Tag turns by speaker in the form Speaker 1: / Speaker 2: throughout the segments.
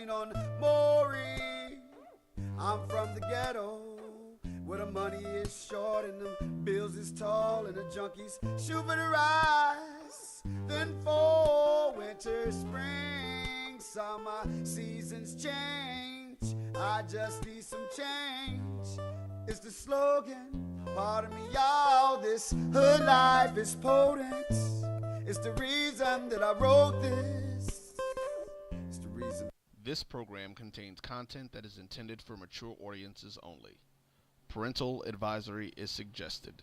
Speaker 1: focusing on Maury. I'm from the ghetto, where the money is short and the bills is tall and the junkies shoot for the rise. Then fall, winter, spring, summer, seasons change. I just need some change. It's the slogan. Pardon me, y'all, this hood life is potent. It's the reason that I wrote this. It's the reason.
Speaker 2: This program contains content that is intended for mature audiences only. Parental advisory is suggested.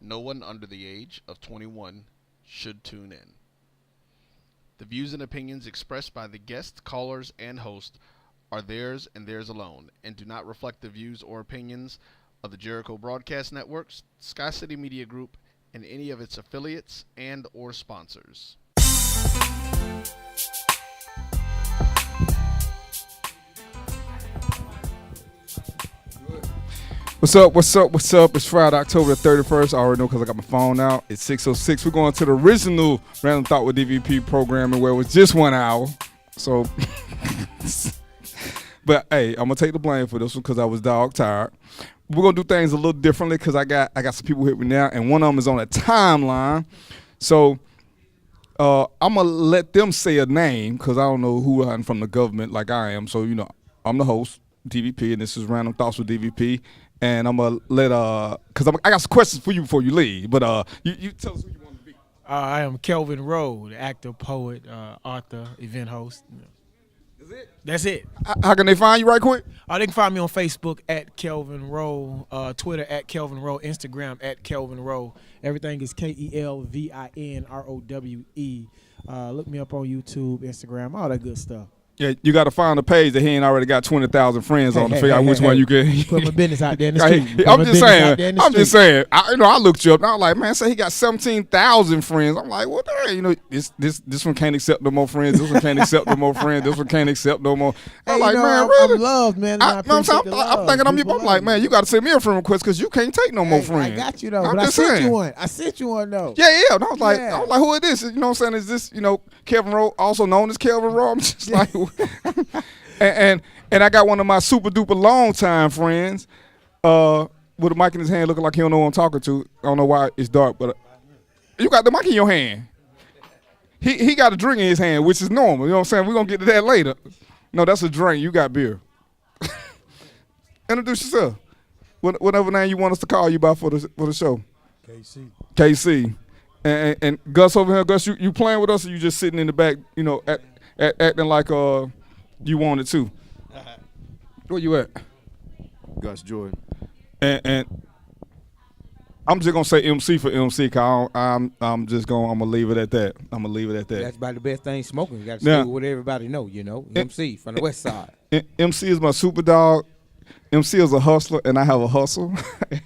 Speaker 2: No one under the age of 21 should tune in. The views and opinions expressed by the guests, callers, and host are theirs and theirs alone, and do not reflect the views or opinions of the Jericho Broadcast Networks, Sky City Media Group, and any of its affiliates and or sponsors.
Speaker 3: What's up, what's up, what's up? It's Friday, October the 31st. I already know because I got my phone out. It's 6:06. We're going to the original Random Thought with DVP programming where it was just 1 hour. So, but hey, I'm going to take the blame for this one because I was dog tired. We're going to do things a little differently because I got some people with me now, and one of them is on a timeline. So, I'm going to let them say a name because I don't know who I'm from the government like I am. So, you know, I'm the host, DVP, and this is Random Thoughts with DVP. And I'm going to let, because I got some questions for you before you leave. But you tell us who you want to be.
Speaker 4: I am Kelvin Rowe, the actor, poet, author, event host.
Speaker 3: Is it?
Speaker 4: That's it.
Speaker 3: How can they find you right quick?
Speaker 4: They can find me on Facebook at Kelvin Rowe, Twitter at Kelvin Rowe, Instagram at Kelvin Rowe. Everything is KELVINROWE. Look me up on YouTube, Instagram, all that good stuff.
Speaker 3: Yeah, you got to find a page that he ain't already got 20,000 friends on to figure out which one you can.
Speaker 4: Put my business out there in the street.
Speaker 3: I'm just saying. I looked you up and I was like, man, say he got 17,000 friends. I'm like, well, you know, this one can't accept no more friends. This one can't accept no more friends. This one can't accept no more. I'm like, man, really?
Speaker 4: I'm loved, man. I'm
Speaker 3: thinking I'm like, man, you got to send me a friend request because you can't take no more friends.
Speaker 4: I got you though. But I sent you one. I sent you one though.
Speaker 3: Yeah. And I was like, who is this? You know what I'm saying? Is this, you know, Kelvin Rowe, also known as Kelvin Rowe? I'm just like. And I got one of my super duper long time friends with a mic in his hand looking like he don't know who I'm talking to. I don't know why it's dark, but you got the mic in your hand. He got a drink in his hand, which is normal. You know what I'm saying? We're going to get to that later. No, that's a drink. You got beer. Introduce yourself. Whatever name you want us to call you by for the show. KC. And Gus over here, Gus, you playing with us or you just sitting in the back, you know, acting like you wanted to? Where you at?
Speaker 5: Gus Jordan.
Speaker 3: And I'm just gonna say MC for MC, cause I'm gonna leave it at that.
Speaker 6: That's about the best thing smoking. You got to stay with what everybody know, you know. MC from the West Side.
Speaker 3: MC is my super dog. MC is a hustler, and I have a hustle.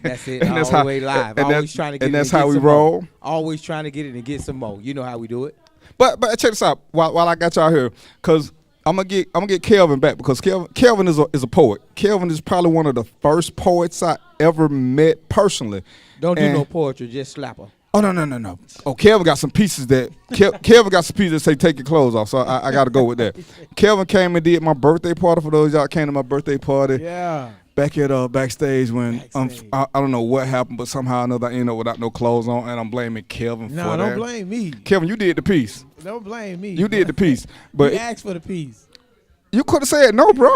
Speaker 6: That's it. And that's all the way live. Always trying to get it.
Speaker 3: And that's how we roll.
Speaker 6: Always trying to get it and get some more. You know how we do it.
Speaker 3: But check this out. While I got y'all here, cause I'm gonna get Kelvin back because Kelvin is a poet. Kelvin is probably one of the first poets I ever met personally.
Speaker 6: Don't do no poetry, just slapper.
Speaker 3: Oh no. Oh, Kelvin got some pieces that say take your clothes off. So I got to go with that. Kelvin came and did my birthday party. For those y'all came to my birthday party.
Speaker 4: Yeah.
Speaker 3: Back at backstage when I don't know what happened, but somehow or another I ended up without no clothes on, and I'm blaming Kelvin for that.
Speaker 4: No, don't blame me.
Speaker 3: Kelvin, you did the piece.
Speaker 4: Don't blame me.
Speaker 3: You did the piece, but
Speaker 4: you asked for the piece.
Speaker 3: You could have said no, bro.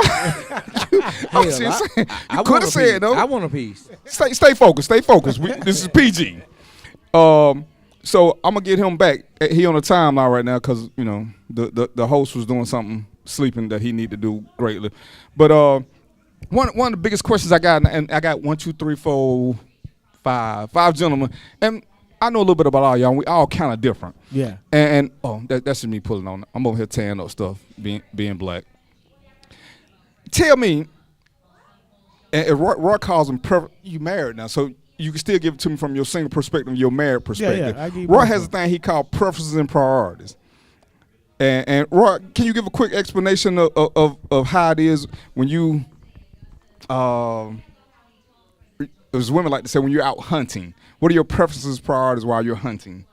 Speaker 3: You could have said no.
Speaker 6: I want a piece.
Speaker 3: Stay focused. This is PG. So I'm gonna get him back. He on the timeline right now because you know the host was doing something sleeping that he need to do greatly. But one of the biggest questions I got, and I got 1, 2, 3, 4, 5 gentlemen, and I know a little bit about all y'all. We all kind of different.
Speaker 4: Yeah.
Speaker 3: And that's just me pulling on. I'm over here tearing up stuff, being black. Tell me, and Roy calls him you married now, so you can still give it to me from your single perspective, your married perspective.
Speaker 4: Yeah,
Speaker 3: Roy has a thing he called preferences and priorities. And Roy, can you give a quick explanation of how it is when you, as women like to say, when you're out hunting, what are your preferences, priorities while you're hunting?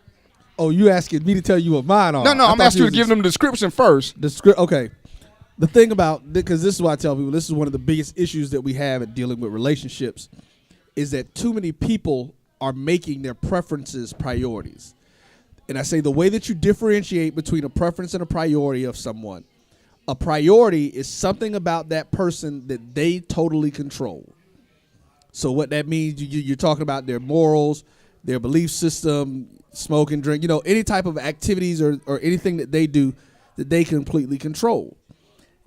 Speaker 5: Oh, you asking me to tell you what mine are?
Speaker 3: No, I'm asking you to give them the description first.
Speaker 5: Okay.
Speaker 7: The thing about, because this is why I tell people, this is one of the biggest issues that we have at dealing with relationships, is that too many people are making their preferences priorities. And I say the way that you differentiate between a preference and a priority of someone, a priority is something about that person that they totally control. So what that means, you're talking about their morals, their belief system, smoke and drink, any type of activities or anything that they do that they completely control.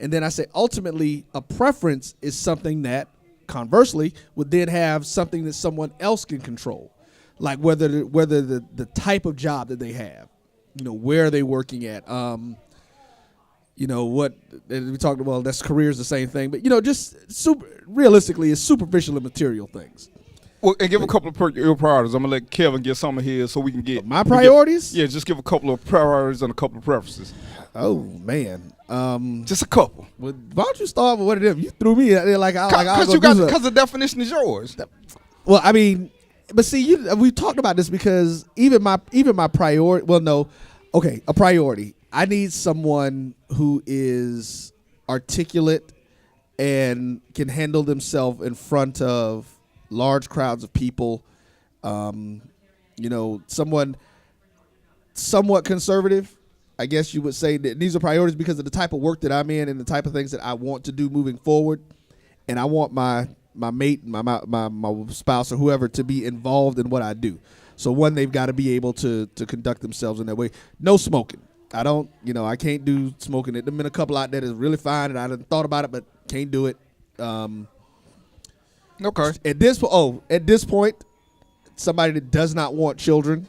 Speaker 7: And then I say ultimately a preference is something that conversely would then have something that someone else can control. Like whether the type of job that they have, where are they working at, what we talked about, that's career is the same thing, but just realistically it's superficial and material things.
Speaker 3: Well, and give a couple of your priorities. I'm gonna let Kevin get some of his so we can get
Speaker 7: my priorities.
Speaker 3: Just give a couple of priorities and a couple of preferences.
Speaker 7: Oh man,
Speaker 3: just a couple.
Speaker 7: Well, why don't you start with one of them? You threw me out there because
Speaker 3: the definition is yours.
Speaker 7: Well, I mean, but see, we talked about this because even my priority. Well, no, okay, a priority. I need someone who is articulate and can handle themselves in front of large crowds of people. Someone somewhat conservative. I guess you would say that these are priorities because of the type of work that I'm in and the type of things that I want to do moving forward. And I want my mate, my spouse or whoever to be involved in what I do. So one, they've got to be able to conduct themselves in that way. No smoking. I can't do smoking. There's been a couple out there that's really fine and I done thought about it, but can't do it.
Speaker 3: Okay.
Speaker 7: At this point, somebody that does not want children,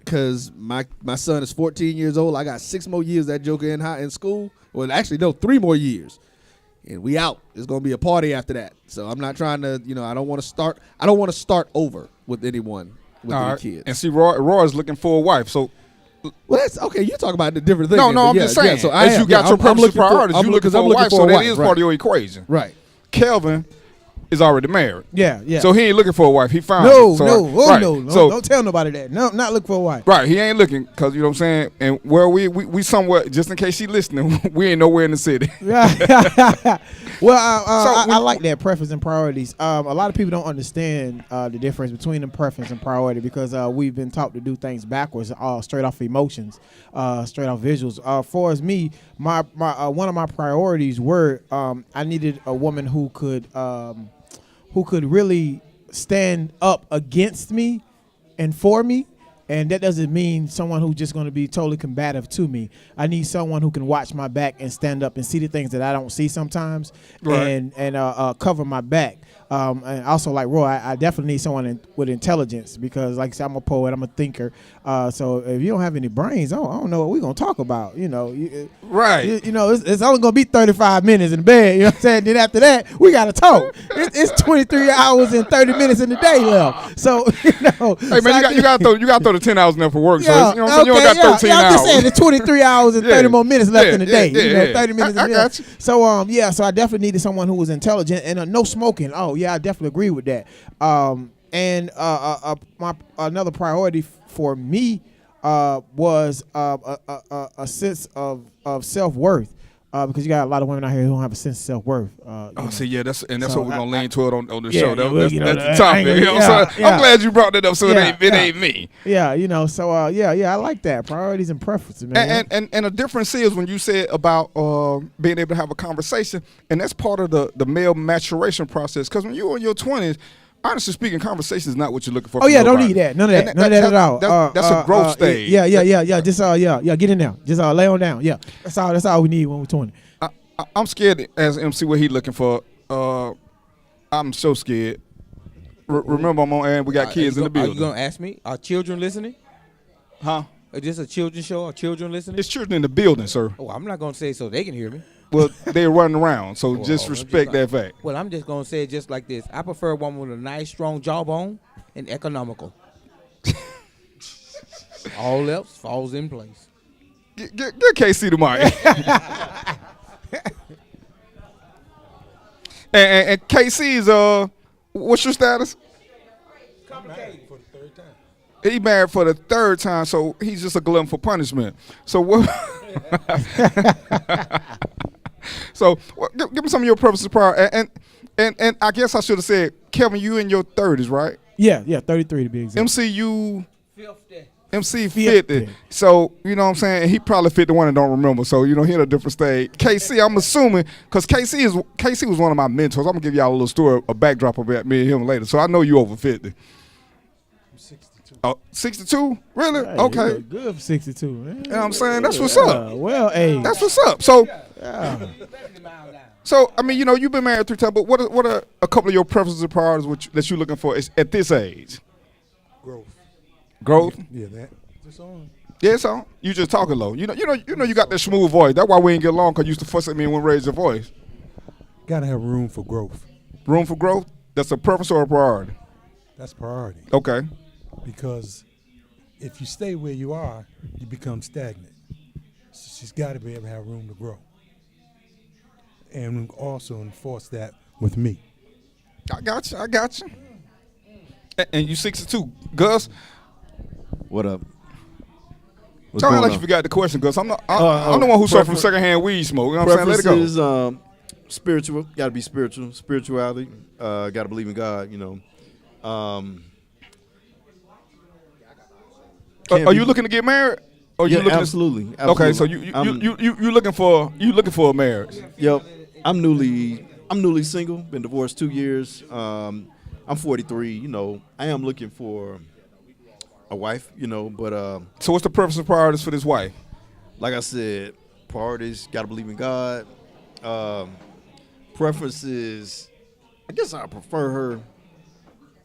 Speaker 7: because my son is 14 years old. I got 6 more years that joker in school. Well, actually, no, 3 more years. And we out. It's going to be a party after that. So I'm not trying to, I don't want to start over with anyone, with any kids.
Speaker 3: And see, Roy is looking for a wife. So,
Speaker 7: well, that's okay. You're talking about a different thing.
Speaker 3: No, I'm just saying.
Speaker 7: So
Speaker 3: as you got your preference priorities, you're looking for a wife. So that is part of your equation.
Speaker 7: Right.
Speaker 3: Kelvin is already married.
Speaker 7: Yeah.
Speaker 3: So he ain't looking for a wife. He found
Speaker 7: no.
Speaker 3: So
Speaker 7: don't tell nobody that. No, not looking for a wife.
Speaker 3: Right. He ain't looking because, you know what I'm saying? And where we somewhere, just in case she listening, we ain't nowhere in the city.
Speaker 7: Well, I like that preference and priorities. A lot of people don't understand the difference between the preference and priority because we've been taught to do things backwards, straight off emotions, straight off visuals. For as me, my one of my priorities were I needed a woman who could really stand up against me and for me. And that doesn't mean someone who's just going to be totally combative to me. I need someone who can watch my back and stand up and see the things that I don't see sometimes, right. and cover my back. And also, like Roy, I definitely need someone with intelligence because, like I said, I'm a poet, I'm a thinker. So if you don't have any brains, I don't know what we're gonna talk about.
Speaker 3: Right?
Speaker 7: It's only gonna be 35 minutes in the bed. You know what I'm saying? Then after that, we gotta talk. It's 23 hours and 30 minutes in the day left. So
Speaker 3: Hey man, you gotta throw the 10 hours in there for work.
Speaker 7: Yeah,
Speaker 3: so you only got 13 hours.
Speaker 7: I'm just saying, there's 23 hours and 30 more minutes left in the day. 30 minutes.
Speaker 3: I got you.
Speaker 7: So so I definitely needed someone who was intelligent and no smoking. Oh yeah, I definitely agree with that. And another priority for me was a sense of self-worth. Because you got a lot of women out here who don't have a sense of self-worth.
Speaker 3: That's what we're gonna lean toward on the show. That's the
Speaker 7: topic.
Speaker 3: I'm glad you brought that up. So it ain't me.
Speaker 7: Yeah, So I like that priorities and preferences, man.
Speaker 3: And a difference is when you said about being able to have a conversation, and that's part of the male maturation process. Because when you're in your 20s. Honestly speaking, conversation is not what you're looking for.
Speaker 7: Oh yeah, don't need that. None of that. None of that at all.
Speaker 3: That's a growth stage.
Speaker 7: Yeah. Just get in there. Just lay on down. Yeah, that's all we need when we're 20.
Speaker 3: I'm scared as MC what he looking for. I'm so scared. Remember, I'm on air and we got kids in the building.
Speaker 6: Are you gonna ask me? Are children listening?
Speaker 3: Huh?
Speaker 6: Is this a children's show? Are children listening?
Speaker 3: It's children in the building, sir.
Speaker 6: Oh, I'm not gonna say so they can hear me.
Speaker 3: Well, they're running around, so just respect that fact.
Speaker 6: Well, I'm just going to say it just like this. I prefer a woman with a nice, strong jawbone and economical. All else falls in place.
Speaker 3: Get KC the mic. and KC's, what's your status?
Speaker 4: Married for the third time.
Speaker 3: He married for the 3rd time, so he's just a glutton for punishment. So what? So give me some of your preferences prior. And I guess I should have said, Kevin, you in your 30s, right?
Speaker 4: Yeah, 33 to be exact.
Speaker 3: MCU. MC 50. So, you know what I'm saying? He probably 51 and don't remember. So, you know, he in a different stage. KC, I'm assuming, because KC was one of my mentors. I'm going to give y'all a little story, a backdrop about me and him later. So I know you over 50. I'm 62. Oh, 62? Really?
Speaker 4: Hey,
Speaker 3: okay.
Speaker 4: you look good for 62, man.
Speaker 3: You know what I'm saying? That's what's up.
Speaker 4: Well, hey.
Speaker 3: That's what's up. So,
Speaker 4: Yeah.
Speaker 3: so I mean, you know, you've been married 3 times, but what are a couple of your preferences and priorities that you're looking for at this age? Growth?
Speaker 8: Yeah, that. Just on.
Speaker 3: Yeah, it's on. You just talking low. You got that smooth voice. That's why we ain't get along, because you used to fuss at me and wouldn't raise your voice.
Speaker 8: Gotta have room for growth.
Speaker 3: Room for growth? That's a preference or a priority?
Speaker 8: That's priority.
Speaker 3: Okay.
Speaker 8: Because if you stay where you are, you become stagnant. So she's got to be able to have room to grow. And also enforce that with me.
Speaker 3: I got you. And you 62. Gus,
Speaker 5: What up? What's
Speaker 3: don't act
Speaker 5: going
Speaker 3: like you
Speaker 5: on?
Speaker 3: forgot the question, Gus. I'm the one who suffered from secondhand weed smoke. You know what I'm saying? Let it go.
Speaker 5: Preferences, spiritual. Got to be spiritual. Spirituality. Got to believe in God. You know.
Speaker 3: Are you looking to get married? Or
Speaker 5: Yeah,
Speaker 3: you looking
Speaker 5: absolutely.
Speaker 3: Okay, so you looking for a marriage.
Speaker 5: Yep. I'm newly single. Been divorced 2 years. I'm 43. You know, I am looking for a wife. You know, but
Speaker 3: So what's the preference and priorities for this wife?
Speaker 5: like I said, priorities. Got to believe in God. Preferences. I guess I prefer her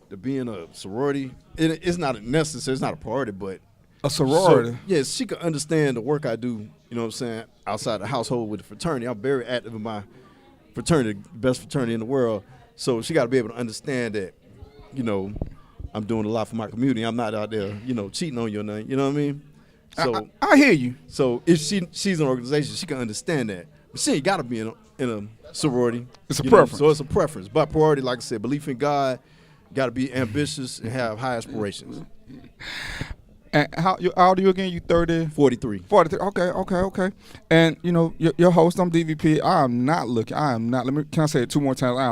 Speaker 5: to be in a sorority. It's not necessary. It's not a priority, but
Speaker 3: A sorority.
Speaker 5: So, yes, she could understand the work I do, you know what I'm saying, outside the household with the fraternity. I'm very active in my fraternity, best fraternity in the world. So she got to be able to understand that, you know, I'm doing a lot for my community. I'm not out there, you know, cheating on you or nothing. You know what I mean? So
Speaker 3: I hear you.
Speaker 5: So if she's an organization, she can understand that. But she ain't got to be in a sorority.
Speaker 3: It's a
Speaker 5: you know?
Speaker 3: preference.
Speaker 5: So it's a preference. But priority, like I said, belief in God, got to be ambitious and have high aspirations.
Speaker 3: And how old are you again? You 30?
Speaker 5: 43.
Speaker 3: 43. Okay. And you know, your host, I'm DVP. Can I say it 2 more times? I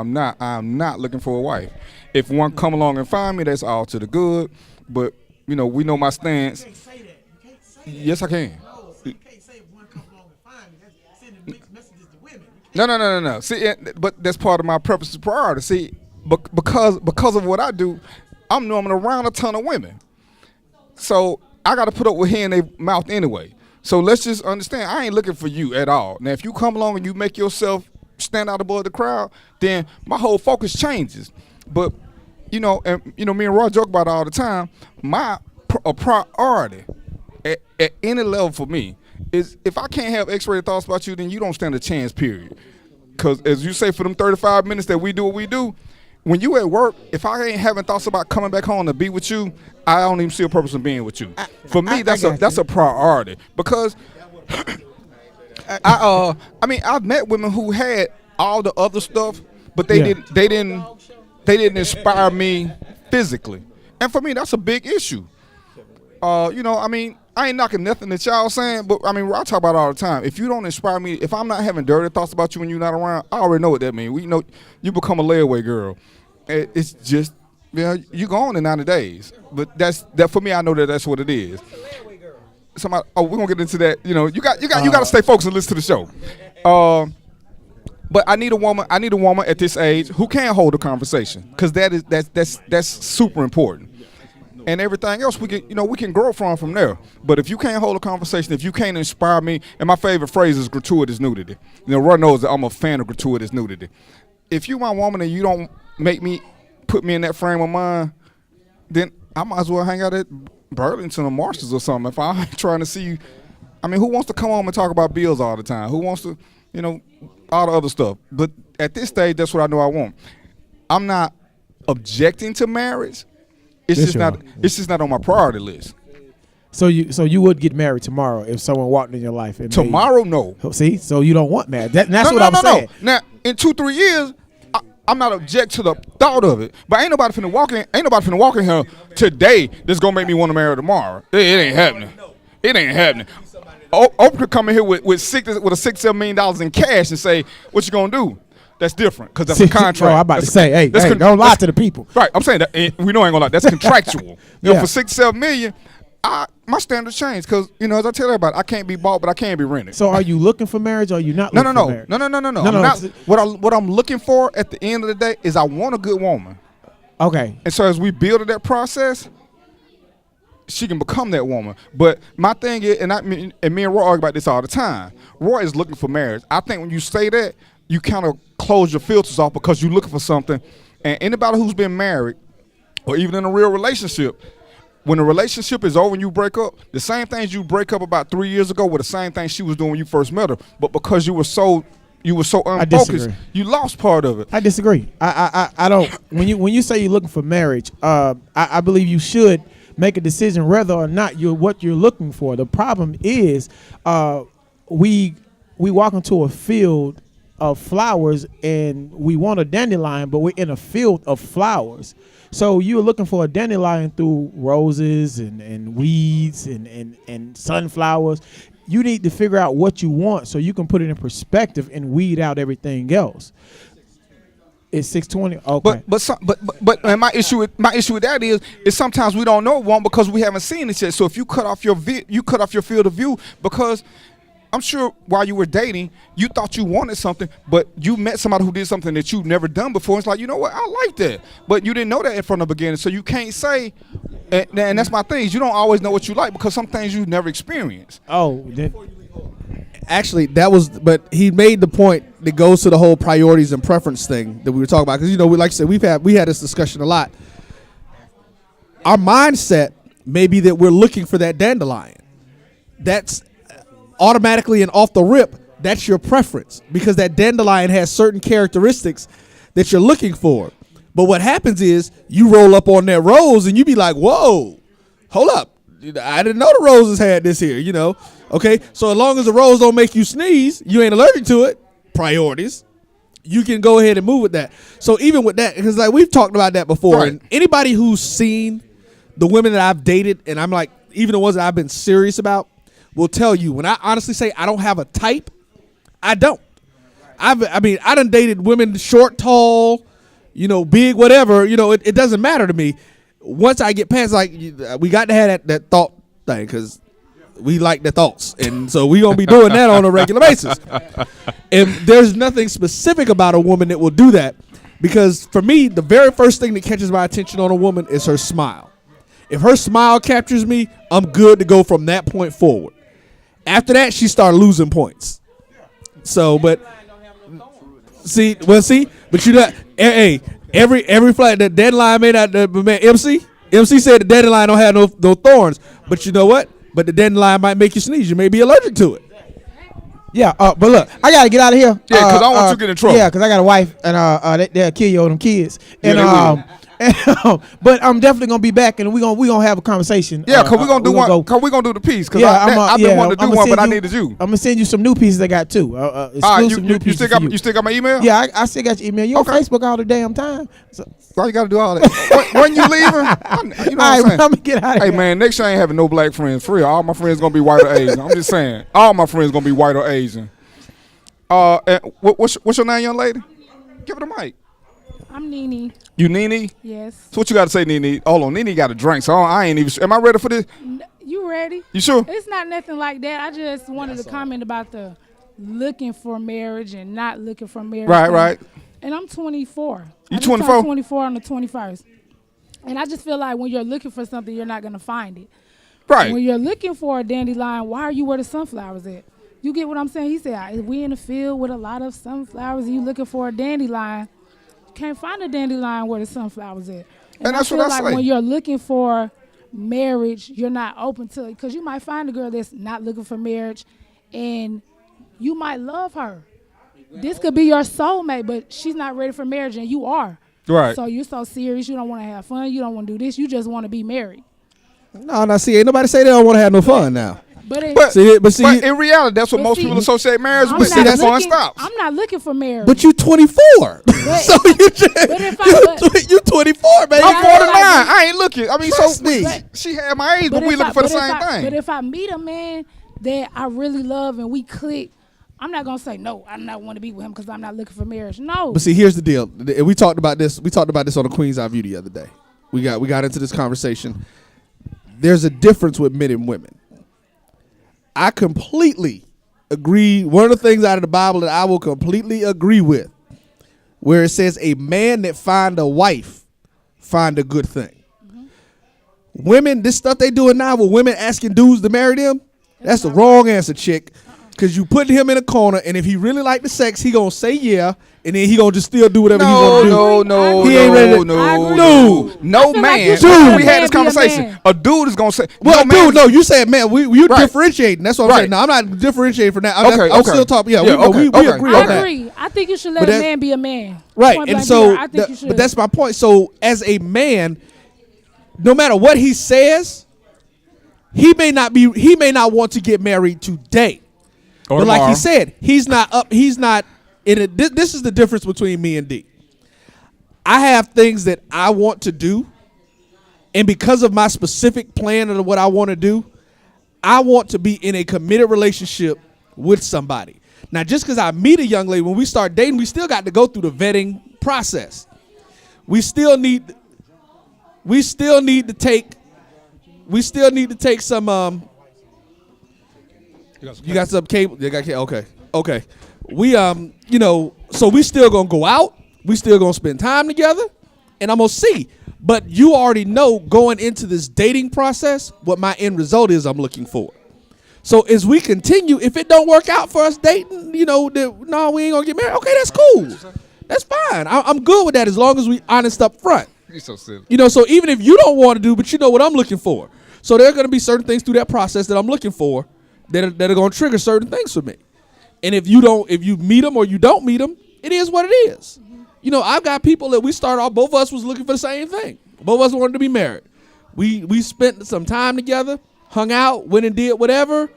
Speaker 3: am not looking for a wife. If one come along and find me, that's all to the good. But you know, we know my stance.
Speaker 4: You can't say that. You can't say that.
Speaker 3: Yes, I can.
Speaker 4: No, so you can't say one come along and find me. That's sending mixed messages to women. You can't
Speaker 3: No. See, but that's part of my purpose and priority. See, because of what I do, I'm normally around a ton of women. So I got to put up with hearing their mouth anyway. So let's just understand, I ain't looking for you at all. Now, if you come along and you make yourself stand out above the crowd, then my whole focus changes. But, you know, me and Roy joke about it all the time. A priority at any level for me is if I can't have X-rated thoughts about you, then you don't stand a chance, period. Because as you say, for them 35 minutes that we do what we do, when you at work, if I ain't having thoughts about coming back home to be with you, I don't even see a purpose in being with you. For me, that's a priority because I've met women who had all the other stuff, but they didn't inspire me physically, and for me, that's a big issue. You know, I mean, I ain't knocking nothing that y'all saying, but I mean, I talk about it all the time. If you don't inspire me, if I'm not having dirty thoughts about you when you're not around, I already know what that means. We know you become a layaway girl. It's just, you know, you go on in 90 days. But that for me, I know that's what it is. We're gonna get into that. You know, you got to stay focused and listen to the show. But I need a woman at this age who can hold a conversation, because that's super important. And everything else we can grow from there. But if you can't hold a conversation, if you can't inspire me, and my favorite phrase is gratuitous nudity. You know, Roy knows that I'm a fan of gratuitous nudity. If you my woman and you don't put me in that frame of mind, then I might as well hang out at Burlington or Marshalls or something. If I'm trying to see you, I mean, who wants to come home and talk about bills all the time? Who wants to, you know, all the other stuff? But at this stage, that's what I know I want. I'm not objecting to marriage. It's just not on my priority list.
Speaker 4: So you would get married tomorrow if someone walked in your life? And
Speaker 3: Tomorrow, no.
Speaker 4: See, so you don't want marriage. That's what I'm saying.
Speaker 3: Now, in 2-3 years, I'm not object to the thought of it. But ain't nobody finna walk in here today that's gonna make me want to marry tomorrow. It ain't happening. It ain't happening. Oprah could come in here with a $6-7 million in cash and say, "What you gonna do?" That's different because that's a contract.
Speaker 4: I'm about to say, hey, don't lie to the people.
Speaker 3: Right, I'm saying that we know ain't gonna lie. That's contractual. You know,
Speaker 4: Yeah.
Speaker 3: for $6-7 million, my standards change because as I tell everybody, I can't be bought, but I can be rented.
Speaker 4: So are you looking for marriage or are you not looking for marriage?
Speaker 3: No.
Speaker 4: No,
Speaker 3: I'm not, what I'm looking for at the end of the day is I want a good woman.
Speaker 4: Okay.
Speaker 3: And so as we build that process, she can become that woman. But my thing is, and me and Roy argue about this all the time. Roy is looking for marriage. I think when you say that, you kind of close your filters off because you're looking for something. And anybody who's been married or even in a real relationship, when the relationship is over and you break up, the same things you break up about 3 years ago were the same thing she was doing when you first met her. But because you were so unfocused, you lost part of it.
Speaker 4: I disagree. I don't. When you say you're looking for marriage, I believe you should make a decision whether or not what you're looking for. The problem is, we walk into a field of flowers and we want a dandelion, but we're in a field of flowers. So you're looking for a dandelion through roses and weeds and sunflowers. You need to figure out what you want so you can put it in perspective and weed out everything else. It's 6:20. Okay.
Speaker 3: But my issue with that is sometimes we don't know one because we haven't seen it yet. So if you cut off your field of view because I'm sure while you were dating, you thought you wanted something, but you met somebody who did something that you've never done before. It's like, you know what, I like that. But you didn't know that from the beginning, so you can't say, and that's my thing, is you don't always know what you like because some things you've never experienced.
Speaker 7: Actually, but he made the point that goes to the whole priorities and preference thing that we were talking about. Because, like I said, we had this discussion a lot. Our mindset may be that we're looking for that dandelion. That's automatically and off the rip, that's your preference because that dandelion has certain characteristics that you're looking for. But what happens is you roll up on that rose and you be like, whoa, hold up. I didn't know the roses had this here, Okay, so as long as the rose don't make you sneeze, you ain't allergic to it, priorities, you can go ahead and move with that. So even with that, because like we've talked about that before,
Speaker 3: right.
Speaker 7: And anybody who's seen the women that I've dated, and I'm like, even the ones that I've been serious about, will tell you when I honestly say I don't have a type, I don't. I done dated women short, tall, big, whatever. It doesn't matter to me. Once I get past, like, we got to have that thought thing because we like the thoughts, and so we gonna be doing that on a regular basis. And there's nothing specific about a woman that will do that because for me, the very first thing that catches my attention on a woman is her smile. If her smile captures me, I'm good to go from that point forward. After that, she started losing points. So, but but you not. Hey, every flight the deadline may not. Man, MC said the deadline don't have no thorns. But you know what? But the deadline might make you sneeze. You may be allergic to it.
Speaker 4: Yeah, but look, I gotta get out of here.
Speaker 3: Yeah, because I don't want you to get in trouble.
Speaker 4: Yeah, because I got a wife and they'll kill you on them kids. And but I'm definitely gonna be back, and we gonna have a conversation.
Speaker 3: Yeah, because we're gonna do one. Because we're gonna do the piece. Because I've been wanting to do one, but I needed you.
Speaker 4: I'm gonna send you some new pieces I got too. Exclusive new pieces.
Speaker 3: You still got my email?
Speaker 4: Yeah, I still got your email. You on Facebook all the damn time. So.
Speaker 3: Why you gotta do all that? When you leaving? You know
Speaker 4: all right,
Speaker 3: what I'm
Speaker 4: gonna get out of here.
Speaker 3: Hey man, next year I ain't having no black friends. For real, all my friends gonna be white or Asian. I'm just saying, all my friends gonna be white or Asian. What's your name, young lady? Give it a mic.
Speaker 9: I'm Nene.
Speaker 3: You Nene?
Speaker 9: Yes.
Speaker 3: So what you got to say, Nene? Hold on, Nene got a drink, so I ain't even sure. Am I ready for this?
Speaker 9: You ready?
Speaker 3: You sure?
Speaker 9: It's not nothing like that. I just wanted to comment about the looking for marriage and not looking for marriage.
Speaker 3: Right.
Speaker 9: And I'm 24.
Speaker 3: You 24?
Speaker 9: 24 on the 21st. And I just feel like when you're looking for something, you're not going to find it.
Speaker 3: Right.
Speaker 9: When you're looking for a dandelion, why are you where the sunflowers at? You get what I'm saying? He said, we in the field with a lot of sunflowers and you looking for a dandelion. Can't find a dandelion where the sunflowers at.
Speaker 3: And that's what I say.
Speaker 9: When you're looking for marriage, you're not open to it because you might find a girl that's not looking for marriage and you might love her. This could be your soulmate, but she's not ready for marriage and you are.
Speaker 3: Right.
Speaker 9: So you're so serious, you don't want to have fun, you don't want to do this, you just want to be married.
Speaker 7: No, see, ain't nobody say they don't want to have no fun now.
Speaker 9: But
Speaker 3: in reality, that's what most people associate marriage with. See, that's fun stops.
Speaker 9: I'm not looking for marriage.
Speaker 7: But you 24. So you 24, baby.
Speaker 3: I'm 49. I ain't looking. I mean,
Speaker 7: Trust me.
Speaker 3: She had my age, but we looking for the same thing.
Speaker 9: But if I meet a man that I really love and we click, I'm not gonna say no. I do not want to be with him because I'm not looking for marriage. No.
Speaker 7: But see, here's the deal. We talked about this. We talked about this on the Queen's Eye View the other day. We got into this conversation. There's a difference with men and women. I completely agree. One of the things out of the Bible that I will completely agree with, where it says, "A man that find a wife find a good thing." Women, this stuff they doing now with women asking dudes to marry them, that's the wrong answer, chick. Because you put him in a corner, and if he really like the sex, he going to say yeah, and then he going to just still do whatever he want to do.
Speaker 3: No man.
Speaker 9: Dude,
Speaker 3: we had this conversation. A dude is going to say.
Speaker 7: Well, dude, no, you said man. You
Speaker 3: Right.
Speaker 7: differentiating. That's what I'm saying. No, I'm not differentiating from that. I'm still talking. Yeah, we agree on
Speaker 9: I
Speaker 7: that.
Speaker 9: agree. I think you should let
Speaker 7: But
Speaker 9: a man be a man.
Speaker 7: Right,
Speaker 9: Point
Speaker 7: and
Speaker 9: blank
Speaker 7: so,
Speaker 9: period. I think you should.
Speaker 7: but that's my point. So, as a man, no matter what he says, he may not want to get married today.
Speaker 3: Or
Speaker 7: But like
Speaker 3: tomorrow.
Speaker 7: he said, he's not in it. This is the difference between me and D. I have things that I want to do, and because of my specific plan of what I want to do, I want to be in a committed relationship with somebody. Now, just because I meet a young lady, when we start dating, we still got to go through the vetting process. We still need to take some. You got some cable? You got cable? Okay. We so we still gonna go out. We still gonna spend time together, and I'm gonna see. But you already know going into this dating process what my end result is. I'm looking for. So as we continue, if it don't work out for us dating, we ain't gonna get married. Okay, that's cool. That's fine. I'm good with that as long as we honest up front.
Speaker 3: You're so silly.
Speaker 7: So even if you don't want to do, but you know what I'm looking for. So there are going to be certain things through that process that I'm looking for that are going to trigger certain things for me. And if you meet them or you don't meet them, it is what it is. I've got people that we started off, both of us was looking for the same thing. Both of us wanted to be married. We spent some time together, hung out, went and did whatever.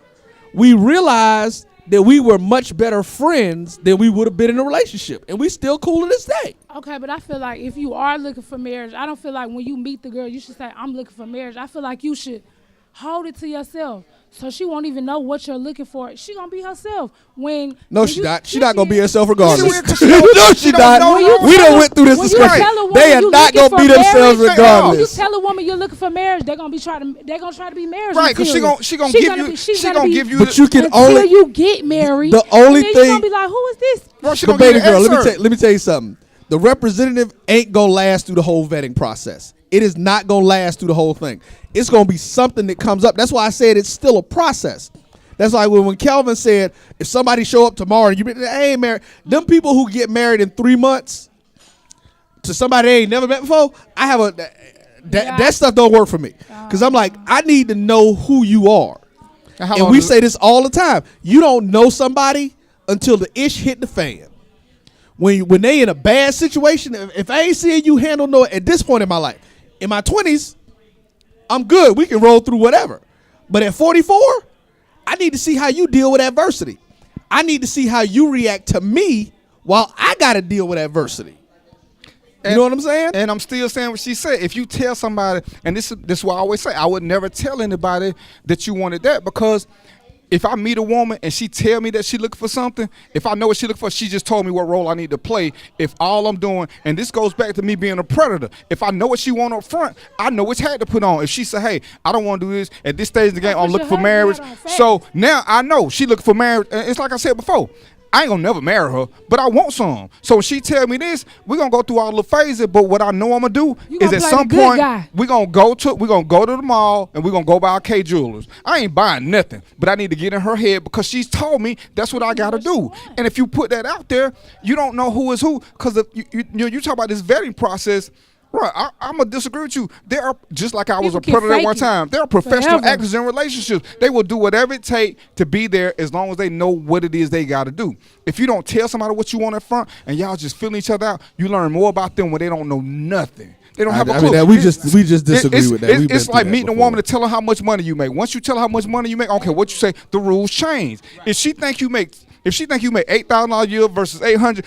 Speaker 7: We realized that we were much better friends than we would have been in a relationship. And we still cool to this day.
Speaker 9: Okay, but I feel like if you are looking for marriage, I don't feel like when you meet the girl, you should say, I'm looking for marriage. I feel like you should hold it to yourself. So she won't even know what you're looking for. She gonna be herself.
Speaker 7: No, she's not. She's not gonna be herself regardless.
Speaker 3: She
Speaker 7: No, she not. We done went through this discussion. They are not gonna be themselves
Speaker 9: When you
Speaker 7: regardless.
Speaker 9: tell a woman you're looking for marriage, they're gonna try to be marriage.
Speaker 3: Right, because she gonna give you.
Speaker 7: But you can
Speaker 9: until
Speaker 7: only.
Speaker 9: you get married.
Speaker 7: The only
Speaker 9: and then
Speaker 7: thing.
Speaker 9: you're gonna be like, who is this?
Speaker 3: Bro, she
Speaker 7: But
Speaker 3: gonna give
Speaker 7: baby
Speaker 3: you
Speaker 7: girl,
Speaker 3: the answer.
Speaker 7: let me tell you something. The representative ain't gonna last through the whole vetting process. It is not gonna last through the whole thing. It's gonna be something that comes up. That's why I said it's still a process. That's like when Kelvin said, if somebody show up tomorrow and you be, hey, married, them people who get married in 3 months to somebody they ain't never met before, I have that stuff don't work for me. Because I'm like, I need to know who you are. And we say this all the time. You don't know somebody until the ish hit the fan. When they in a bad situation, if I ain't seeing you handle no at this point in my life, in my 20s, I'm good. We can roll through whatever. But at 44, I need to see how you deal with adversity. I need to see how you react to me while I got to deal with adversity. You know what I'm saying?
Speaker 3: And I'm still saying what she said. If you tell somebody, and this is why I always say, I would never tell anybody that you wanted that, because if I meet a woman and she tell me that she looking for something, if I know what she looking for, she just told me what role I need to play. If all I'm doing, and this goes back to me being a predator, if I know what she want up front, I know which hat to put on. If she say, hey, I don't want to do this, at this stage of the game, I'm looking for marriage. So now I know she looking for marriage. And it's like I said before, I ain't gonna never marry her, but I want some. So when she tell me this, we're gonna go through all the phases, but what I know I'm gonna do is at some point we're gonna go to the mall and we're gonna go buy a K Jewelers. I ain't buying nothing, but I need to get in her head because she's told me that's what I gotta do. And if you put that out there, you don't know who is who, because you talk about this vetting process. Right, I'm gonna disagree with you. There are, just like I was a predator at one time, there are professional actors in relationships. They will do whatever it takes to be there as long as they know what it is they gotta do. If you don't tell somebody what you want up front and y'all just feeling each other out, you learn more about them when they don't know nothing. They don't have a clue.
Speaker 7: We just disagree with that.
Speaker 3: It's like meeting a woman to tell her how much money you make. Once you tell her how much money you make, okay, what you say, the rules change. If she think you make $8,000 a year versus $800,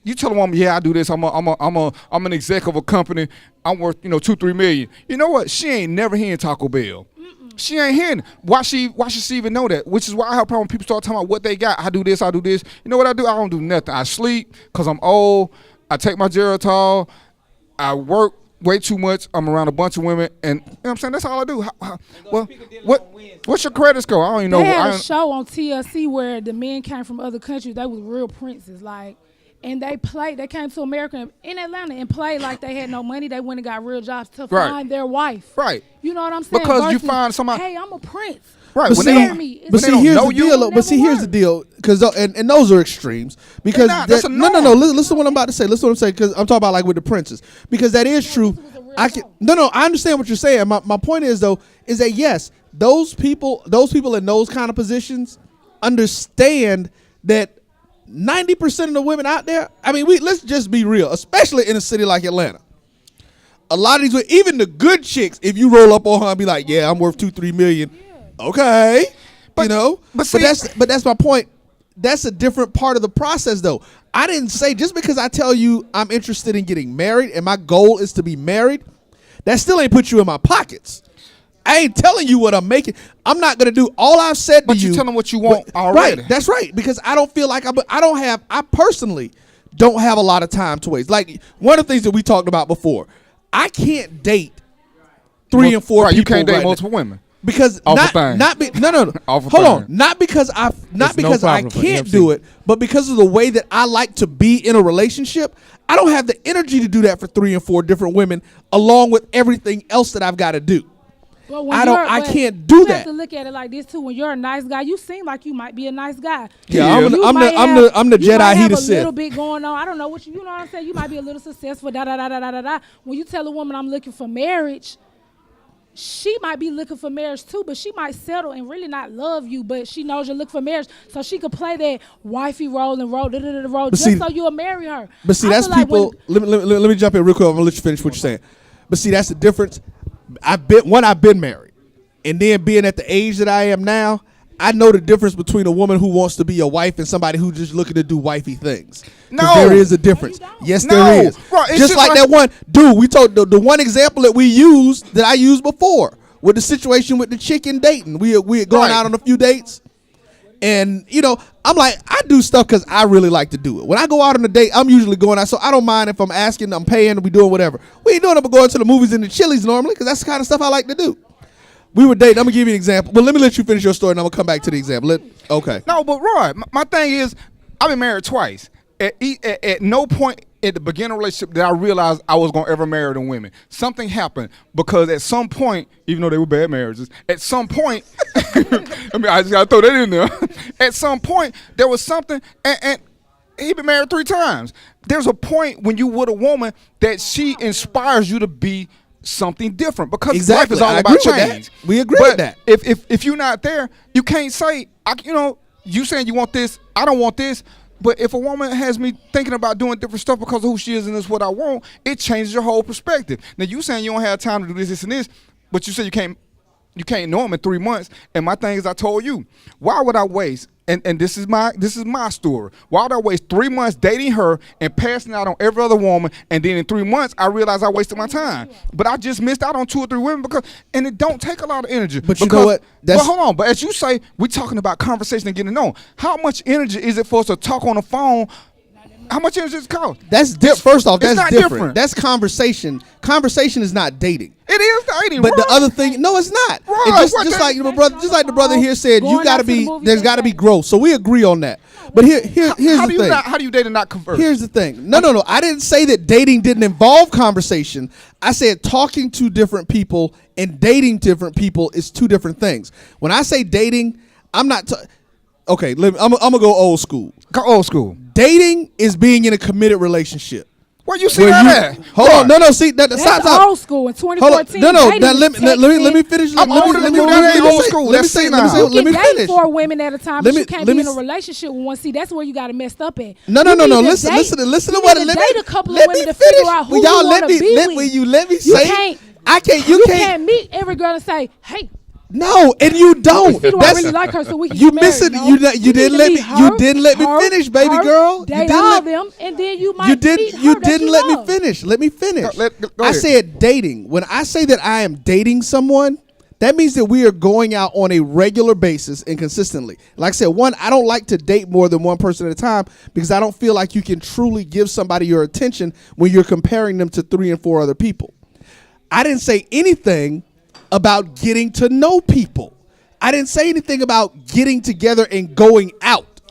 Speaker 3: you tell a woman, yeah, I do this. I'm an exec of a company. I'm worth $2-3 million. You know what? She ain't never hearing Taco Bell. She ain't hearing it. Why she even know that? Which is why I have a problem when people start talking about what they got. I do this, I do this. You know what I do? I don't do nothing. I sleep because I'm old. I take my Geritol. I work way too much. I'm around a bunch of women, and you know what I'm saying? That's all I do. What's your credit score? I don't even know.
Speaker 9: They had a show on TLC where the men came from other countries. They was real princes, like, and they came to America in Atlanta and played like they had no money. They went and got real jobs to find their wife.
Speaker 3: Right.
Speaker 9: You know what I'm saying?
Speaker 3: Because you
Speaker 9: Versus,
Speaker 3: find somebody.
Speaker 9: Hey, I'm a prince.
Speaker 3: Right.
Speaker 7: But
Speaker 3: When
Speaker 7: see,
Speaker 3: they don't,
Speaker 9: me.
Speaker 7: but
Speaker 9: They
Speaker 7: see,
Speaker 9: don't
Speaker 7: here's
Speaker 3: know
Speaker 7: the
Speaker 3: you,
Speaker 7: deal.
Speaker 9: it'll
Speaker 7: But see,
Speaker 9: never
Speaker 7: here's the
Speaker 9: work.
Speaker 7: deal. Because and those are extremes. Because
Speaker 3: not. That's a
Speaker 7: no.
Speaker 3: norm.
Speaker 7: Listen to what I'm about to say. Listen to what I'm saying. Because I'm talking about like with the princes. Because that is true. I can no. I understand what you're saying. My point is though is that yes, those people in those kind of positions understand that 90% of the women out there. I mean, let's just be real, especially in a city like Atlanta. A lot of these, even the good chicks, if you roll up on her and be like, "Yeah, I'm worth 2-3 million," okay, but that's my point. That's a different part of the process, though. I didn't say just because I tell you I'm interested in getting married and my goal is to be married, that still ain't put you in my pockets. I ain't telling you what I'm making. I'm not gonna do all I've said to you.
Speaker 3: But you tell them what you want already.
Speaker 7: Right, that's right. Because I don't feel like I personally don't have a lot of time to waste. Like one of the things that we talked about before, I can't date 3 and 4 people.
Speaker 3: You can't date
Speaker 7: right
Speaker 3: multiple women.
Speaker 7: Because
Speaker 3: no.
Speaker 7: Hold on. Not because I can't do it, but because of the way that I like to be in a relationship, I don't have the energy to do that for 3 and 4 different women, along with everything else that I've got to do.
Speaker 9: Well,
Speaker 7: I can't do
Speaker 9: you
Speaker 7: that.
Speaker 9: You have to look at it like this too. When you're a nice guy, you seem like you might be a nice guy.
Speaker 7: Yeah, I'm the Jedi. He the Sith.
Speaker 9: You might have a little bit going on. I don't know what you know what I'm saying. You might be a little successful. When you tell a woman I'm looking for marriage, she might be looking for marriage too, but she might settle and really not love you, but she knows you're looking for marriage, so she could play that wifey role and roll just so you'll marry her.
Speaker 7: But see, that's people. Let me jump in real quick. I'm gonna let you finish what you're saying. But see, that's the difference. I've been married, and then being at the age that I am now, I know the difference between a woman who wants to be a wife and somebody who's just looking to do wifey things. No, there is a difference. Yes, there is. Right, just like that one dude. We told the one example that I used before with the situation with the chick in Dayton. We had gone out on a few dates, and I'm like, I do stuff because I really like to do it. When I go out on a date, I'm usually going out, so I don't mind if I'm asking, I'm paying, we doing whatever. We ain't doing it, but going to the movies and the Chili's normally because that's the kind of stuff I like to do. We were dating. I'm gonna give you an example, but let me let you finish your story, and I'm gonna come back to the example. Okay.
Speaker 3: No, but Roy, my thing is, I've been married twice. At no point at the beginning of the relationship did I realize I was gonna ever marry them women. Something happened because at some point, even though they were bad marriages, at some point, I mean, I just gotta throw that in there. At some point, there was something, and he been married 3 times. There's a point when you with a woman that she inspires you to be something different because life is all about change.
Speaker 7: We agree with that.
Speaker 3: If you're not there, you can't say, you saying you want this, I don't want this. But if a woman has me thinking about doing different stuff because of who she is and this what I want, it changes your whole perspective. Now you saying you don't have time to do this, and this, but you say you can't know him in 3 months. And my thing is, I told you, why would I waste? And this is my story. Why would I waste 3 months dating her and passing out on every other woman, and then in 3 months I realized I wasted my time? But I just missed out on 2 or 3 women and it don't take a lot of energy.
Speaker 7: But you know what?
Speaker 3: But hold on. But as you say, we're talking about conversation and getting to know. How much energy is it for us to talk on the phone? How much energy does it cost?
Speaker 7: That's first off, that's
Speaker 3: different.
Speaker 7: That's conversation. Conversation is not dating.
Speaker 3: It is dating,
Speaker 7: but the other thing, no, it's not. Just like the brother here said, there's got to be growth. So we agree on that. But here's the thing.
Speaker 3: How do you date and not converse?
Speaker 7: Here's the thing. No. I didn't say that dating didn't involve conversation. I said talking to different people and dating different people is 2 different things. When I say dating, I'm not. Okay, I'm gonna go old school.
Speaker 3: Go old school.
Speaker 7: Dating is being in a committed relationship.
Speaker 3: Where you see that at?
Speaker 7: Hold on, no. See that.
Speaker 9: That's old school in 2014.
Speaker 7: No. Let me finish. Let me finish.
Speaker 9: 4 women at a time, but you can't be in a relationship with one. See, that's where you got to messed up at.
Speaker 7: No. Listen to what.
Speaker 9: Let me date a couple of women to figure out who you want to be with.
Speaker 7: Let me say. I can't. You
Speaker 9: can't meet every girl and say, "Hey."
Speaker 7: No, and you don't.
Speaker 9: I really like her, so we can
Speaker 7: you
Speaker 9: get married.
Speaker 7: You didn't let me. You didn't let me finish, baby girl.
Speaker 9: Date all them, and then you might.
Speaker 7: You didn't let me finish. Let me finish.
Speaker 3: Go
Speaker 7: I said dating. When I say that I am dating someone, That means that we are going out on a regular basis and consistently. Like I said, one, I don't like to date more than one person at a time because I don't feel like you can truly give somebody your attention when you're comparing them to 3 and 4 other people. I didn't say anything about getting to know people. I didn't say anything about getting together and going out.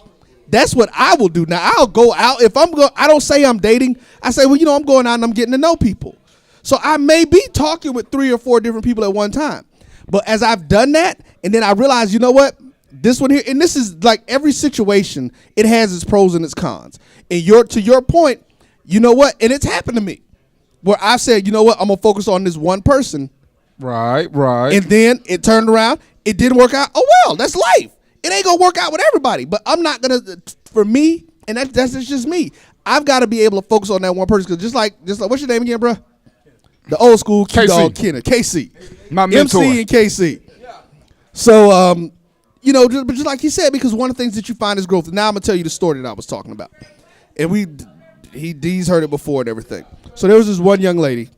Speaker 7: That's what I will do. Now, I'll go out. If I'm going, I don't say I'm dating. I say, well, I'm going out and I'm getting to know people. So I may be talking with 3 or 4 different people at one time. But as I've done that, and then I realize, you know what? This one here, and this is like every situation, it has its pros and its cons. And to your point, you know what? And it's happened to me where I've said, you know what? I'm going to focus on this one person.
Speaker 3: Right.
Speaker 7: And then it turned around. It didn't work out. Oh, well, that's life. It ain't going to work out with everybody. But I'm not going to, for me, and that's just me, I've got to be able to focus on that one person. Because just like, what's your name again, bro? The old school Q-Dog Kenner, KC.
Speaker 3: My mentor.
Speaker 7: MC and KC. So, just like he said, because one of the things that you find is growth. Now I'm going to tell you the story that I was talking about. And D's heard it before and everything. So there was this one young lady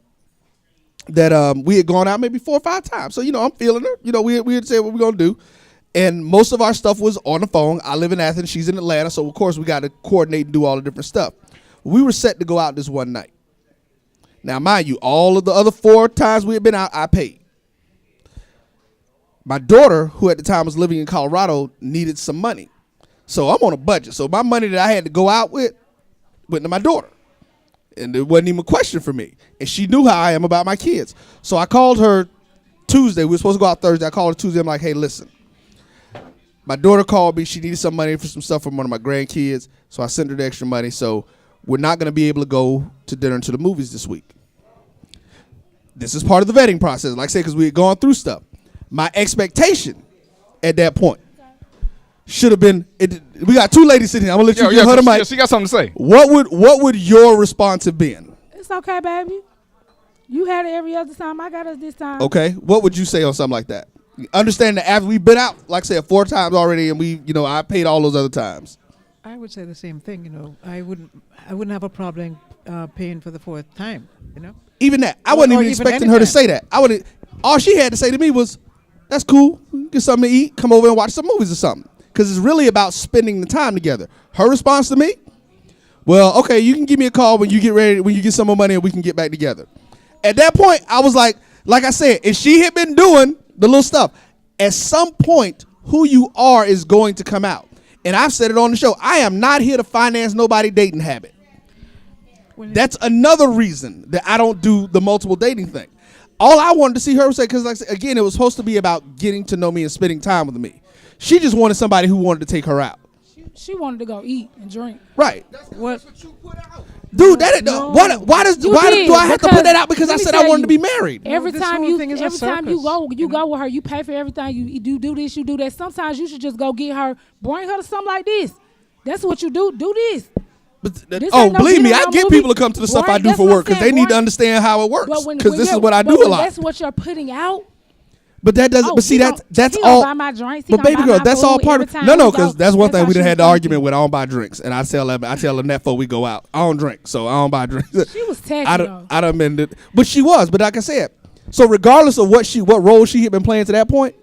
Speaker 7: that we had gone out maybe 4 or 5 times. So, I'm feeling her. We had said what we're going to do. And most of our stuff was on the phone. I live in Athens. She's in Atlanta. So, of course, we got to coordinate and do all the different stuff. We were set to go out this one night. Now, mind you, all of the other 4 times we had been out, I paid. My daughter, who at the time was living in Colorado, needed some money. So I'm on a budget. So my money that I had to go out with went to my daughter. And it wasn't even a question for me. And she knew how I am about my kids. So I called her Tuesday. We were supposed to go out Thursday. I called her Tuesday. I'm like, hey, listen. My daughter called me. She needed some money for some stuff from one of my grandkids. So I sent her the extra money. So we're not going to be able to go to dinner and to the movies this week. This is part of the vetting process, like I said, because we had gone through stuff. My expectation at that point should have been, we got 2 ladies sitting here. I'm going to let you give her the mic.
Speaker 3: She got something to say.
Speaker 7: What would your response have been?
Speaker 9: It's okay, baby. You had it every other time. I got it this time.
Speaker 7: Okay. What would you say on something like that? Understand that after we've been out, like I said, 4 times already, and I paid all those other times.
Speaker 10: I would say the same thing. I wouldn't have a problem paying for the 4th time.
Speaker 7: Even that, I wasn't even expecting her to say that. All she had to say to me was, "That's cool. Get something to eat. Come over and watch some movies or something." Because it's really about spending the time together. Her response to me, "Well, okay, you can give me a call when you get ready, when you get some more money, and we can get back together." At that point, I was like I said, if she had been doing the little stuff, at some point, who you are is going to come out. And I've said it on the show. I am not here to finance nobody dating habit. That's another reason that I don't do the multiple dating thing. All I wanted to see her say, because like I said, again, it was supposed to be about getting to know me and spending time with me. She just wanted somebody who wanted to take her out.
Speaker 9: She wanted to go eat and drink.
Speaker 7: Right.
Speaker 9: That's what you
Speaker 7: put out. Dude, why do I have to put that out because I said I wanted to be married?
Speaker 9: Every time you go with her, you pay for everything. You do this, you do that. Sometimes you should just go get her, bring her to something like this. That's what you do. Do this.
Speaker 7: Believe me, I get people to come to the stuff I do for work because they need to understand how it works. Because this is what I do a lot.
Speaker 9: That's what you're putting out.
Speaker 7: But that doesn't. But see, that's all.
Speaker 9: Buy my drinks,
Speaker 7: but baby girl, that's all part of. No, because that's one thing we done had the argument with. I don't buy drinks, and I tell them that before we go out, I don't drink, so I don't buy drinks.
Speaker 9: She was tacky.
Speaker 7: I done been it, but she was. But like I said, so regardless of what role she had been playing to that point,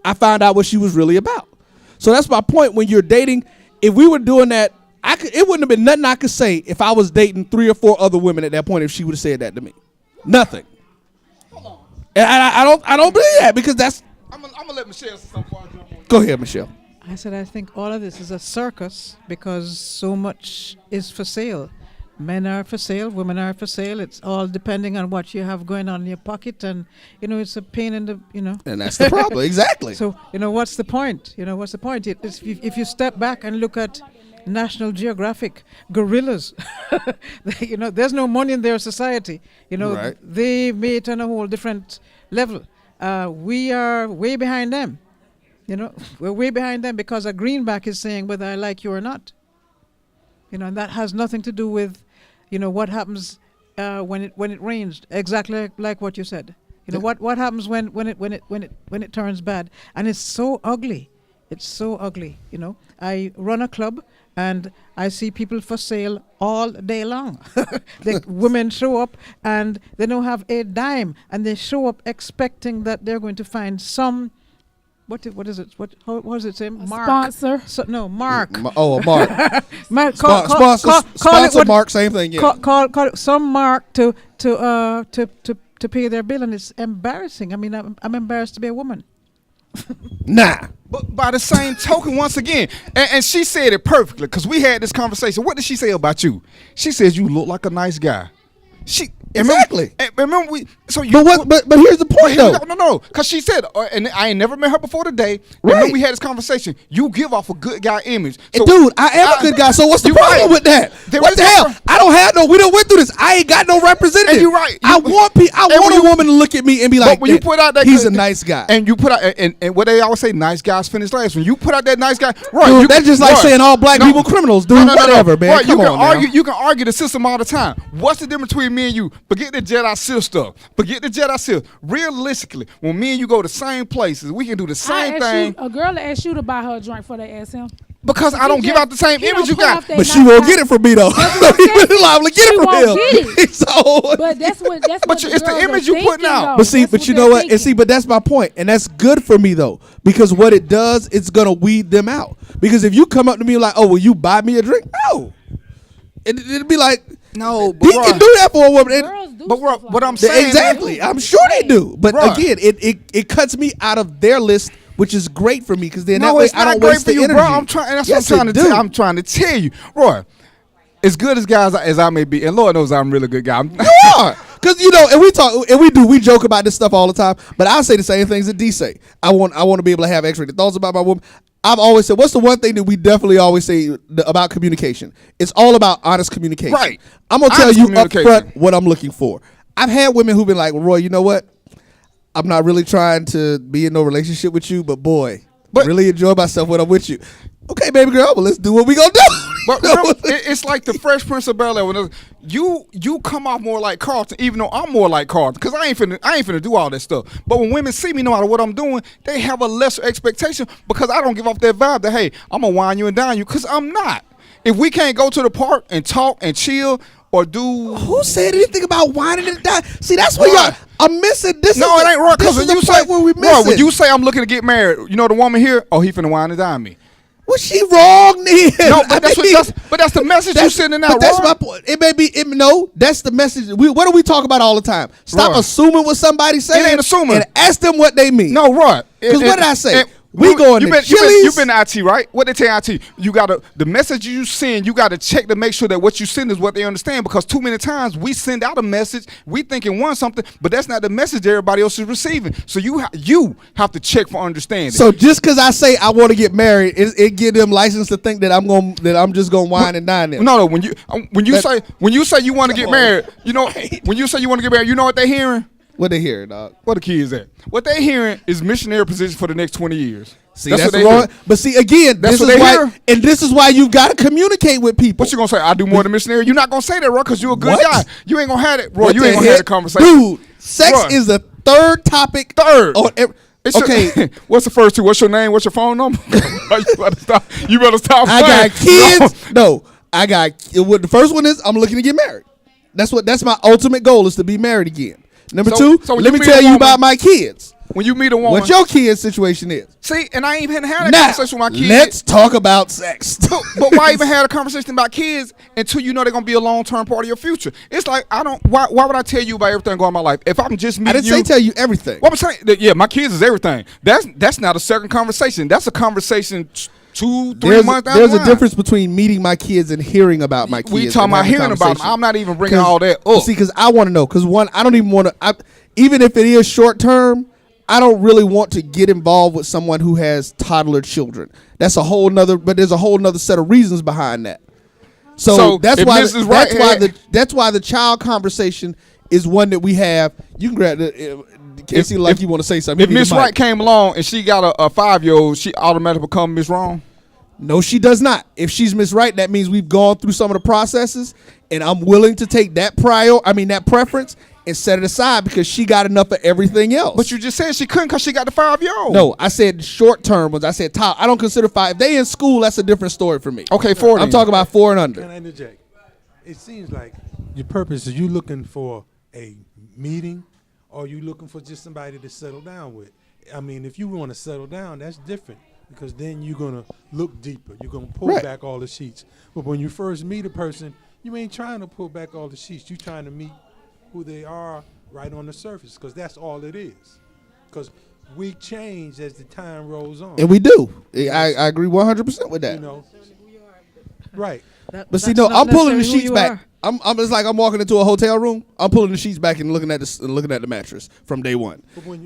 Speaker 7: I found out what she was really about. So that's my point. When you're dating, if we were doing that, it wouldn't have been nothing I could say if I was dating 3 or 4 other women at that point. If she would have said that to me, nothing. And I don't believe that because that's. I'm gonna let Michelle say something. Go ahead, Michelle.
Speaker 10: I said I think all of this is a circus because so much is for sale. Men are for sale, women are for sale. It's all depending on what you have going on in your pocket, and it's a pain in the
Speaker 7: And that's the problem, exactly.
Speaker 10: So what's the point? What's the point? If you step back and look at National Geographic, gorillas, there's no money in their society.
Speaker 7: Right.
Speaker 10: They mate on a whole different level. We are way behind them. We're way behind them because a greenback is saying whether I like you or not. And that has nothing to do with, what happens when it rains. Exactly like what you said. What happens when it turns bad, and it's so ugly. It's so ugly, you know. I run a club and I see people for sale all day long. The women show up and they don't have a dime, and they show up expecting that they're going to find some. What is it? What does it say? Mark.
Speaker 9: Sponsor.
Speaker 10: So, no, Mark.
Speaker 7: Oh, a mark.
Speaker 10: Call it
Speaker 7: mark, same thing. Yeah.
Speaker 10: Call it some mark to pay their bill, and it's embarrassing. I mean, I'm embarrassed to be a woman.
Speaker 7: Nah.
Speaker 3: But by the same token, once again, and she said it perfectly, because we had this conversation. What did she say about you? She says you look like a nice guy.
Speaker 7: Exactly.
Speaker 3: Remember we. So you.
Speaker 7: But here's the point though.
Speaker 3: No. Because she said, and I ain't never met her before today.
Speaker 7: Right.
Speaker 3: Remember we had this conversation. You give off a good guy image. So
Speaker 7: Dude, I am a good guy. So what's the problem with that? What the hell? I don't have no. We don't went through this. I ain't got no representative.
Speaker 3: And you're right.
Speaker 7: I want a woman to look at me and be like,
Speaker 3: but when you put out that
Speaker 7: he's a nice guy.
Speaker 3: And you put out and what they always say, nice guys finish last. When you put out that nice guy, right?
Speaker 7: Dude, that's just like saying all black people criminals, dude. Whatever, man.
Speaker 3: Right,
Speaker 7: Come on,
Speaker 3: you can argue the system all the time. What's the difference between me and you? Forget the Jedi Seal stuff. Forget the Jedi Seal. Realistically, when me and you go to the same places, we can do the same thing.
Speaker 9: A girl asked you to buy her a drink for they ask him.
Speaker 3: Because I don't give out the same image you got.
Speaker 7: But she won't get it from me though. Liable to get it from him.
Speaker 9: So, but that's what
Speaker 3: it's the image you putting out.
Speaker 7: But you know what? And but that's my point, and that's good for me though, because what it does, it's gonna weed them out. Because if you come up to me like, "Oh, will you buy me a drink?" No, it'd be like,
Speaker 3: no,
Speaker 7: he can do that for a woman.
Speaker 9: But
Speaker 3: what I'm saying,
Speaker 7: exactly, I'm sure they do. But again, it cuts me out of their list, which is great for me because then that way I don't waste the energy.
Speaker 3: Bro. I'm trying to tell you, Roy. As good as guys as I may be, and Lord knows I'm a really good guy.
Speaker 7: You are, because and we joke about this stuff all the time. But I say the same things that D say. I want to be able to have X-rated thoughts about my woman. I've always said, what's the one thing that we definitely always say about communication? It's all about honest communication.
Speaker 3: Right.
Speaker 7: I'm gonna tell you up front what I'm looking for. I've had women who've been like, Roy, you know what? I'm not really trying to be in no relationship with you, but boy, I really enjoy myself when I'm with you. Okay, baby girl, well, let's do what we gonna do.
Speaker 3: But remember, it's like the Fresh Prince of Bel-Air. When you come off more like Carlton, even though I'm more like Carlton, because I ain't finna do all that stuff. But when women see me, no matter what I'm doing, they have a lesser expectation because I don't give off that vibe that, hey, I'm gonna wine you and dine you, because I'm not. If we can't go to the park and talk and chill or do,
Speaker 7: who said anything about whining and dining? See, that's what y'all. I'm missing this.
Speaker 3: No, it ain't right. Because when you say,
Speaker 7: when
Speaker 3: you say I'm looking to get married, you know the woman here, oh, he finna wine and dine me.
Speaker 7: Was she wrong then?
Speaker 3: No, but that's the message you sending out.
Speaker 7: But that's my point. It may be that's the message. What do we talk about all the time? Stop assuming what somebody's saying.
Speaker 3: It ain't assuming.
Speaker 7: And ask them what they mean.
Speaker 3: No, right.
Speaker 7: Because what did I say? We going to Chili's.
Speaker 3: You've been to IT, right? What they tell IT? You gotta the message you send. You gotta check to make sure that what you send is what they understand. Because too many times we send out a message, we thinking one something, but that's not the message everybody else is receiving. So you have to check for understanding.
Speaker 7: So just because I say I want to get married, it give them license to think that I'm just gonna wine and dine them.
Speaker 3: No. When you say you want to get married, you know when you say you want to get married, you know what they're hearing.
Speaker 7: What they hearing, dog?
Speaker 3: What the kids at? What they hearing is missionary position for the next 20 years.
Speaker 7: See, that's what wrong. But see, again, this is why you've got to communicate with people.
Speaker 3: What you gonna say? I do more than missionary. You're not gonna say that, Roy, because you're a good guy. You ain't gonna have it, Roy. You ain't gonna have the conversation,
Speaker 7: dude. Sex is the third topic.
Speaker 3: Okay. What's the first two? What's your name? What's your phone number? You better stop.
Speaker 7: I got kids. No, I got. The first one is I'm looking to get married. That's my ultimate goal is to be married again. Number two, let me tell you about my kids.
Speaker 3: When you meet a woman,
Speaker 7: what your kid's situation is.
Speaker 3: See, and I ain't even had a conversation with my kids.
Speaker 7: Let's talk about sex.
Speaker 3: But why even have a conversation about kids until you know they're gonna be a long-term part of your future? It's like why would I tell you about everything going on in my life if I'm just meeting you?
Speaker 7: I didn't say tell you everything.
Speaker 3: What I'm saying, yeah, my kids is everything. That's not a second conversation. That's a conversation 2-3 months down the line.
Speaker 7: There's a difference between meeting my kids and hearing about my kids.
Speaker 3: We talking about hearing about them. I'm not even bringing all that up.
Speaker 7: See, because I want to know. Because one, I don't even want to. Even if it is short term, I don't really want to get involved with someone who has toddler children. That's a whole nother. But there's a whole nother set of reasons behind that. So that's why the child conversation is one that we have. You can grab the. Casey, like you want to say something.
Speaker 3: If Miss Right came along and she got a 5-year-old, she automatically become Miss Wrong?
Speaker 7: No, she does not. If she's Miss Right, that means we've gone through some of the processes, and I'm willing to take that preference and set it aside because she got enough of everything else.
Speaker 3: But you just said she couldn't because she got the 5-year-old.
Speaker 7: No, I said short term ones. I said top. I don't consider 5. If they in school, that's a different story for me.
Speaker 3: Okay, 4.
Speaker 7: I'm talking about 4 and under.
Speaker 8: Can I interject? It seems like your purpose is you looking for a meeting, or you looking for just somebody to settle down with. I mean, if you want to settle down, that's different because then you're gonna look deeper. You're gonna pull back all the sheets. But when you first meet a person, you ain't trying to pull back all the sheets. You're trying to meet who they are right on the surface, because that's all it is. Because we change as the time rolls on.
Speaker 7: And we do. I agree 100% with that.
Speaker 8: You know, right.
Speaker 7: But see, no, I'm pulling the sheets back. It's like I'm walking into a hotel room. I'm pulling the sheets back and looking at the mattress from day one.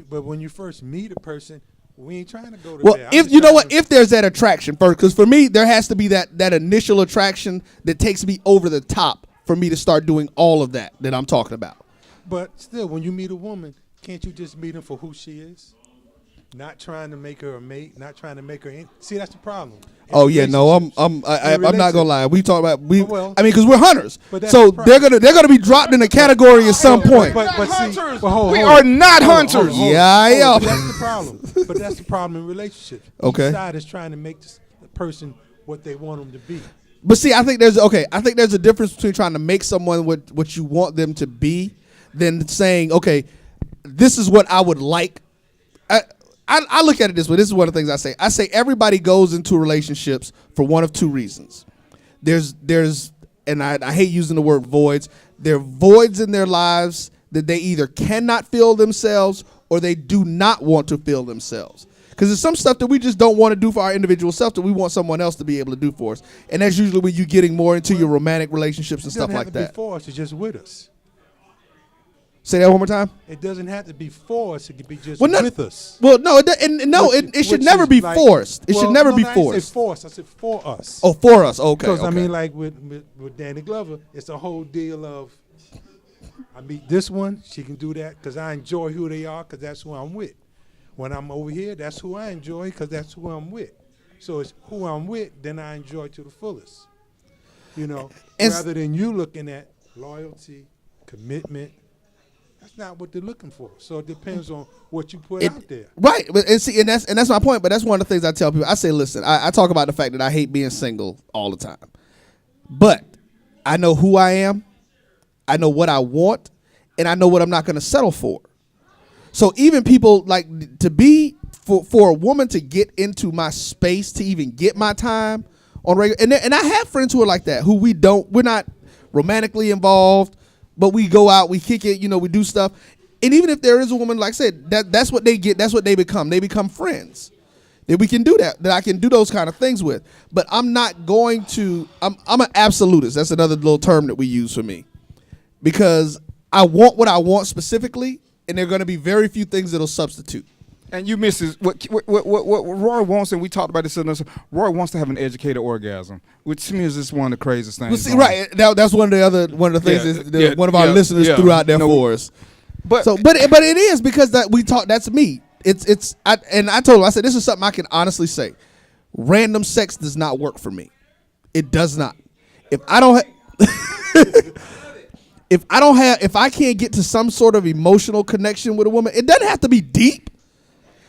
Speaker 8: But when you first meet a person, we ain't trying to go to
Speaker 7: well,
Speaker 8: there.
Speaker 7: if you know what, if there's that attraction first, because for me there has to be that initial attraction that takes me over the top for me to start doing all of that I'm talking about.
Speaker 8: But still, when you meet a woman, can't you just meet her for who she is? Not trying to make her a mate, not trying to make her. See, that's the problem.
Speaker 7: Oh yeah, no, I'm not gonna lie. We talk about
Speaker 8: Well,
Speaker 7: I mean, because we're hunters,
Speaker 8: so
Speaker 7: they're gonna be dropped in a category at some point.
Speaker 8: But see,
Speaker 3: we are not hunters.
Speaker 7: Yeah, I am.
Speaker 8: That's the problem. But that's the problem in relationships.
Speaker 7: Okay.
Speaker 8: Each side is trying to make the person what they want them to be.
Speaker 7: But see, I think there's a difference between trying to make someone what you want them to be, than saying, okay, this is what I would like. I look at it this way. This is one of the things I say. I say everybody goes into relationships for one of two reasons. There's and I hate using the word voids. There are voids in their lives that they either cannot fill themselves or they do not want to fill themselves. Because there's some stuff that we just don't want to do for our individual self that we want someone else to be able to do for us. And that's usually when you're getting more into your romantic relationships and stuff like that.
Speaker 8: It doesn't have to be for us, it's just with us.
Speaker 7: Say that one more time.
Speaker 8: It doesn't have to be for us, it could be just with us.
Speaker 7: Well, no, it should never be forced. It should never be forced.
Speaker 8: I said forced, I said for us.
Speaker 7: Oh, for us, okay.
Speaker 8: Because, I mean, like with Danny Glover, it's a whole deal of, I meet this one, she can do that because I enjoy who they are because that's who I'm with. When I'm over here, that's who I enjoy because that's who I'm with. So it's who I'm with, then I enjoy to the fullest. You know, rather than you looking at loyalty, commitment. That's not what they're looking for. So it depends on what you put out there.
Speaker 7: Right. But and that's my point. But that's one of the things I tell people. I say, listen, I talk about the fact that I hate being single all the time. But I know who I am. I know what I want. And I know what I'm not going to settle for. So even people like to be for a woman to get into my space to even get my time on regular. And I have friends who are like that, who we're not romantically involved, but we go out, we kick it, we do stuff. And even if there is a woman, like I said, that's what they get, that's what they become. They become friends. That we can do that I can do those kind of things with. But I'm not going to, I'm an absolutist. That's another little term that we use for me. Because I want what I want specifically, and there are going to be very few things that'll substitute.
Speaker 3: And you miss is what Roy wants, and we talked about this. Roy wants to have an educated orgasm, which to me is just one of the craziest things.
Speaker 7: Well, see, right? That's one of the things one of our listeners threw out there for us. But it is because that we talk. That's me. I told him, I said, this is something I can honestly say. Random sex does not work for me. It does not. If I don't if I can't get to some sort of emotional connection with a woman, it doesn't have to be deep.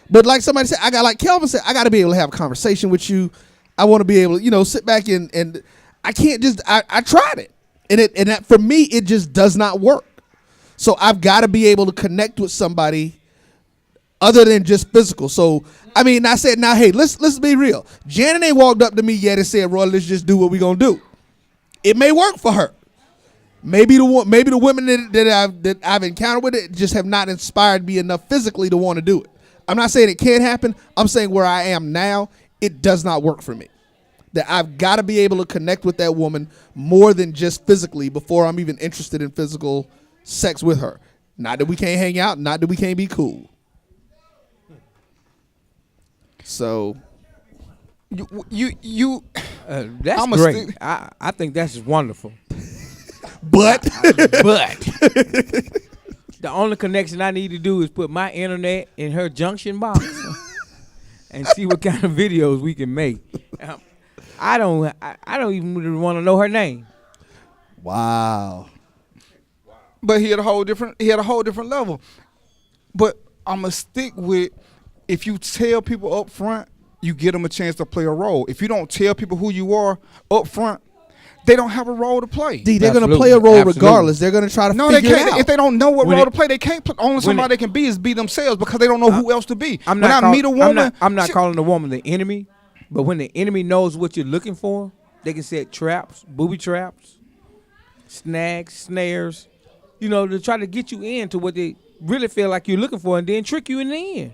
Speaker 7: But like somebody said, like Kelvin said, I got to be able to have a conversation with you. I want to be able to, sit back and I can't just, I tried it. And that for me, it just does not work. So I've got to be able to connect with somebody other than just physical. So, I mean, I said, now, hey, let's be real. Janet ain't walked up to me yet and said, Roy, let's just do what we going to do. It may work for her. Maybe the women that I've encountered with it just have not inspired me enough physically to want to do it. I'm not saying it can't happen. I'm saying where I am now, it does not work for me. That I've got to be able to connect with that woman more than just physically before I'm even interested in physical sex with her. Not that we can't hang out, not that we can't be cool. So,
Speaker 6: that's great. I think that's wonderful.
Speaker 7: But
Speaker 6: the only connection I need to do is put my internet in her junction box and see what kind of videos we can make. I don't even want to know her name.
Speaker 7: Wow.
Speaker 3: But he had a whole different level. But I'ma stick with, if you tell people up front, you get them a chance to play a role. If you don't tell people who you are up front, they don't have a role to play.
Speaker 7: They're going to play a role regardless. They're going to try to figure it out.
Speaker 3: If they don't know what role to play, they can't play. Only somebody they can be is be themselves, because they don't know who else to be.
Speaker 6: I'm not calling the woman the enemy, but when the enemy knows what you're looking for, they can set traps, booby traps, snags, snares, to try to get you into what they really feel like you're looking for, and then trick you in the end.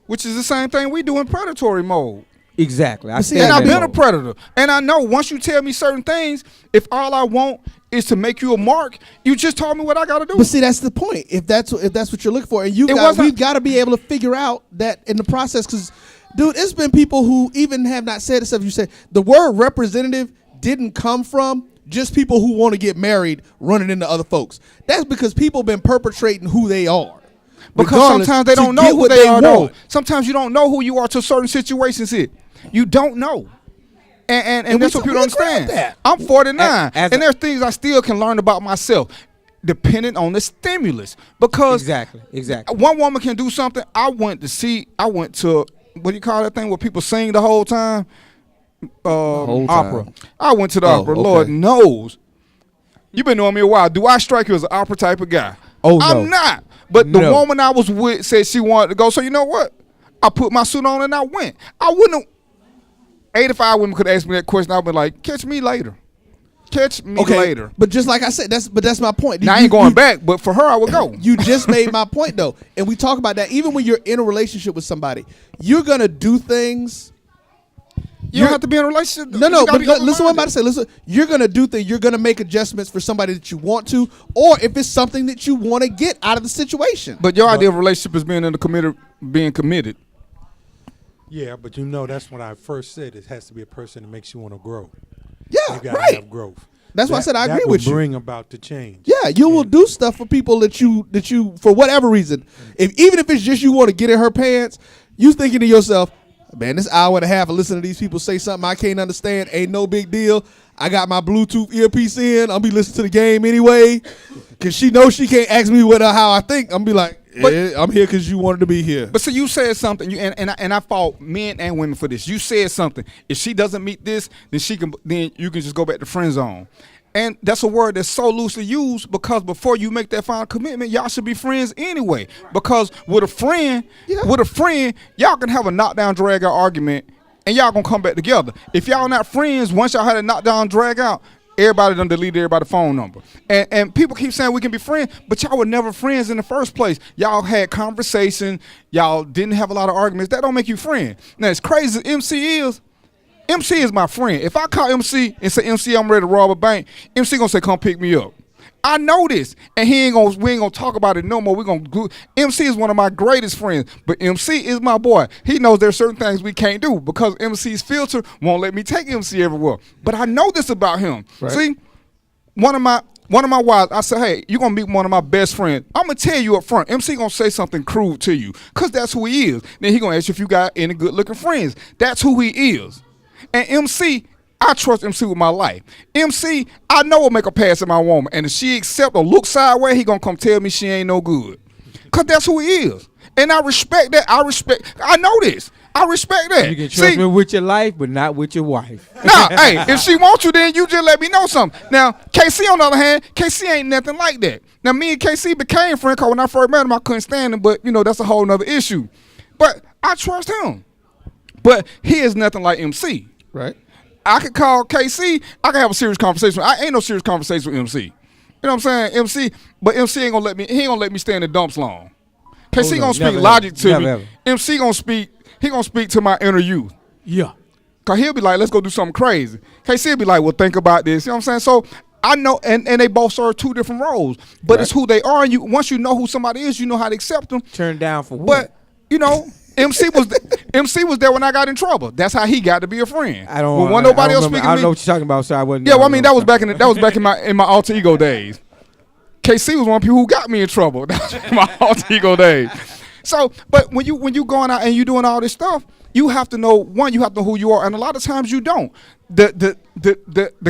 Speaker 3: Which is the same thing we do in predatory mode.
Speaker 6: Exactly.
Speaker 3: I've been a predator. And I know once you tell me certain things, if all I want is to make you a mark, you just told me what I got to do.
Speaker 7: But see, that's the point. If that's what you're looking for, and we've got to be able to figure out that in the process, because, dude, it's been people who even have not said the stuff you said. The word representative didn't come from just people who want to get married running into other folks. That's because people been perpetrating who they are.
Speaker 3: Because sometimes they don't know who they are, though. Sometimes you don't know who you are till certain situations hit. You don't know. And that's what people don't understand. I'm 49, and there's things I still can learn about myself, depending on the stimulus. Because
Speaker 6: exactly.
Speaker 3: One woman can do something. I went to, what do you call that thing where people sing the whole time? Opera. I went to the opera. Okay. Lord knows. You've been knowing me a while. Do I strike you as an opera type of guy?
Speaker 6: Oh, no.
Speaker 3: I'm not. But the woman I was with said she wanted to go. So you know what? I put my suit on and I went. I wouldn't have. 85 women could ask me that question. I'd be like, catch me later. Catch me later.
Speaker 7: But just like I said, that's my point.
Speaker 3: Now, I ain't going back, but for her, I would go.
Speaker 7: You just made my point, though. And we talk about that. Even when you're in a relationship with somebody, you're going to do things.
Speaker 3: You don't have to be in a relationship.
Speaker 7: No, but listen to what I'm about to say. Listen, you're going to do things. You're going to make adjustments for somebody that you want to, or if it's something that you want to get out of the situation.
Speaker 3: But your idea of a relationship is being committed.
Speaker 8: Yeah, but that's when I first said it has to be a person that makes you want to grow.
Speaker 7: Yeah,
Speaker 8: you gotta have growth.
Speaker 7: That's why I said I agree with you.
Speaker 8: That will bring about the change.
Speaker 7: Yeah, you will do stuff for people that you for whatever reason. Even if it's just you want to get in her pants, you thinking to yourself, man, this hour and a half of listening to these people say something I can't understand ain't no big deal. I got my Bluetooth earpiece in. I'll be listening to the game anyway. Because she knows she can't ask me how I think. I'm be like, I'm here because you wanted to be here.
Speaker 3: But so you said something, and I fault men and women for this. You said something. If she doesn't meet this, then you can just go back to friend zone. And that's a word that's so loosely used because before you make that final commitment, y'all should be friends anyway. Because with a friend, y'all can have a knockdown, drag out argument, and y'all gonna come back together. If y'all not friends, once y'all had a knockdown, drag out, everybody done deleted everybody's phone number. And people keep saying we can be friends, but y'all were never friends in the first place. Y'all had conversation. Y'all didn't have a lot of arguments. That don't make you friends. Now, as crazy as MC is my friend. If I call MC and say, MC, I'm ready to rob a bank, MC gonna say, come pick me up. I know this, and we ain't gonna talk about it no more. MC is one of my greatest friends, but MC is my boy. He knows there's certain things we can't do because MC's filter won't let me take MC everywhere. But I know this about him. Right. See, one of my wives, I said, hey, you're gonna meet one of my best friends. I'm gonna tell you up front, MC gonna say something crude to you, cause that's who he is. Then he gonna ask you if you got any good looking friends. That's who he is. And MC, I trust MC with my life. MC, I know will make a pass at my woman. And if she accept or look sideways, he gonna come tell me she ain't no good. Cause that's who he is. And I respect that. I know this. I respect that.
Speaker 6: You can trust me with your life, but not with your wife.
Speaker 3: Nah, hey, if she wants you, then you just let me know something. Now, KC, on the other hand, KC ain't nothing like that. Now, me and KC became friends because when I first met him, I couldn't stand him, but, that's a whole nother issue. But I trust him. But he is nothing like MC.
Speaker 7: Right.
Speaker 3: I could call KC. I can have a serious conversation. I ain't no serious conversation with MC. You know what I'm saying? MC, but MC ain't gonna let me. He ain't gonna let me stay in the dumps long. KC gonna speak logic to me. Ever. MC gonna speak. He gonna speak to my inner youth.
Speaker 7: Yeah.
Speaker 3: Cause he'll be like, let's go do something crazy. KC'll be like, well, think about this. You know what I'm saying? So I know, and they both serve two different roles. But It's who they are. And once you know who somebody is, you know how to accept them.
Speaker 6: Turn down for what?
Speaker 3: But MC was there when I got in trouble. That's how he got to be a friend.
Speaker 6: I don't know what you're talking about, so I wasn't.
Speaker 3: Yeah, well, I mean that was back in my alter ego days. KC was one of the people who got me in trouble. That was my alter ego days. So, but when you going out and you doing all this stuff, you have to know, one, you have to know who you are, and a lot of times you don't. The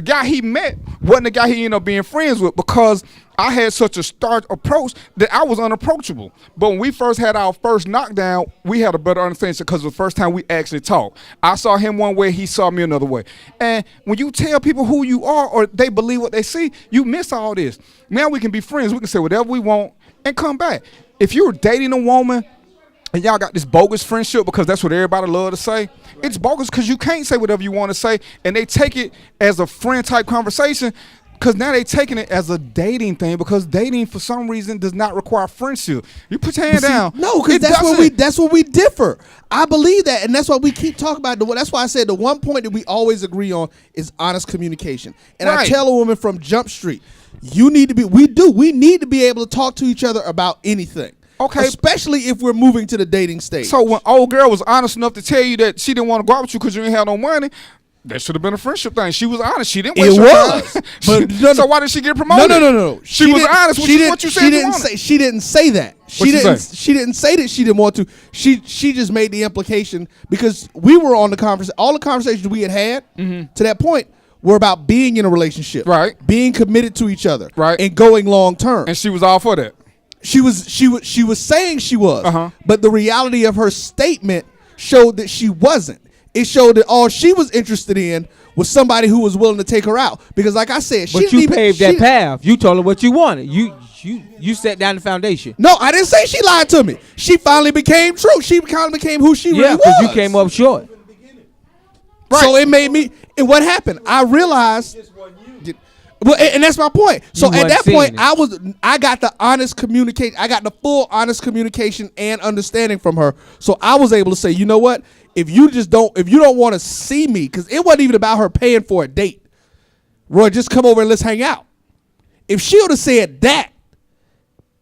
Speaker 3: guy he met wasn't the guy he ended up being friends with, because I had such a stark approach that I was unapproachable. But when we first had our first knockdown, we had a better understanding because it was the first time we actually talked. I saw him one way, he saw me another way. And when you tell people who you are or they believe what they see, you miss all this. Now we can be friends. We can say whatever we want and come back. If you're dating a woman and y'all got this bogus friendship, because that's what everybody love to say, it's bogus because you can't say whatever you want to say, and they take it as a friend type conversation, because now they taking it as a dating thing, because dating for some reason does not require friendship. You put your hand down.
Speaker 7: No, because that's where we differ. I believe that, and that's why we keep talking about that's why I said the one point that we always agree on is honest communication. And I tell a woman from Jump Street, we need to be able to talk to each other about anything. Okay. Especially if we're moving to the dating stage.
Speaker 3: So when old girl was honest enough to tell you that she didn't want to go out with you because you didn't have no money, that should have been a friendship thing. She was honest. She didn't waste her time. But so why did she get promoted?
Speaker 7: No.
Speaker 3: She was honest with what you said you wanted.
Speaker 7: She didn't say that. She didn't say that she didn't want to. She just made the implication, because we were on the conversation. All the conversations we had to that point were about being in a relationship,
Speaker 3: right?
Speaker 7: Being committed to each other,
Speaker 3: right?
Speaker 7: And going long term.
Speaker 3: And she was all for that.
Speaker 7: She was saying she was, but the reality of her statement showed that she wasn't. It showed that all she was interested in was somebody who was willing to take her out. Because, like I said,
Speaker 6: you paved that path. You told her what you wanted. You set down the foundation.
Speaker 7: No, I didn't say she lied to me. She finally became true. She finally became who she really was.
Speaker 6: Yeah, because you came up short.
Speaker 7: Right. So it made me. And what happened? I realized. Well, and that's my point. So at that point, I got the honest communication. I got the full honest communication and understanding from her. So I was able to say, you know what? If you don't want to see me, because it wasn't even about her paying for a date. Roy, just come over and let's hang out. If she would have said that,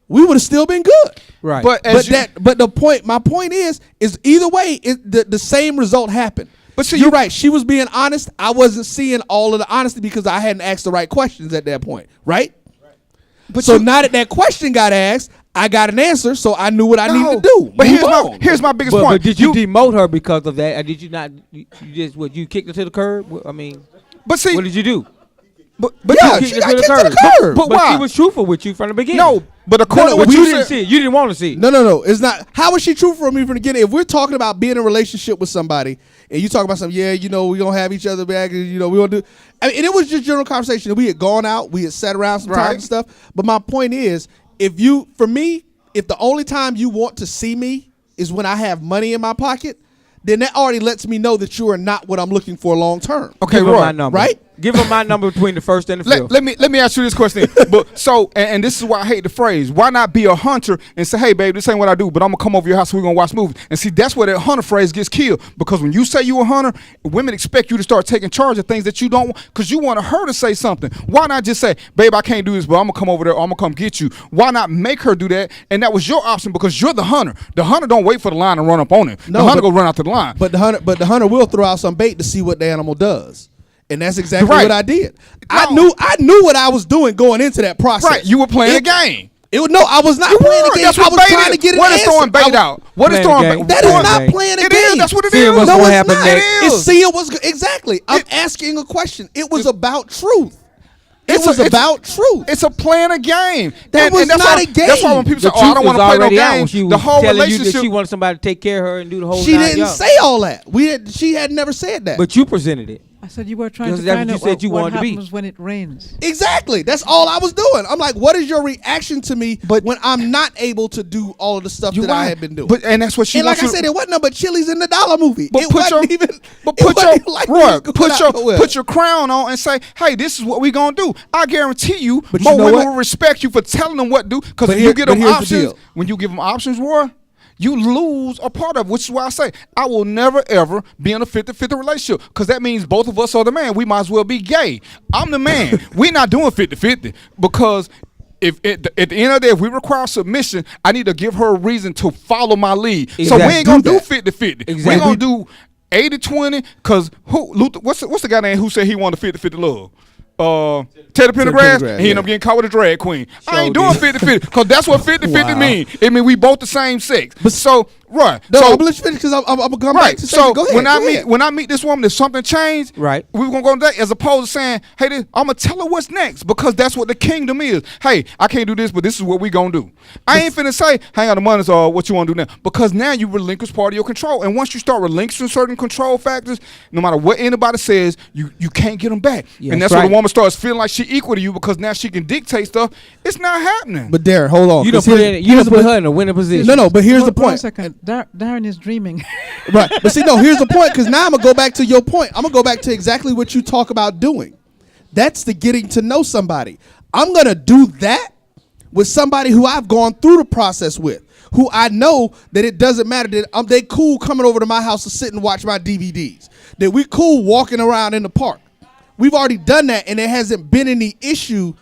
Speaker 7: we would have still been good.
Speaker 6: Right.
Speaker 7: But my point is either way, the same result happened. But see, you're right. She was being honest. I wasn't seeing all of the honesty because I hadn't asked the right questions at that point, right? But so now that question got asked, I got an answer, so I knew what I needed to do.
Speaker 3: But here's my biggest point.
Speaker 6: But did you demote her because of that? Or did you not? You kicked her to the curb? I mean,
Speaker 3: but see,
Speaker 6: what did you do?
Speaker 3: But
Speaker 7: yeah, she got kicked to the curb.
Speaker 6: But why? She was truthful with you from the beginning.
Speaker 3: No, but according to what
Speaker 6: you didn't see it. You didn't want to see it.
Speaker 7: No. It's not. How was she truthful with me from the beginning? If we're talking about being in a relationship with somebody and you talk about something, we're going to have each other back, we want to do. I mean, and it was just general conversation. We had gone out, we had sat around some time and stuff. But my point is, if the only time you want to see me is when I have money in my pocket, then that already lets me know that you are not what I'm looking for long term.
Speaker 3: Okay,
Speaker 6: my number.
Speaker 7: Right?
Speaker 6: Give him my number between the first and the fifth.
Speaker 3: Let me ask you this question. But so, and this is why I hate the phrase. Why not be a hunter and say, hey, babe, this ain't what I do, but I'm gonna come over your house and we're gonna watch movies. And see, that's where that hunter phrase gets killed. Because when you say you a hunter, women expect you to start taking charge of things that you don't want, because you want her to say something. Why not just say, babe, I can't do this, but I'm gonna come over there, I'm gonna come get you. Why not make her do that? And that was your option because you're the hunter. The hunter don't wait for the line and run up on him. The hunter go run out to the line.
Speaker 7: But the hunter will throw out some bait to see what the animal does. And that's exactly what I did. I knew what I was doing going into that process.
Speaker 3: Right, you were playing a game.
Speaker 7: No, I was not playing a game. I was trying to get an answer.
Speaker 3: What is throwing bait out? What is throwing bait?
Speaker 7: That is not playing a game.
Speaker 3: It is. That's what it
Speaker 6: is.
Speaker 3: No,
Speaker 6: it's not.
Speaker 7: It's seeing what's exactly. I'm asking a question. It was about truth. It was about truth.
Speaker 3: It's a playing a game.
Speaker 7: That was not a game.
Speaker 3: That's why when people say, "Oh, I don't want to play no game," the whole relationship.
Speaker 6: That she wanted somebody to take care of her and do the whole.
Speaker 7: She didn't say all that. She had never said that.
Speaker 6: But you presented it.
Speaker 10: I said you were trying to find out what happens when it rains.
Speaker 7: Exactly. That's all I was doing. I'm like, what is your reaction to me when I'm not able to do all of the stuff that I had been doing?
Speaker 3: And that's what she.
Speaker 7: And like I said, it wasn't but Chili's in the Dollar Movie.
Speaker 3: But put your crown on and say, hey, this is what we gonna do. I guarantee you, more women will respect you for telling them what to do. Because when you give them options, Roy, you lose a part of it, which is why I say I will never, ever be in a 50-50 relationship, because that means both of us are the man. We might as well be gay. I'm the man. We're not doing 50-50 because if at the end of the day, if we require submission, I need to give her a reason to follow my lead. Exactly. So we ain't going to do 50-50. Exactly. We're going to do 80-20 because what's the guy name who said he wanted 50-50 love? Teddy Pendergrass, and he ended up getting caught with a drag queen. I ain't doing 50-50 because that's what 50-50 mean. It mean we both the same sex. But so Right.
Speaker 7: No,
Speaker 3: So
Speaker 7: I'm gonna let you finish because I'm gonna come back to say,
Speaker 3: So
Speaker 7: go ahead,
Speaker 3: when I meet this woman, there's something changed.
Speaker 6: Right.
Speaker 3: We're gonna go on that as opposed to saying, hey, I'm gonna tell her what's next because that's what the kingdom is. Hey, I can't do this, but this is what we gonna do. I ain't finna say, hang on the money, so what you wanna do now? Because now you relinquish part of your control, and once you start relinquishing certain control factors, no matter what anybody says, you can't get them back.
Speaker 6: Yeah,
Speaker 3: and that's
Speaker 6: right.
Speaker 3: when the woman starts feeling like she equal to you because now she can dictate stuff. It's not happening.
Speaker 7: But Darren, hold on.
Speaker 6: You don't
Speaker 7: 'cause here's-
Speaker 6: put her in a winning position.
Speaker 7: No, but here's the
Speaker 10: One
Speaker 7: point.
Speaker 10: second. Darren is dreaming.
Speaker 7: Right. But see, no, here's the point, because now I'm going to go back to your point. I'm going to go back to exactly what you talk about doing. That's the getting to know somebody. I'm going to do that with somebody who I've gone through the process with, who I know that it doesn't matter that they cool coming over to my house to sit and watch my DVDs, that we cool walking around in the park. We've already done that, and there hasn't been any issue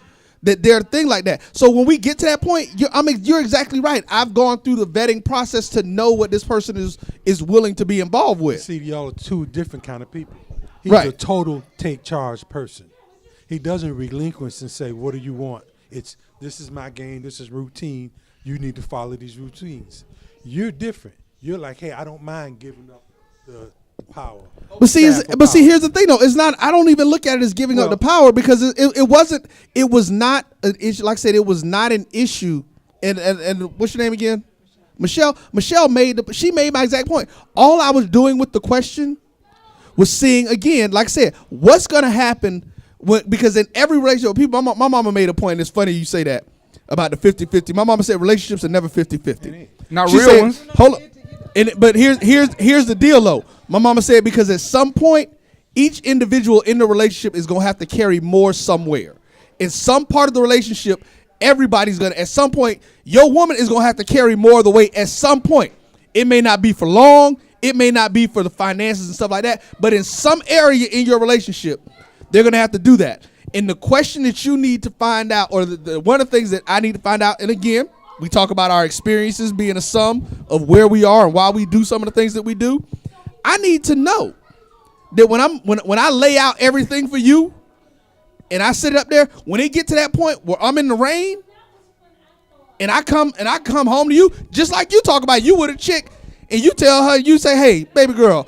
Speaker 7: that they're a thing like that. So when we get to that point, you're exactly right. I've gone through the vetting process to know what this person is willing to be involved with.
Speaker 8: See, y'all are two different kind of people. He's
Speaker 7: Right.
Speaker 8: a total take charge person. He doesn't relinquish and say, what do you want? It's, this is my game, this is routine, you need to follow these routines. You're different. You're like, hey, I don't mind giving up the power.
Speaker 7: But see, here's the thing though. It's not. I don't even look at it as giving up the power because it wasn't. It was not an issue. Like I said, it was not an issue. And what's your name again? Michelle. Michelle she made my exact point. All I was doing with the question was seeing again. Like I said, what's gonna happen because in every relationship, people. My mama made a point. It's funny you say that about the 50-50. My mama said relationships are never 50-50.
Speaker 3: Not
Speaker 7: She
Speaker 3: real
Speaker 7: said,
Speaker 3: ones.
Speaker 7: Hold on. But here's the deal though. My mama said because at some point, each individual in the relationship is gonna have to carry more somewhere. In some part of the relationship, everybody's gonna at some point, your woman is gonna have to carry more of the weight at some point. It may not be for long, it may not be for the finances and stuff like that, but in some area in your relationship, they're gonna have to do that. And the question that you need to find out, or one of the things that I need to find out, and again, we talk about our experiences being a sum of where we are and why we do some of the things that we do. I need to know that when I lay out everything for you and I sit up there, when it get to that point where I'm in the rain and I come home to you, just like you talk about you with a chick and you tell her, you say, hey, baby girl,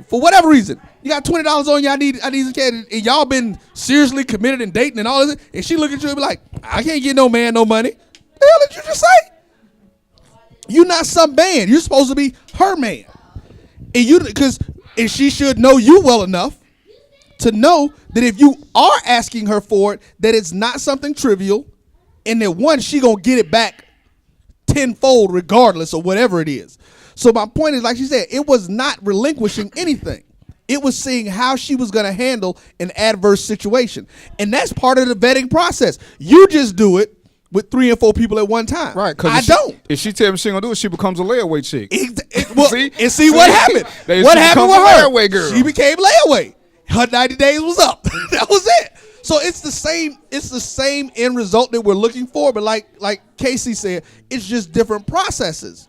Speaker 7: for whatever reason, you got $20 on you, I need some cash, and y'all been seriously committed and dating and all this, and she look at you and be like, I can't get no man no money. The hell did you just say? You're not some man. You're supposed to be her man. And she should know you well enough to know that if you are asking her for it, that it's not something trivial, and that one, she gonna get it back tenfold regardless of whatever it is. So my point is, like she said, it was not relinquishing anything. It was seeing how she was gonna handle an adverse situation. And that's part of the vetting process. You just do it with 3 and 4 people at one time.
Speaker 3: Right,
Speaker 7: because
Speaker 3: if she tell me she gonna do it, she becomes a layaway chick.
Speaker 7: See what happened? What happened with her?
Speaker 3: Layaway girl.
Speaker 7: She became layaway. Her 90 days was up. That was it. So it's the same end result that we're looking for, but like Casey said, it's just different processes.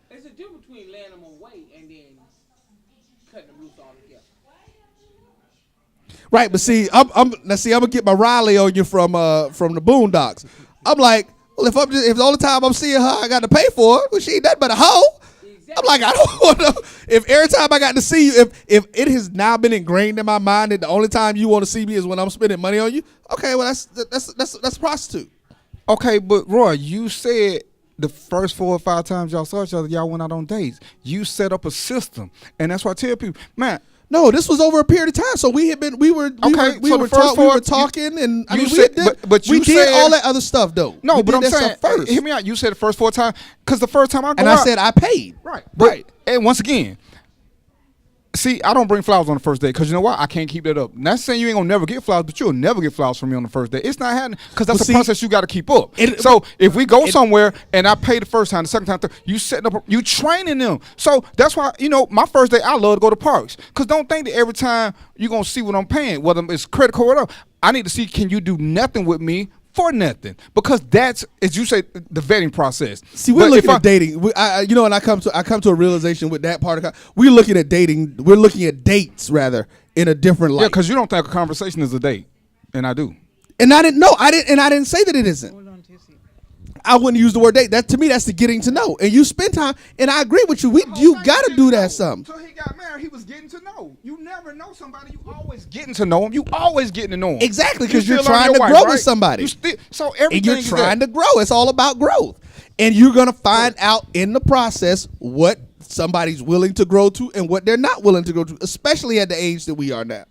Speaker 6: There's a difference between laying them away and then cutting them loose altogether.
Speaker 7: Right, but see, I'm gonna get my Riley on you from the Boondocks. I'm like, well, if the only time I'm seeing her, I got to pay for it. Well, she ain't nothing but a hoe. Exactly. I'm like, I don't want to. If every time I got to see you, if it has now been ingrained in my mind that the only time you want to see me is when I'm spending money on you, okay, well that's prostitute.
Speaker 3: Okay, but Roy, you said the first 4 or 5 times y'all saw each other, y'all went out on dates. You set up a system, and that's why I tell people, man.
Speaker 7: No, this was over a period of time. So we were talking, and I mean, we did all that other stuff though.
Speaker 3: No,
Speaker 7: we
Speaker 3: but I'm
Speaker 7: did that
Speaker 3: saying,
Speaker 7: stuff first.
Speaker 3: hear me out. You said the first 4 times, because the first time I go
Speaker 7: and I said I paid.
Speaker 3: Right, and once again, see, I don't bring flowers on the first day because you know what? I can't keep that up. Not saying you ain't gonna never get flowers, but you'll never get flowers from me on the first day. It's not happening because that's a process you got to keep up. So if we go somewhere and I pay the first time, the second time, you setting up, you training them. So that's why my first day I love to go to parks because don't think that every time you gonna see what I'm paying, whether it's credit card or whatever. I need to see can you do nothing with me for nothing, because that's, as you say, the vetting process.
Speaker 7: See, we're looking at dating. And I come to a realization with that part of we're looking at dating. We're looking at dates rather in a different light.
Speaker 3: Yeah, because you don't think a conversation is a date, and I do.
Speaker 7: And I didn't know. I didn't say that it isn't.
Speaker 10: Hold on, TC.
Speaker 7: I wouldn't use the word date. That to me, that's the getting to know. And you spend time. And I agree with you. You got to do that something.
Speaker 3: So he got married. He was getting to know. You never know somebody. You always getting to know him. You always getting to know him.
Speaker 7: Exactly, because you're
Speaker 3: still on
Speaker 7: trying
Speaker 3: your
Speaker 7: to
Speaker 3: wife,
Speaker 7: grow
Speaker 3: right?
Speaker 7: with somebody.
Speaker 3: So everything
Speaker 7: And you're
Speaker 3: is
Speaker 7: trying
Speaker 3: there.
Speaker 7: to grow. It's all about growth. And you're going to find out in the process what somebody's willing to grow to and what they're not willing to grow to, especially at the age that we are now.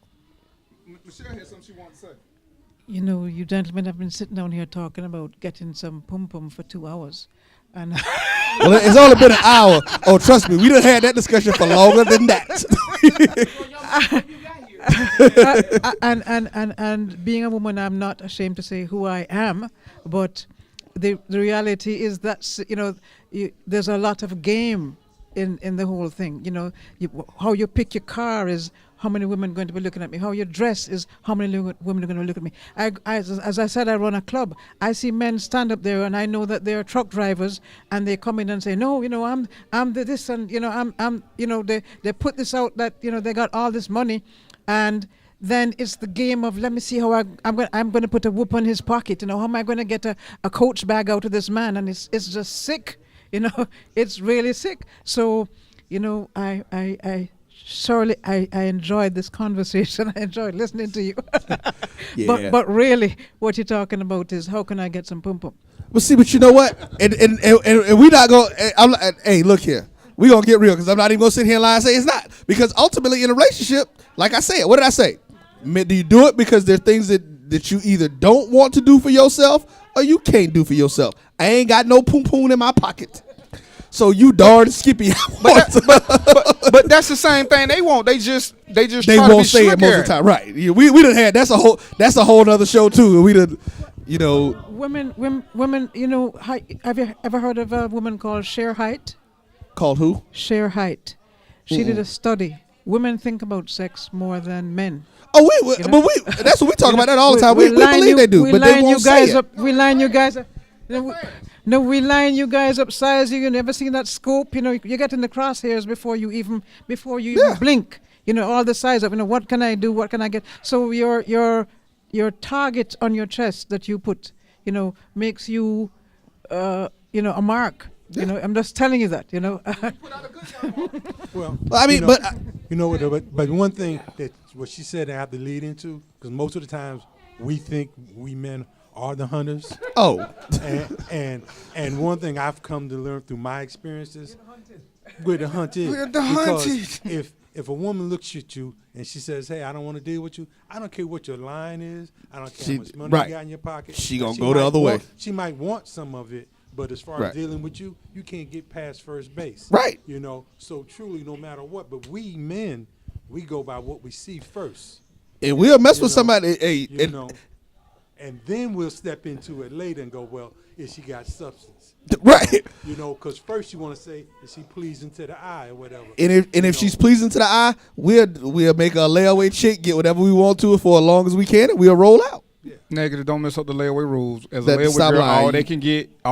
Speaker 3: Michelle had something she wanted to say.
Speaker 10: You know, you gentlemen have been sitting down here talking about getting some pum-pum for 2 hours. And
Speaker 7: Well, it's only been an hour. Oh, trust me, we done had that discussion for longer than that.
Speaker 10: and being a woman, I'm not ashamed to say who I am, but the reality is that, you know, there's a lot of game in the whole thing. You know, how you pick your car is how many women are going to be looking at me. How you dress is how many women are going to look at me. As I said, I run a club. I see men stand up there, and I know that they are truck drivers, and they come in and say, no, you know, I'm the this, and you know, I'm you know, they put this out that, you know, they got all this money, and then it's the game of, let me see how I'm going to put a whoop on his pocket. You know, how am I going to get a Coach bag out of this man? And it's just sick. You know, it's really sick. So, you know, I surely I enjoyed this conversation. I enjoyed listening to you.
Speaker 7: Yeah.
Speaker 10: But really, what you're talking about is, how can I get some pum pum?
Speaker 7: Well, see, but you know what? And we not going. Hey, look here. We gonna get real, because I'm not even gonna sit here and lie and say it's not. Because ultimately, in a relationship, like I said, what did I say? Do you do it because there's things that you either don't want to do for yourself or you can't do for yourself? I ain't got no poom poom in my pocket. So you darn skippy.
Speaker 3: But that's the same thing they want. They just
Speaker 7: They
Speaker 3: try
Speaker 7: won't
Speaker 3: to be
Speaker 7: say it most of the time, right? Yeah, we done had that's a whole other show too. We done, you know.
Speaker 10: Women. You know, have you ever heard of a woman called Cher Height?
Speaker 7: Called who?
Speaker 10: Cher Height. She did a study. Women think about sex more than men.
Speaker 7: Oh, that's what we talk about that all the time. We believe they do, but they won't say it.
Speaker 10: We line you guys up. No, we line you guys up, size you. You never seen that scope. You know, you get in the crosshairs before you even blink. You know, all the size up. You know, what can I do? What can I get? So your target on your chest that you put, you know, makes you, you know, a mark. You know, I'm just telling you that. You know.
Speaker 8: Well,
Speaker 7: I mean,
Speaker 8: you know, but one thing that what she said I have to lead into, because most of the times we think we men are the hunters.
Speaker 7: Oh.
Speaker 8: And one thing I've come to learn through my experiences, we're the hunted.
Speaker 3: We're the
Speaker 8: because
Speaker 3: hunted.
Speaker 8: if a woman looks at you and she says, hey, I don't want to deal with you, I don't care what your line is, I don't care how much money you got in your pocket.
Speaker 7: She gonna go the other way.
Speaker 8: She might want some of it, but as far as dealing with you, you can't get past first base.
Speaker 7: Right.
Speaker 8: You know, so truly, no matter what, but we men, we go by what we see first.
Speaker 7: And we'll mess with somebody. Hey,
Speaker 8: You know, and then we'll step into it later and go, well, is she got substance?
Speaker 7: Right.
Speaker 8: You know, because first you want to say, is she pleasing to the eye or whatever?
Speaker 7: And if she's pleasing to the eye, we'll make a layaway chick get whatever we want to for as long as we can, and we'll roll out.
Speaker 3: Negative, don't mess up the layaway rules. As a
Speaker 7: That
Speaker 3: layaway
Speaker 7: stop
Speaker 3: girl,
Speaker 7: lying.
Speaker 3: all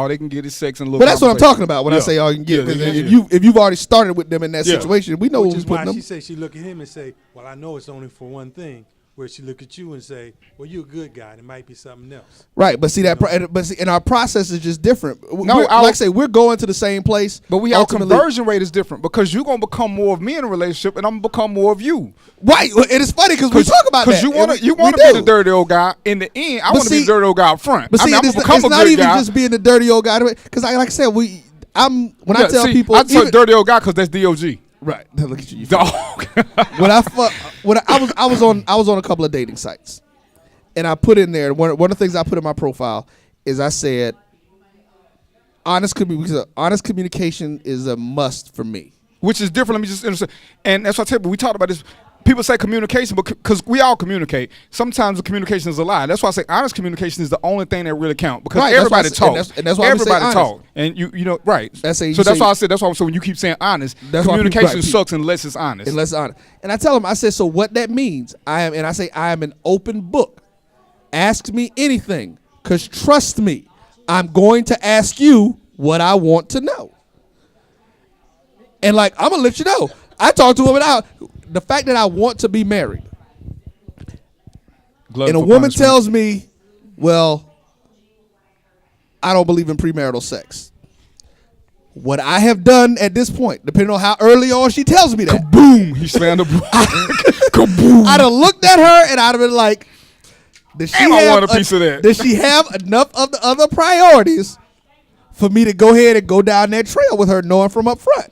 Speaker 3: they can get is sex and a little.
Speaker 7: But that's what I'm
Speaker 3: conversation.
Speaker 7: talking about when I say all you can get.
Speaker 3: Yeah,
Speaker 7: 'Cause
Speaker 3: yeah.
Speaker 7: if you've already started with them in that
Speaker 3: Yeah.
Speaker 7: situation, we know
Speaker 8: Which
Speaker 7: who's
Speaker 8: is why
Speaker 7: putting
Speaker 8: she
Speaker 7: them.
Speaker 8: say she look at him and say, well, I know it's only for one thing. Where she look at you and say, well, you're a good guy. And it might be something else.
Speaker 7: Right, but see that. And our process is just different.
Speaker 3: No,
Speaker 7: like I say, we're going to the same place.
Speaker 3: But our
Speaker 7: ultimately.
Speaker 3: conversion rate is different because you're gonna become more of me in a relationship, and I'm gonna become more of you.
Speaker 7: Right, and it's funny because we talk about that.
Speaker 3: Because you
Speaker 7: We
Speaker 3: want to be
Speaker 7: do.
Speaker 3: the dirty old guy. In the end, I want to be
Speaker 7: see-
Speaker 3: the dirty old guy up front.
Speaker 7: But see,
Speaker 3: I'm
Speaker 7: it's,
Speaker 3: gonna become
Speaker 7: it's
Speaker 3: a
Speaker 7: not
Speaker 3: good
Speaker 7: even
Speaker 3: guy.
Speaker 7: just being the dirty old guy. Because like I said, when I tell people,
Speaker 3: I say dirty old guy because that's DOG.
Speaker 7: right. Look at you,
Speaker 3: Dog.
Speaker 7: when I was on a couple of dating sites, and I put in there one of the things I put in my profile is I said honest communication is a must for me.
Speaker 3: Which is different. Let me just understand. And that's what I tell you. We talked about this. People say communication, but because we all communicate, sometimes the communication is a lie. That's why I say honest communication is the only thing that really counts. Because
Speaker 7: Right, that's why I
Speaker 3: everybody
Speaker 7: say-
Speaker 3: talks.
Speaker 7: and that's why we say
Speaker 3: everybody
Speaker 7: honest.
Speaker 3: talk. And you know, right.
Speaker 7: That's a- you
Speaker 3: so that's
Speaker 7: say-
Speaker 3: why I said. That's why. So when you keep saying honest,
Speaker 7: That's why people-
Speaker 3: communication
Speaker 7: right,
Speaker 3: sucks unless it's honest.
Speaker 7: Unless honest. And I tell them, I said, so what that means, I am an open book. Ask me anything, because trust me, I'm going to ask you what I want to know. And like, I'm going to let you know. I talked to a woman out. The fact that I want to be married,
Speaker 3: Glove
Speaker 7: and a
Speaker 3: for
Speaker 7: woman
Speaker 3: punishment.
Speaker 7: tells me, well, I don't believe in premarital sex. What I have done at this point, depending on how early on she tells me that,
Speaker 3: Boom! He slammed the kaboom.
Speaker 7: I'd have looked at her and I'd have been like, does she
Speaker 3: Damn, I
Speaker 7: have
Speaker 3: want a piece of that.
Speaker 7: Does she have enough of the other priorities for me to go ahead and go down that trail with her, knowing from up front?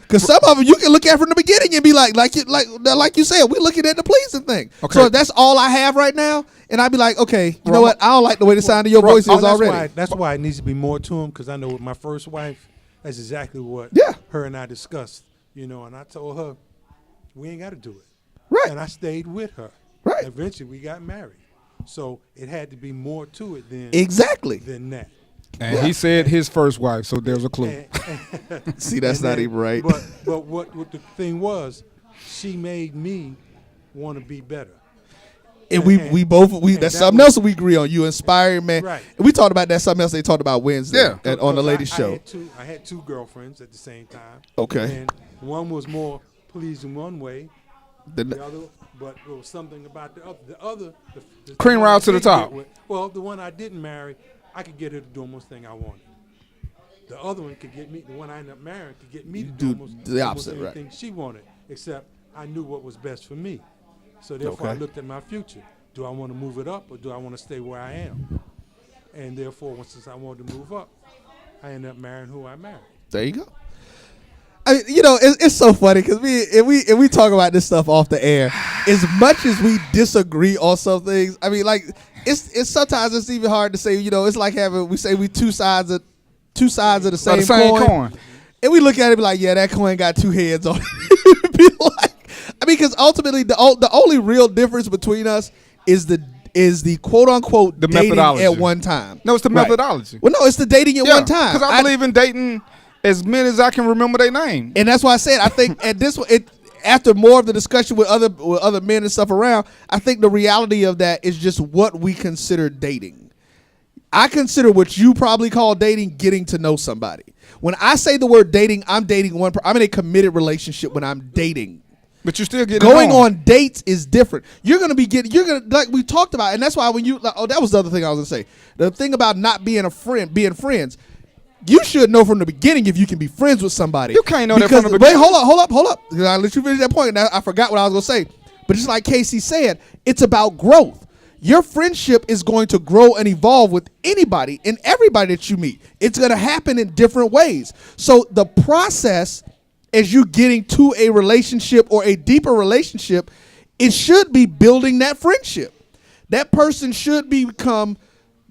Speaker 7: Because some of them you can look at from the beginning and be like you said, we're looking at the pleasing thing.
Speaker 3: Okay.
Speaker 7: So if that's all I have right now, and I'd be like, okay, you know what? I don't like the way the sound of your voice is already.
Speaker 8: That's why it needs to be more to him, because I know with my first wife, that's exactly what her and I discussed. You know, and I told her, we ain't got to do it.
Speaker 7: Right.
Speaker 8: And I stayed with her.
Speaker 7: Right.
Speaker 8: Eventually, we got married. So it had to be more to it than that.
Speaker 3: And he said his first wife, so there's a clue.
Speaker 7: See, that's not even right.
Speaker 8: But what the thing was, she made me want to be better.
Speaker 7: And we both that's something else we agree on. You inspiring, man.
Speaker 8: Right.
Speaker 7: And we talked about that, something else they talked about Wednesday on the ladies' show.
Speaker 8: I had two girlfriends at the same time.
Speaker 7: Okay.
Speaker 8: And one was more pleasing one way. The other, but there was something about the other. The
Speaker 3: Cream
Speaker 8: one I
Speaker 3: route to the
Speaker 8: didn't
Speaker 3: top.
Speaker 8: get with- well, the one I didn't marry, I could get her to do almost thing I wanted. The other one could get me. The one I ended up marrying could get me to do almost
Speaker 7: the opposite, right?
Speaker 8: anything she wanted, except I knew what was best for me. So therefore, I looked at my future. Do I want to move it up, or do I want to stay where I am? And therefore, since I wanted to move up, I ended up marrying who I married.
Speaker 7: There you go. I mean, you know, it's so funny because we talk about this stuff off the air. As much as we disagree on some things, I mean, like it's sometimes it's even hard to say. You know, it's like we say we two sides of the same coin. And we look at it and be like, yeah, that coin got two heads on it. Be like, I mean, because ultimately the only real difference between us is the quote unquote
Speaker 3: the
Speaker 7: dating
Speaker 3: methodology
Speaker 7: at one time.
Speaker 3: No, it's the methodology.
Speaker 7: Well, no, it's the dating at one time.
Speaker 3: Because I believe in dating as many as I can remember their name.
Speaker 7: And that's why I said I think at this after more of the discussion with other men and stuff around, I think the reality of that is just what we consider dating. I consider what you probably call dating getting to know somebody. When I say the word dating, I'm dating I'm in a committed relationship when I'm dating.
Speaker 3: But you're still getting
Speaker 7: going on dates is different. You're gonna like we talked about, and that's why when you that was the other thing I was gonna say. The thing about not being a friend, being friends, you should know from the beginning if you can be friends with somebody.
Speaker 3: You can't know that from the beginning.
Speaker 7: Wait, hold up. I'll let you finish that point. Now, I forgot what I was gonna say. But just like Casey said, it's about growth. Your friendship is going to grow and evolve with anybody and everybody that you meet. It's gonna happen in different ways. So the process, as you getting to a relationship or a deeper relationship, it should be building that friendship. That person should become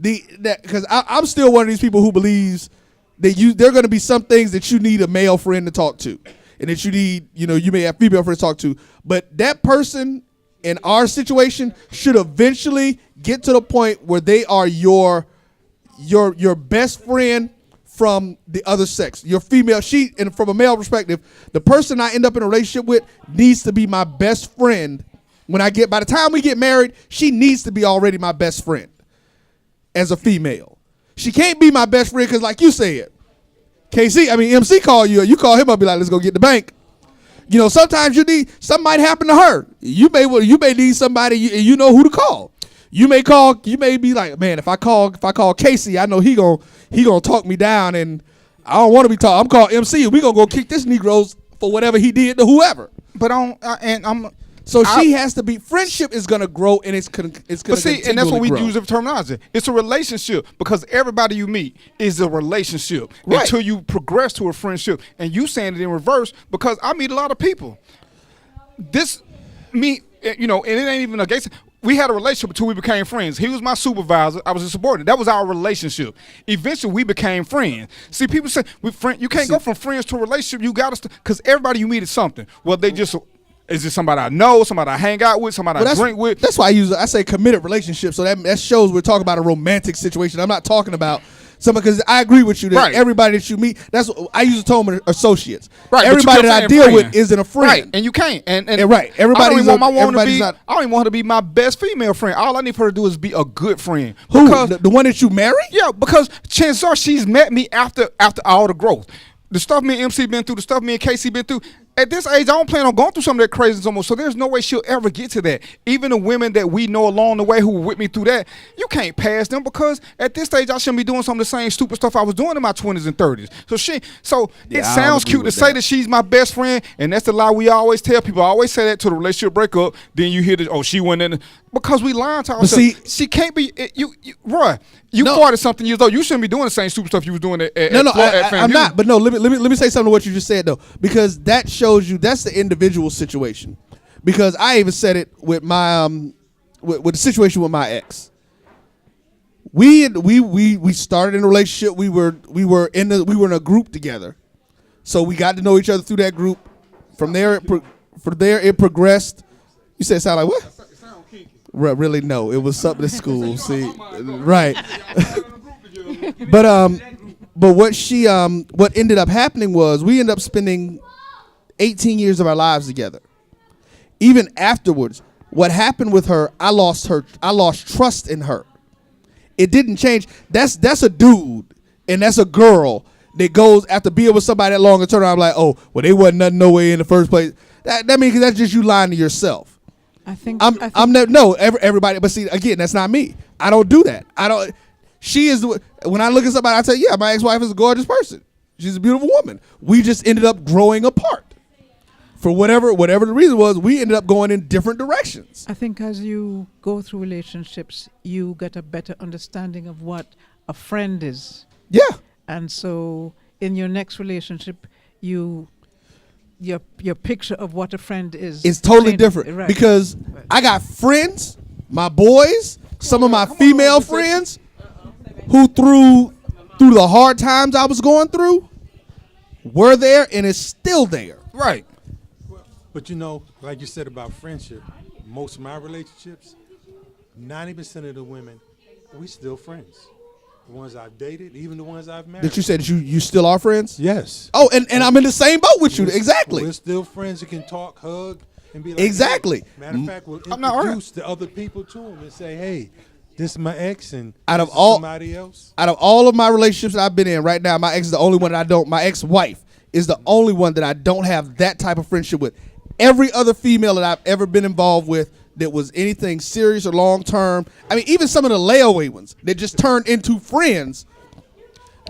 Speaker 7: because I'm still one of these people who believes that there are going to be some things that you need a male friend to talk to, and that you need, you may have female friends to talk to, but that person in our situation should eventually get to the point where they are your best friend from the other sex, your female. And from a male perspective, the person I end up in a relationship with needs to be my best friend. By the time we get married, she needs to be already my best friend as a female. She can't be my best friend because, like you said, MC call you call him up, be like, let's go get the bank. Sometimes something might happen to her. You may need somebody, you know who to call. You may be like, man, if I call Casey, I know he gonna talk me down, and I don't want to be talked. I'm calling MC, and we gonna go kick this Negroes for whatever he did to whoever.
Speaker 3: But
Speaker 7: she has to be. Friendship is gonna grow, and it's gonna.
Speaker 3: But see, and that's what we use the terminology. It's a relationship because everybody you meet is a relationship until you progress to a friendship. And you saying it in reverse because I meet a lot of people. And it ain't even a gay. We had a relationship until we became friends. He was my supervisor. I was his subordinate. That was our relationship. Eventually, we became friends. See, people say you can't go from friends to a relationship. You got to, because everybody you meet is something. Well, is it somebody I know, somebody I hang out with, somebody I drink with?
Speaker 7: That's why I say committed relationship. So that shows we're talking about a romantic situation. I'm not talking about somebody, because I agree with you that everybody that you meet, that's what I use the term associates. Right. Everybody that I deal with isn't a friend.
Speaker 3: Right. And you can't. And
Speaker 7: right. Everybody.
Speaker 3: I don't even want her to be my best female friend. All I need for her to do is be a good friend.
Speaker 7: Who? The one that you marry?
Speaker 3: Yeah, because chances are she's met me after all the growth. The stuff me and MC been through, the stuff me and Casey been through, At this age, I don't plan on going through some of that crazy no more. So there's no way she'll ever get to that. Even the women that we know along the way who were with me through that, you can't pass them because at this stage I shouldn't be doing some of the same stupid stuff I was doing in my 20s and 30s. So
Speaker 5: Yeah,
Speaker 3: it
Speaker 5: I
Speaker 3: sounds
Speaker 5: agree
Speaker 3: cute to
Speaker 5: with
Speaker 3: say
Speaker 5: that.
Speaker 3: that she's my best friend, and that's the lie we always tell people. I always say that to the relationship breakup. Then you hear she went in because we lying to ourselves.
Speaker 7: see-
Speaker 3: She can't be Roy. You
Speaker 7: No.
Speaker 3: 40-something years old. You shouldn't be doing the same stupid stuff you was doing at
Speaker 7: No,
Speaker 3: at
Speaker 7: I'm
Speaker 3: FAMU.
Speaker 7: not. But no, let me say something to what you just said though, because that shows you that's the individual situation. Because I even said it with my with the situation with my ex. We started in a relationship. We were in a group together, so we got to know each other through that group. From there, it progressed. You said it sound like what? Really, no. It was something at school. See, right. But what ended up happening was we ended up spending 18 years of our lives together. Even afterwards, what happened with her, I lost trust in her. It didn't change. That's a dude and that's a girl that goes after being with somebody that long and turn around like, oh, well, they wasn't nothing no way in the first place. That means that's just you lying to yourself.
Speaker 10: I think
Speaker 7: Everybody, but see, again, that's not me. I don't do that. She is, when I look at somebody, I tell you, yeah, my ex-wife is a gorgeous person. She's a beautiful woman. We just ended up growing apart. For whatever the reason was, we ended up going in different directions.
Speaker 10: I think as you go through relationships, you get a better understanding of what a friend is.
Speaker 7: Yeah.
Speaker 10: And so in your next relationship, your picture of what a friend is.
Speaker 7: It's totally
Speaker 10: changes.
Speaker 7: different
Speaker 10: Right.
Speaker 7: because I got friends, my boys, some of my female friends who through the hard times I was going through were there and is still there.
Speaker 3: Right.
Speaker 8: But like you said about friendship, most of my relationships, 90% of the women, we still friends. The ones I've dated, even the ones I've married.
Speaker 7: That you said that you still are friends?
Speaker 8: Yes.
Speaker 7: Oh, and I'm in the same boat with you. Exactly.
Speaker 8: We're still friends who can talk, hug, and be like,
Speaker 7: Exactly.
Speaker 8: Hey. Matter of fact, we'll
Speaker 3: I'm not arguing.
Speaker 8: introduce the other people to them and say, hey, this is my ex and
Speaker 7: Out of
Speaker 8: this is
Speaker 7: all-
Speaker 8: somebody else.
Speaker 7: Out of all of my relationships that I've been in right now, my ex is the only one that I don't. My ex-wife is the only one that I don't have that type of friendship with. Every other female that I've ever been involved with that was anything serious or long term. I mean, even some of the layaway ones that just turned into friends.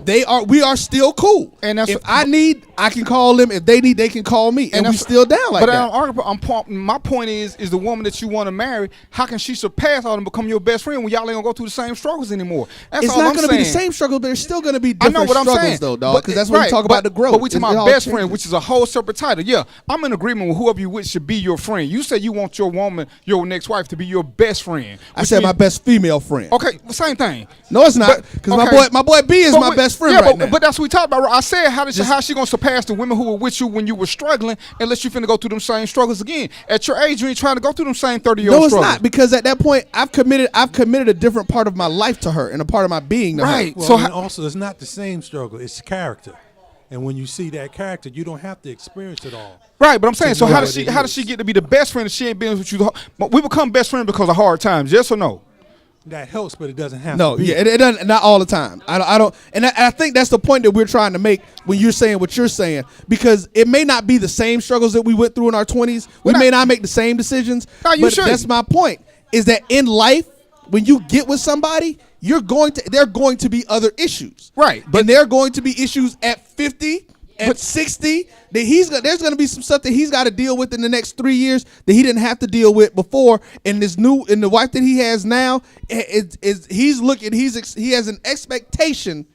Speaker 7: We are still cool.
Speaker 3: And that's
Speaker 7: if I need, I can call them. If they need, they can call me. And we
Speaker 3: that's-
Speaker 7: still down like
Speaker 3: but
Speaker 7: that.
Speaker 3: my point is the woman that you want to marry, how can she surpass all and become your best friend when y'all ain't gonna go through the same struggles anymore? That's
Speaker 7: It's
Speaker 3: all
Speaker 7: not
Speaker 3: I'm
Speaker 7: going to be the
Speaker 3: saying.
Speaker 7: same struggle, but there's still going to be
Speaker 3: I know
Speaker 7: different
Speaker 3: what I'm
Speaker 7: struggles,
Speaker 3: saying,
Speaker 7: though, dog. Because that's when
Speaker 3: right,
Speaker 7: we talk about the growth.
Speaker 3: But we talking
Speaker 7: It
Speaker 3: about
Speaker 7: all
Speaker 3: best friend,
Speaker 7: changes.
Speaker 3: which is a whole separate title. Yeah, I'm in agreement with whoever you with should be your friend. You say you want your woman, your next wife, to be your best friend.
Speaker 7: I
Speaker 3: which
Speaker 7: said my
Speaker 3: means-
Speaker 7: best female friend.
Speaker 3: Okay, the same thing.
Speaker 7: No, it's not.
Speaker 3: But-
Speaker 7: Because
Speaker 3: okay.
Speaker 7: my boy B is
Speaker 3: But
Speaker 7: my
Speaker 3: we-
Speaker 7: best friend
Speaker 3: yeah,
Speaker 7: right
Speaker 3: but,
Speaker 7: now.
Speaker 3: But that's what we talked about. I said, how she gonna surpass the women who were with you when you were struggling, unless you finna go through them same struggles again? At your age, you ain't trying to go through them same 30-year-old
Speaker 7: No, it's
Speaker 3: struggles.
Speaker 7: not, because at that point I've committed a different part of my life to her and a part of my being to her.
Speaker 3: Right.
Speaker 8: Well,
Speaker 3: So
Speaker 8: and
Speaker 3: how-
Speaker 8: also, it's not the same struggle. It's character. And when you see that character, you don't have to experience it all.
Speaker 3: Right, but I'm saying,
Speaker 8: To
Speaker 3: so
Speaker 8: know
Speaker 3: how
Speaker 8: what
Speaker 3: does she
Speaker 8: it
Speaker 3: how does
Speaker 8: is.
Speaker 3: she get to be the best friend if she ain't been with you? But we become best friends because of hard times. Yes or no?
Speaker 8: That helps, but it doesn't have
Speaker 7: No,
Speaker 8: to be.
Speaker 7: yeah, it doesn't. Not all the time. I don't, and I think that's the point that we're trying to make when you're saying what you're saying, because it may not be the same struggles that we went through in our 20s. We may not make the same decisions.
Speaker 3: No, you
Speaker 7: but
Speaker 3: shouldn't.
Speaker 7: that's my point. Is that in life, when you get with somebody, there are going to be other issues.
Speaker 3: Right,
Speaker 7: But there are going to be issues at 50. At 60, that there's going to be some stuff that he's got to deal with in the next 3 years that he didn't have to deal with before. And the wife that he has now he has an expectation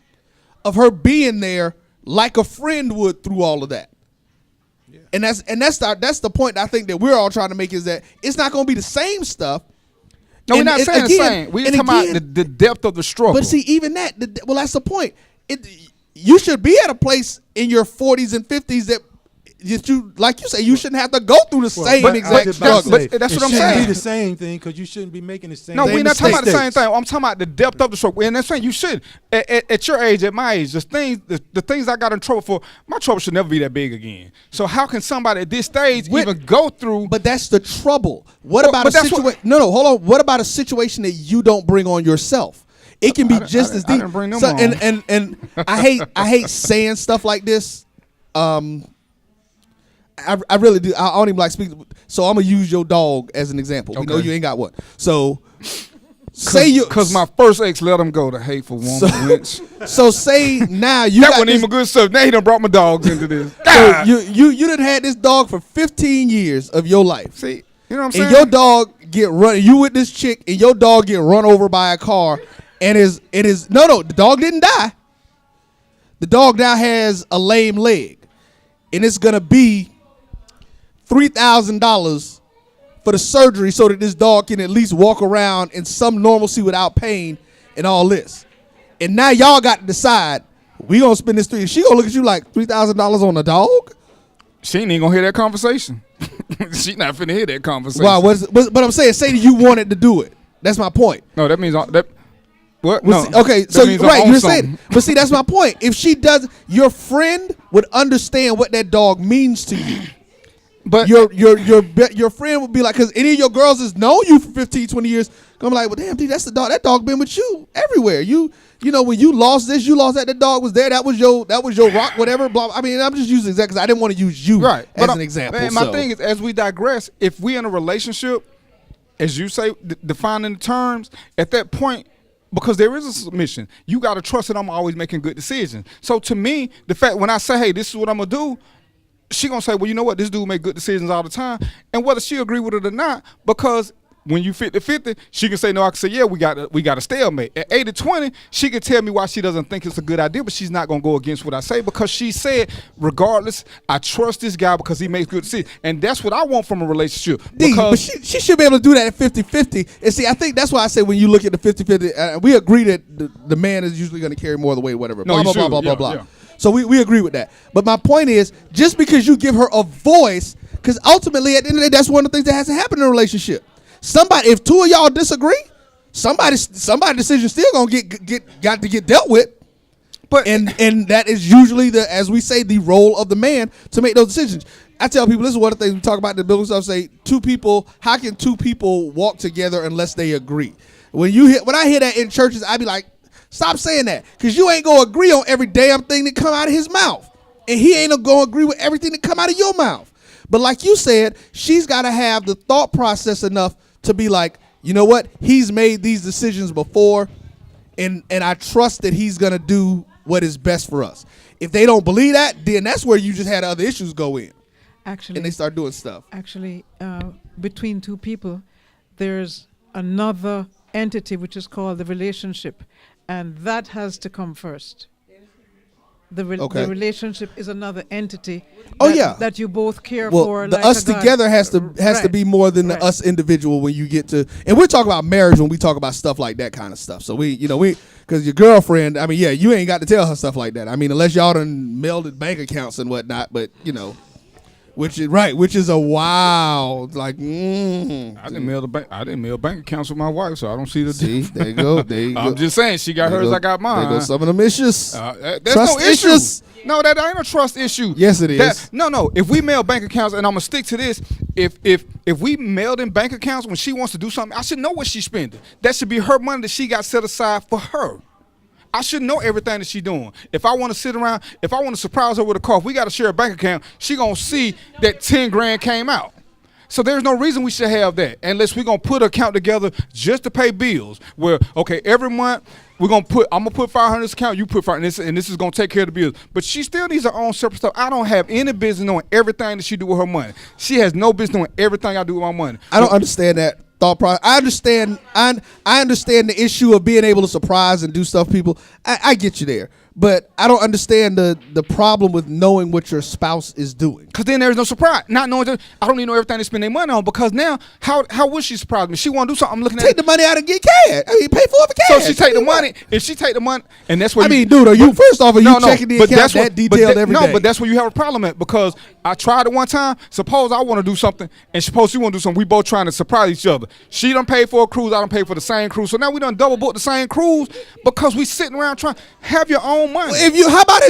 Speaker 7: of her being there like a friend would through all of that. Yeah. And that's the point I think that we're all trying to make, is that it's not going to be the same stuff.
Speaker 3: No, we're
Speaker 7: And-
Speaker 3: not
Speaker 7: and
Speaker 3: saying the
Speaker 7: again-
Speaker 3: same. We're
Speaker 7: and
Speaker 3: talking
Speaker 7: again-
Speaker 3: about the depth of the struggle.
Speaker 7: But see, even that, well, that's the point. You should be at a place in your 40s and 50s that you, like you say, you shouldn't have to go through the same
Speaker 3: but-
Speaker 7: exact
Speaker 3: but-
Speaker 7: struggle.
Speaker 3: but that's what I'm
Speaker 8: It
Speaker 3: saying.
Speaker 8: shouldn't be the same thing, because you shouldn't be making the same.
Speaker 3: no, we're not talking about the same
Speaker 8: mistakes.
Speaker 3: thing. I'm talking about the depth of the struggle. And that's saying you should. At your age, at my age, the things I got in trouble for, my trouble should never be that big again. So how can somebody at this stage even go through?
Speaker 7: But that's the trouble. What
Speaker 3: Well,
Speaker 7: about
Speaker 3: but
Speaker 7: a
Speaker 3: that's what-
Speaker 7: situation? No, hold on. What about a situation that you don't bring on yourself? It can be just as
Speaker 3: I
Speaker 7: deep.
Speaker 3: didn't bring them
Speaker 7: So-
Speaker 3: on.
Speaker 7: And I hate saying stuff like this. I really do. I don't even like speaking. So I'm gonna use your dog as an example. We know you ain't got one. So say you,
Speaker 3: because my first ex let him go, the hateful woman.
Speaker 7: So say now you
Speaker 3: that
Speaker 7: got
Speaker 3: wasn't even good stuff. Now he done brought my dogs into this.
Speaker 7: So you done had this dog for 15 years of your life.
Speaker 3: See, you know what I'm saying?
Speaker 7: And your dog get run. You with this chick, and your dog get run over by a car, and the dog didn't die. The dog now has a lame leg, and it's gonna be $3,000 for the surgery so that this dog can at least walk around in some normalcy without pain and all this. And now y'all got to decide, we gonna spend this $3,000. She gonna look at you like $3,000 on a dog?
Speaker 3: She ain't even gonna hear that conversation. She not finna hear that conversation.
Speaker 7: Why? But I'm saying, say that you wanted to do it. That's my point.
Speaker 3: No, that means that. What?
Speaker 7: Well,
Speaker 3: No.
Speaker 7: okay, so right, you're saying, but see, that's my point. If she does, your friend would understand what that dog means to you. But your friend would be like, because any of your girls has known you for 15, 20 years, gonna be like, well, damn, dude, that's the dog. That dog been with you everywhere. You know, when you lost this, you lost that dog was there. That was your rock, whatever. Blah. I mean, I'm just using that because I didn't want to use you as an example.
Speaker 3: Man, my thing is, as we digress, if we in a relationship, as you say, defining the terms, at that point, because there is a submission, you got to trust that I'm always making good decisions. So to me, the fact when I say, hey, this is what I'm going to do, she going to say, well, you know what, this dude make good decisions all the time. And whether she agree with it or not, because when you 50-50, she can say, no, I can say, yeah, we got a stalemate. At 80-20, she can tell me why she doesn't think it's a good idea, but she's not going to go against what I say because she said, regardless, I trust this guy because he makes good decisions. And that's what I want from a relationship.
Speaker 7: But she should be able to do that at 50-50. And see, I think that's why I say when you look at the 50-50, we agree that the man is usually going to carry more of the weight, whatever.
Speaker 3: No,
Speaker 7: blah. So we agree with that. But my point is, just because you give her a voice, because ultimately, at the end of the day, that's one of the things that has to happen in a relationship. If two of y'all disagree, somebody's decision still gonna get dealt with. But and that is usually as we say, the role of the man to make those decisions. I tell people, this is one of the things we talk about in the biblical stuff. Say how can two people walk together unless they agree? When I hear that in churches, I be like, stop saying that, because you ain't gonna agree on every damn thing that come out of his mouth, and he ain't gonna agree with everything that come out of your mouth. But like you said, she's got to have the thought process enough to be like, you know what? He's made these decisions before, and I trust that he's going to do what is best for us. If they don't believe that, then that's where you just had other issues go in.
Speaker 10: Actually,
Speaker 7: and they start doing stuff.
Speaker 10: Actually, between two people, there's another entity which is called the relationship, and that has to come first. The relationship is another entity. That you both care for.
Speaker 7: The us together has to be more than the us individual when you get to, and we're talking about marriage when we talk about stuff like that kind of stuff. So we because your girlfriend, I mean, yeah, you ain't got to tell her stuff like that. I mean, unless y'all done melded bank accounts and whatnot, but which is a wild like.
Speaker 3: I didn't mail bank accounts with my wife, so I don't see the.
Speaker 7: See, there you go. I'm
Speaker 3: just saying, she got hers, I got mine.
Speaker 7: There go some of them issues.
Speaker 3: There's trust no issues. No, that ain't a trust issue.
Speaker 7: Yes, it is.
Speaker 3: No. If we mail bank accounts, and I'm gonna stick to this, if we mailed in bank accounts when she wants to do something, I should know what she's spending. That should be her money that she got set aside for her. I should know everything that she's doing. If I want to sit around, if I want to surprise her with a car, if we got to share a bank account, she going to see that 10 grand came out. So there's no reason we should have that unless we're going to put an account together just to pay bills where, okay, every month I'm going to put 500 in this account, you put 500 and this is going to take care of the bills. But she still needs her own separate stuff. I don't have any business knowing everything that she do with her money. She has no business knowing everything I do with my money.
Speaker 7: I don't understand that thought process. I understand the issue of being able to surprise and do stuff people. I get you there. But I don't understand the problem with knowing what your spouse is doing.
Speaker 3: Because then there's no surprise. Not knowing I don't need to know everything they spend their money on, because now how would she surprise me? She want to do something. I'm looking at
Speaker 7: take the money out and get cash. I mean, pay for it for cash.
Speaker 3: So she take the money. If she take the money, and that's where
Speaker 7: you first off, are you checking the account that detailed every day?
Speaker 3: No, but that's where you have a problem at, because I tried it one time. Suppose I want to do something, and suppose she want to do something. We both trying to surprise each other. She done paid for a cruise. I done paid for the same cruise. So now we done double booked the same cruise because we sitting around trying to have your own money.
Speaker 7: How about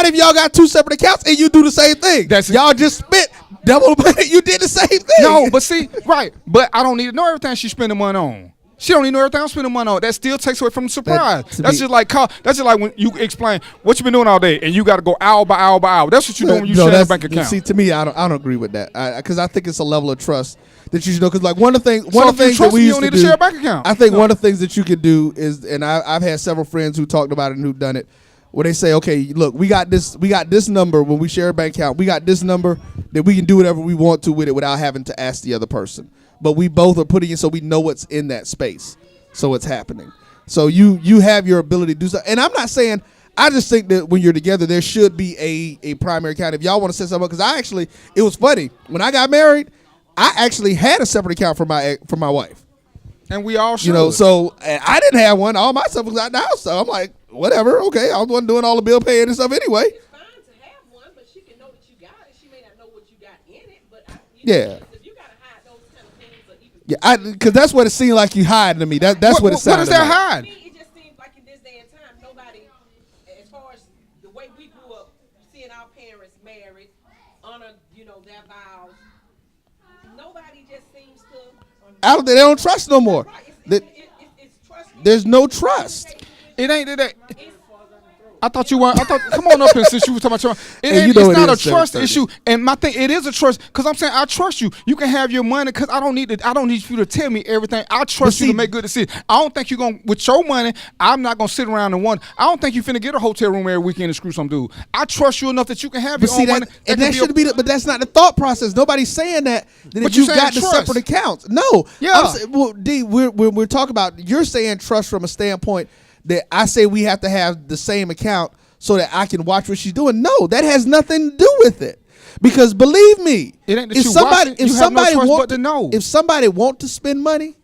Speaker 7: if y'all got two separate accounts and you do the same thing? Y'all just spent double. You did the same thing.
Speaker 3: No, but see, right. But I don't need to know everything she's spending money on. She don't even know everything I'm spending money on. That still takes away from the surprise. That's just like when you explain what you been doing all day, and you got to go hour by hour by hour. That's what you doing when you share a bank account.
Speaker 7: See, to me, I don't agree with that because I think it's a level of trust that you should know. Because like one of the things that we used to do,
Speaker 3: share a bank account.
Speaker 7: I think one of the things that you could do is, and I've had several friends who talked about it and who've done it, where they say, okay, look, we got this number when we share a bank account. We got this number that we can do whatever we want to with it without having to ask the other person. But we both are putting it so we know what's in that space. So it's happening. So you have your ability to do so. And I'm not saying, I just think that when you're together, there should be a primary account. If y'all want to set something up, because it was funny. When I got married, I actually had a separate account for my wife.
Speaker 3: And we all should.
Speaker 7: You know, so I didn't have one. All my stuff was out the house. So I'm like, whatever, okay. I was the one doing all the bill paying and stuff anyway.
Speaker 11: It's fine to have one, but she can know that you got it. She may not know what you got in it, but
Speaker 7: yeah.
Speaker 11: If you gotta hide those kind of things, or even
Speaker 7: Yeah, because that's what it seemed like you hiding to me. That's what it sounded like.
Speaker 3: What is that hide?
Speaker 11: to me, it just seems like in this day and time, nobody, as far as the way we grew up, seeing our parents married, honor, their vows, nobody just seems to.
Speaker 7: They don't trust no more.
Speaker 11: It's trust.
Speaker 7: There's no trust.
Speaker 3: It ain't that. I thought you weren't. Come on up here since you was talking about trust. It's not a trust issue. And my thing, it is a trust because I'm saying I trust you. You can have your money because I don't need you to tell me everything. I trust you to make good decisions. I don't think you're gonna with your money. I'm not gonna sit around and wonder. I don't think you finna get a hotel room every weekend and screw some dude. I trust you enough that you can have your own money.
Speaker 7: And that should be. But that's not the thought process. Nobody's saying that. If you got the separate accounts, no.
Speaker 3: Yeah.
Speaker 7: Well, D, we're talking about. You're saying trust from a standpoint that I say we have to have the same account so that I can watch what she's doing. No, that has nothing to do with it. Because believe me,
Speaker 3: it ain't that
Speaker 7: if somebody want to spend money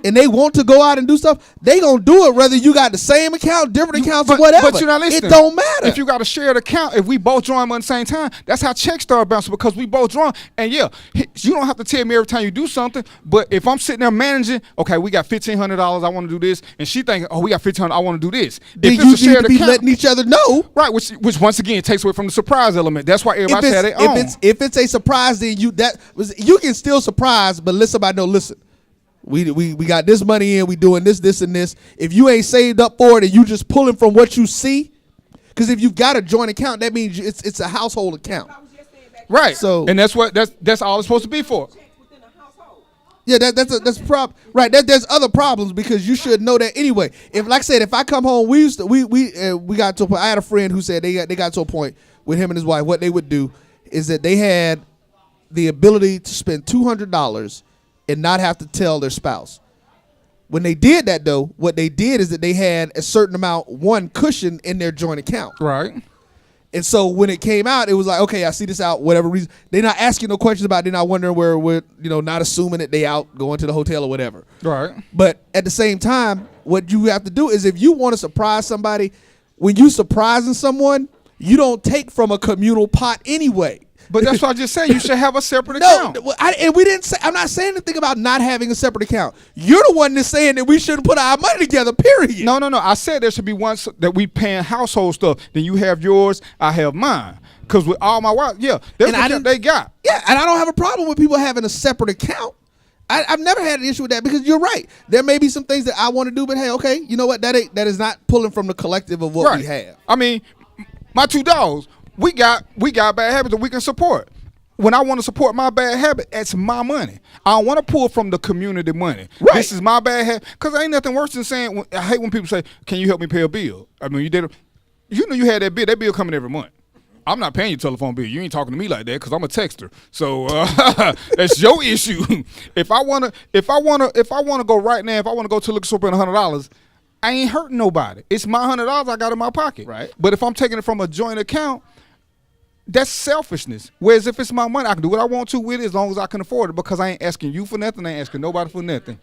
Speaker 7: and they want to go out and do stuff, they gonna do it whether you got the same account, different accounts, or whatever.
Speaker 3: But you're not listening.
Speaker 7: It don't matter.
Speaker 3: If you got a shared account, if we both drawing money at the same time, that's how checks start bouncing because we both drawing. And yeah, you don't have to tell me every time you do something. But if I'm sitting there managing, okay, we got $1,500, I want to do this, and she thinking, oh, we got $1,500, I want to do this.
Speaker 7: Then
Speaker 3: if
Speaker 7: you
Speaker 3: it's a shared
Speaker 7: need to be
Speaker 3: account,
Speaker 7: letting each other know,
Speaker 3: right? Which once again takes away from the surprise element. That's why everybody said it.
Speaker 7: If it's a surprise, then you can still surprise, but let somebody know. Listen. We got this money in. We doing this, and this. If you ain't saved up for it and you just pulling from what you see, because if you've got a joint account, that means it's a household account,
Speaker 3: right?
Speaker 7: So
Speaker 3: and that's all it's supposed to be for.
Speaker 7: Yeah, that's a problem, right? There's other problems because you should know that anyway. If, like I said, if I come home, we got to a point. I had a friend who said they got to a point with him and his wife. What they would do is that they had the ability to spend $200 and not have to tell their spouse. When they did that, though, what they did is that they had a certain amount, one cushion in their joint account.
Speaker 3: Right.
Speaker 7: And so when it came out, it was like, okay, I see this out, whatever reason. They're not asking no questions about it. They're not wondering where we're, not assuming that they out going to the hotel or whatever.
Speaker 3: Right.
Speaker 7: But at the same time, what you have to do is if you want to surprise somebody, when you surprising someone, you don't take from a communal pot anyway.
Speaker 3: But that's what I just said. You should have a separate account.
Speaker 7: I'm not saying anything about not having a separate account. You're the one that's saying that we shouldn't put our money together, period.
Speaker 3: No. I said there should be one that we paying household stuff. Then you have yours, I have mine. Because with all my wives, that's what they got.
Speaker 7: Yeah, and I don't have a problem with people having a separate account. I've never had an issue with that because you're right. There may be some things that I want to do, but hey, okay, you know what? That is not pulling from the collective of what we have.
Speaker 3: I mean, my two dogs, we got bad habits that we can support. When I want to support my bad habit, it's my money. I don't want to pull from the community money.
Speaker 7: Right.
Speaker 3: This is my bad habit. Because ain't nothing worse than saying, I hate when people say, can you help me pay a bill? I mean, you had that bill coming every month. I'm not paying your telephone bill. You ain't talking to me like that because I'm a texter. So that's your issue. If I wanna go right now, if I wanna go to the liquor store and spend $100, I ain't hurting nobody. It's my $100 I got in my pocket.
Speaker 7: Right.
Speaker 3: But if I'm taking it from a joint account, that's selfishness. Whereas if it's my money, I can do what I want to with it as long as I can afford it because I ain't asking you for nothing. I ain't asking nobody for nothing.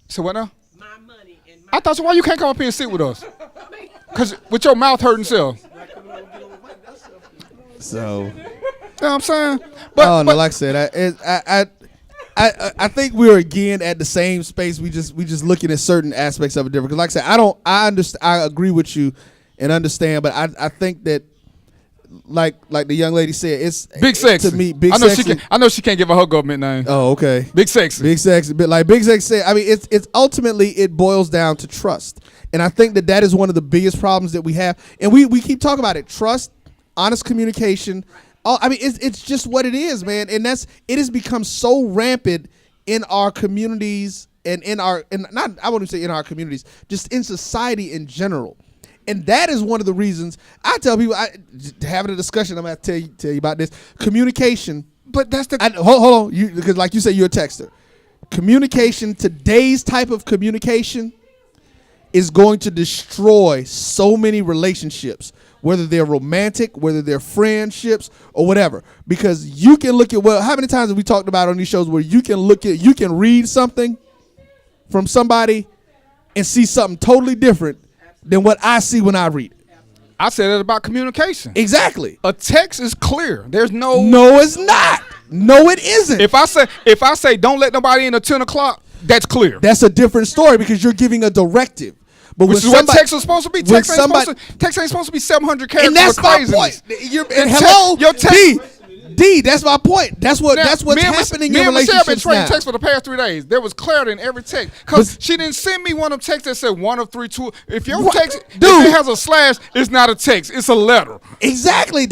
Speaker 3: So what now?
Speaker 11: My money and
Speaker 3: I thought so. Why you can't come up here and sit with us? Because with your mouth hurting self.
Speaker 7: So,
Speaker 3: you know what I'm saying?
Speaker 7: But like I said, I think we're again at the same space. We just looking at certain aspects of it different. Because like I said, I understand. I agree with you and understand, but I think that like the young lady said, it's
Speaker 3: Big Sexy.
Speaker 7: to me. Big
Speaker 3: I know
Speaker 7: Sexy.
Speaker 3: I know she can't give her government name.
Speaker 7: Oh, okay.
Speaker 3: Big Sexy.
Speaker 7: Big Sexy. But like Big Sexy said, I mean, it's ultimately it boils down to trust, and I think that is one of the biggest problems that we have, and we keep talking about it: trust, honest communication. I mean, it's just what it is, man, and it has become so rampant in our communities and I wouldn't say in our communities, just in society in general. And that is one of the reasons I tell people, having a discussion, I'm going to tell you about this. Communication.
Speaker 3: But that's
Speaker 7: hold on, because like you say, you're a texter. Communication, today's type of communication is going to destroy so many relationships, whether they're romantic, whether they're friendships or whatever. Because you can look at, how many times have we talked about on these shows where you can read something from somebody and see something totally different than what I see when I read it.
Speaker 3: I said it about communication.
Speaker 7: Exactly.
Speaker 3: A text is clear. There's no.
Speaker 7: No, it's not. No, it isn't.
Speaker 3: If I say don't let nobody in at 10 o'clock, that's clear.
Speaker 7: That's a different story because you're giving a directive. But
Speaker 3: which is what text is supposed to be. Text ain't supposed to be 700 characters.
Speaker 7: And that's my point. Hello,
Speaker 3: your text.
Speaker 7: D, that's my point. That's what's happening in relationships now. Me and Michelle been trading
Speaker 3: texts for the past 3 days. There was clarity in every text. Because she didn't send me one of them texts that said 1 of 3, 2. If your text if it has a slash, it's not a text. It's a letter.
Speaker 7: Exactly.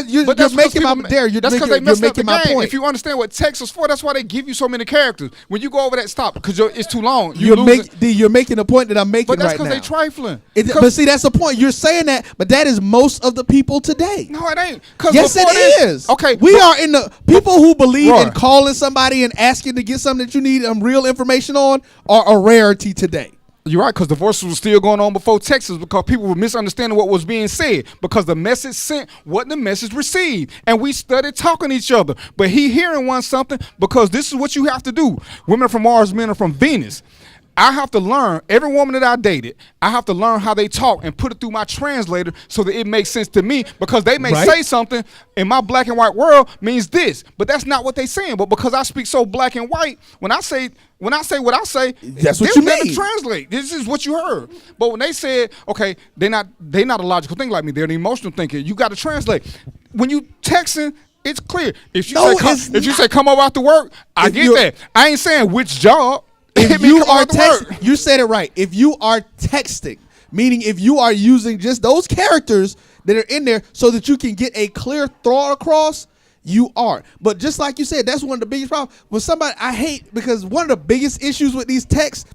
Speaker 7: You're making my point.
Speaker 3: If you understand what text is for, that's why they give you so many characters. When you go over that, stop because it's too long.
Speaker 7: You're making a point that I'm making right now.
Speaker 3: But that's because they trifling.
Speaker 7: But see, that's the point. You're saying that, but that is most of the people today.
Speaker 3: No, it ain't.
Speaker 7: Yes, it is.
Speaker 3: Okay.
Speaker 7: We are in the people who believe in calling somebody and asking to get something that you need real information on are a rarity today.
Speaker 3: You're right, because divorces was still going on before Texas because people were misunderstanding what was being said because the message sent wasn't the message received. And we studied talking to each other. But he hearing one something because this is what you have to do. Women are from Mars, men are from Venus. I have to learn, every woman that I dated, I have to learn how they talk and put it through my translator so that it makes sense to me because they may say something in my black and white world means this, but that's not what they're saying. But because I speak so black and white, when I say what I say,
Speaker 7: that's what you mean.
Speaker 3: Translate. This is what you heard. But when they said, okay, they're not a logical thinker like me, they're an emotional thinker, you got to translate. When you texting, it's clear. If you say come over after work, I get that. I ain't saying which job.
Speaker 7: If you are texting, you said it right. If you are texting, meaning if you are using just those characters that are in there so that you can get a clear thought across, you are. But just like you said, that's one of the biggest problems. When somebody, I hate, because one of the biggest issues with these texts,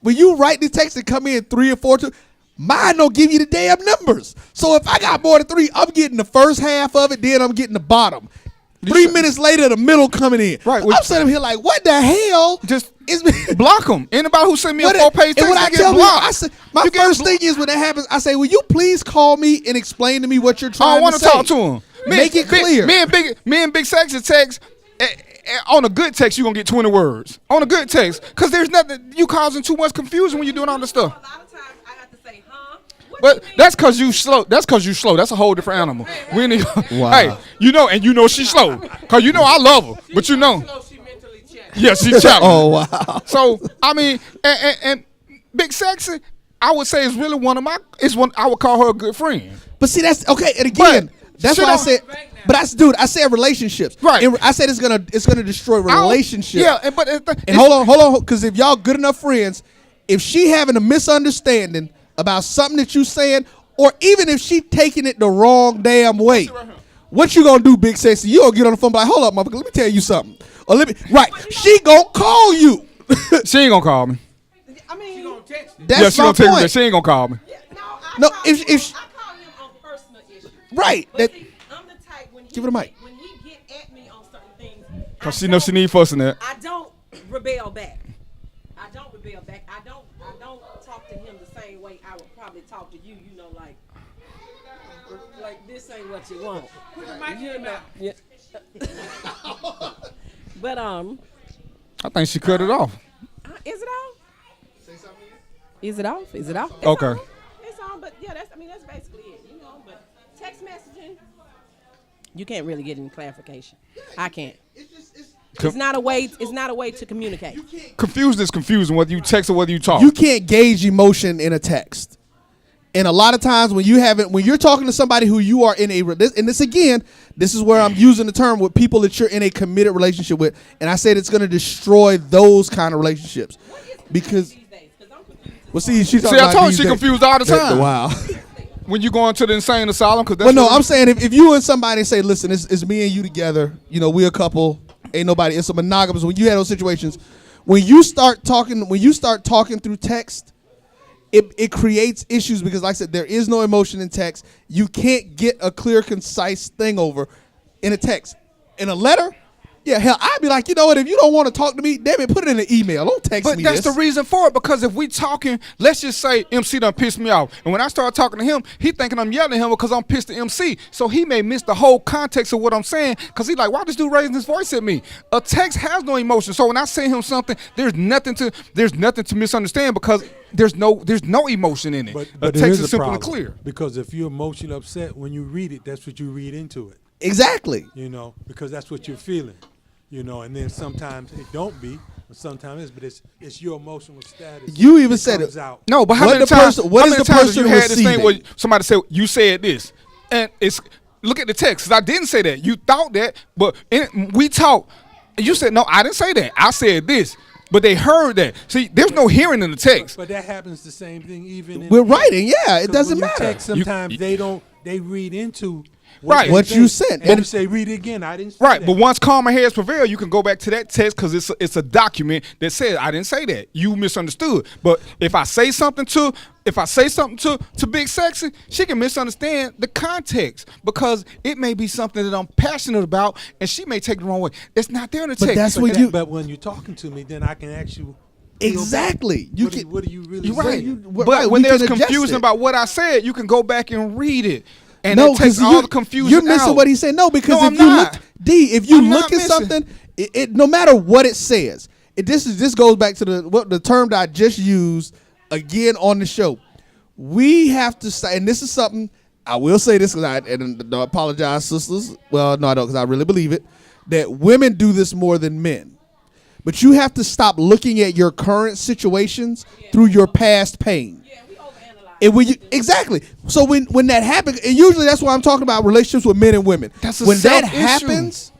Speaker 7: when you write these texts and come in 3 or 4, mine don't give you the damn numbers. So if I got more than 3, I'm getting the first half of it, then I'm getting the bottom. 3 minutes later, the middle coming in.
Speaker 3: Right.
Speaker 7: I'm sitting here like, what the hell?
Speaker 3: Just block them. Anybody who send me a 4-page text, I get blocked.
Speaker 7: My first thing is when that happens, I say, will you please call me and explain to me what you're trying to say?
Speaker 3: I want to talk to him.
Speaker 7: Make it clear.
Speaker 3: Me and Big Sexy text. On a good text, you're going to get 20 words. On a good text. Because there's nothing, you causing too much confusion when you're doing all this stuff.
Speaker 11: A lot of times I have to say,
Speaker 3: But that's because you slow. That's a whole different animal. We need.
Speaker 7: Wow.
Speaker 3: Hey, and you know she's slow. Because I love her. But you know. Yeah, she's challenged.
Speaker 7: Oh, wow.
Speaker 3: So, I mean, and Big Sexy, I would say is really I would call her a good friend.
Speaker 7: But see, that's, okay, and again, that's what I said. But I said relationships.
Speaker 3: Right.
Speaker 7: And I said it's gonna destroy relationships.
Speaker 3: Yeah, but
Speaker 7: hold on, because if y'all good enough friends, if she having a misunderstanding about something that you saying, or even if she taking it the wrong damn way, what you gonna do, Big Sexy? You gonna get on the phone and be like, hold up, motherfucker, let me tell you something. Or she gonna call you.
Speaker 3: She ain't gonna call me.
Speaker 11: I mean, she gonna text me.
Speaker 7: That's
Speaker 3: she
Speaker 7: my
Speaker 3: gonna text
Speaker 7: point.
Speaker 3: me. She ain't gonna call me.
Speaker 7: No,
Speaker 11: I call him on personal issues.
Speaker 7: Right.
Speaker 11: But see, I'm the type when
Speaker 7: Give it a mic.
Speaker 11: When he get at me on certain things,
Speaker 3: Cause she knows she need fussing that.
Speaker 11: I don't rebel back. I don't talk to him the same way I would probably talk to you. You know, like this ain't what you want. Yeah. But
Speaker 3: I think she cut it off.
Speaker 11: Is it off? Say something. Is it off? Is it off? It's
Speaker 3: Okay.
Speaker 11: On. It's on, but yeah, that's basically it. But text messaging, you can't really get any clarification. I can't. It's not a way. It's not a way to communicate.
Speaker 3: Confused is confusing whether you text or whether you talk.
Speaker 7: You can't gauge emotion in a text. And a lot of times when you're talking to somebody who you are in this is where I'm using the term with people that you're in a committed relationship with, and I said it's going to destroy those kind of relationships because. Well, see,
Speaker 3: I told you she confused all the time.
Speaker 7: Wow.
Speaker 3: When you go into the insane asylum, because
Speaker 7: well, no, I'm saying if you and somebody say, listen, it's me and you together, you know, we're a couple, ain't nobody, it's a monogamous. When you have those situations, when you start talking through text, it creates issues because, like I said, there is no emotion in text. You can't get a clear, concise thing over in a text. In a letter, yeah, hell, I'd be like, you know what, if you don't want to talk to me, damn it, put it in an email. Don't text me
Speaker 3: But that's
Speaker 7: this.
Speaker 3: the reason for it, because if we talking, let's just say MC done pissed me off. And when I start talking to him, he thinking I'm yelling at him because I'm pissed at MC. So he may miss the whole context of what I'm saying because he like, why this dude raising his voice at me? A text has no emotion. So when I say him something, there's nothing to misunderstand because there's no emotion in it.
Speaker 8: But
Speaker 3: a text is simple and clear.
Speaker 8: Because if you're emotionally upset when you read it, that's what you read into it.
Speaker 7: Exactly.
Speaker 8: You know, because that's what you're feeling. You know, and then sometimes it don't be, or sometimes but it's your emotional status.
Speaker 7: You even said it.
Speaker 8: Out.
Speaker 3: No, but how many times you had this thing where somebody said you said this, and it's look at the text. 'Cause I didn't say that. You thought that, but we talked. You said no, I didn't say that. I said this. But they heard that. See, there's no hearing in the text.
Speaker 8: But that happens the same thing even in
Speaker 7: we're writing. Yeah, it doesn't matter.
Speaker 8: Text, sometimes they read into.
Speaker 7: What you said.
Speaker 8: And you say, read it again. I didn't say
Speaker 3: right,
Speaker 8: that.
Speaker 3: but once calmer heads prevail, you can go back to that text because it's a document that says I didn't say that. You misunderstood. But if I say something to Big Sexy, she can misunderstand the context because it may be something that I'm passionate about, and she may take it the wrong way. It's not there in the text.
Speaker 8: But when you're talking to me, then I can ask you.
Speaker 7: Exactly.
Speaker 8: What do you really
Speaker 3: you're right.
Speaker 8: saying?
Speaker 3: But when there's confusion about what I said, you can go back and read it. And it takes all the confusion
Speaker 7: you're missing
Speaker 3: out.
Speaker 7: what he said. No, because
Speaker 3: No,
Speaker 7: if you look, if you look at something, it no matter what it says, this goes back to the term that I just used again on the show. We have to say, and this is something I will say this, and I apologize, sisters. Well, no, I don't, because I really believe it, that women do this more than men. But you have to stop looking at your current situations through your past pain. And exactly. So when that happens, and usually that's why I'm talking about relationships with men and women. When that happens,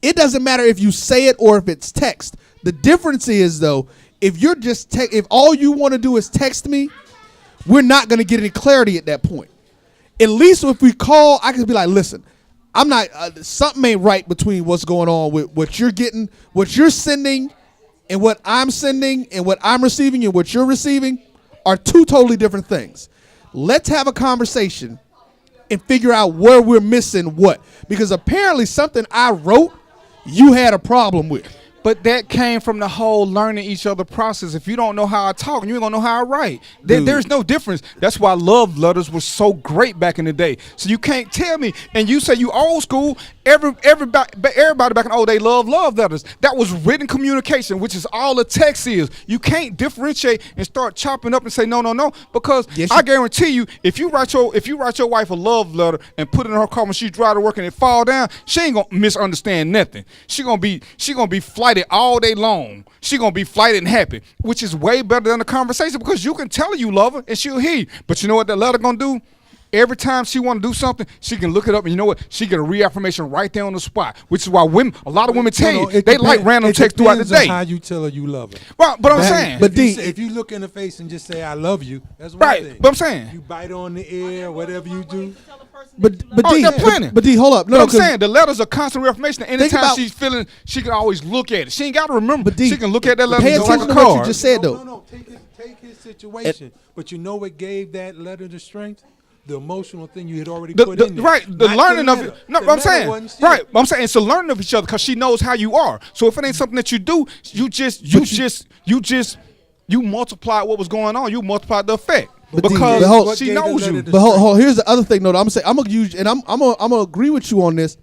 Speaker 7: it doesn't matter if you say it or if it's text. The difference is though, if you're just if all you want to do is text me, we're not going to get any clarity at that point. At least if we call, I can be like, listen, I'm not something ain't right between what's going on with what you're getting, what you're sending, and what I'm sending, and what I'm receiving, and what you're receiving. Are two totally different things. Let's have a conversation and figure out where we're missing what. Because apparently something I wrote, you had a problem with.
Speaker 3: But that came from the whole learning each other process. If you don't know how I talk, you ain't gonna know how I write. There's no difference. That's why love letters were so great back in the day. So you can't tell me, and you say you old school, everybody back in the old day loved love letters. That was written communication, which is all a text is. You can't differentiate and start chopping up and say no, because I guarantee you, if you write your wife a love letter and put it in her car when she drive to work and it fall down, she ain't gonna misunderstand nothing. She gonna be flighted all day long. She gonna be flighted and happy, which is way better than a conversation because you can tell her you love her and she'll hear you. But you know what that letter gonna do? Every time she want to do something, she can look it up, and you know what? She get a reaffirmation right there on the spot, which is why a lot of women tell you they like random texts throughout the day.
Speaker 8: How you tell her you love her?
Speaker 3: Well, but I'm saying,
Speaker 8: if you look in the face and just say I love you, that's one thing.
Speaker 3: But I'm saying,
Speaker 8: you bite on the ear, whatever you do.
Speaker 7: But D, hold up.
Speaker 3: No, I'm saying the letters are constant reaffirmation. Anytime she's feeling, she can always look at it. She ain't got to remember. But she can look at that letter
Speaker 7: pay
Speaker 3: just like a
Speaker 7: attention to what
Speaker 3: card.
Speaker 7: you just said, though.
Speaker 8: No. Take his situation. But you know what gave that letter the strength? The emotional thing you had already put in there.
Speaker 3: Right, the learning of it. No, I'm saying, right. I'm saying it's a learning of each other because she knows how you are. So if it ain't something that you do, you multiply what was going on. You multiply the effect because she knows you.
Speaker 7: But hold, here's the other thing, though. I'm gonna use, and I'm gonna agree with you on this.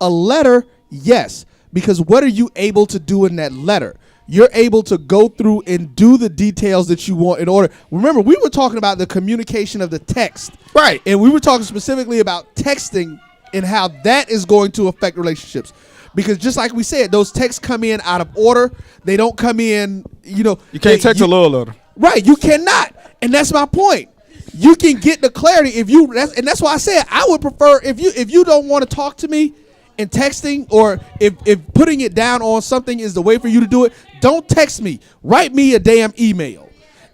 Speaker 7: A letter, yes, because what are you able to do in that letter? You're able to go through and do the details that you want in order. Remember, we were talking about the communication of the text.
Speaker 3: Right.
Speaker 7: And we were talking specifically about texting and how that is going to affect relationships. Because just like we said, those texts come in out of order. They don't come in,
Speaker 3: You can't text a love letter.
Speaker 7: Right, you cannot. And that's my point. you can get the clarity and that's why I said I would prefer if you don't want to talk to me in texting, or if putting it down on something is the way for you to do it, don't text me. Write me a damn email.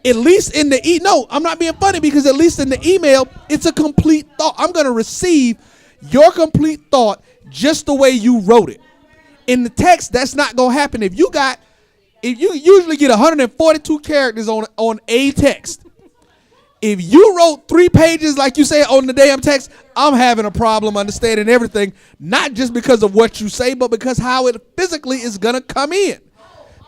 Speaker 7: At least in the no, I'm not being funny, because at least in the email, it's a complete thought. I'm gonna receive your complete thought just the way you wrote it. In the text, that's not gonna happen. If you usually get 142 characters on a text. If you wrote 3 pages like you say on the damn text, I'm having a problem understanding everything, not just because of what you say, but because how it physically is gonna come in.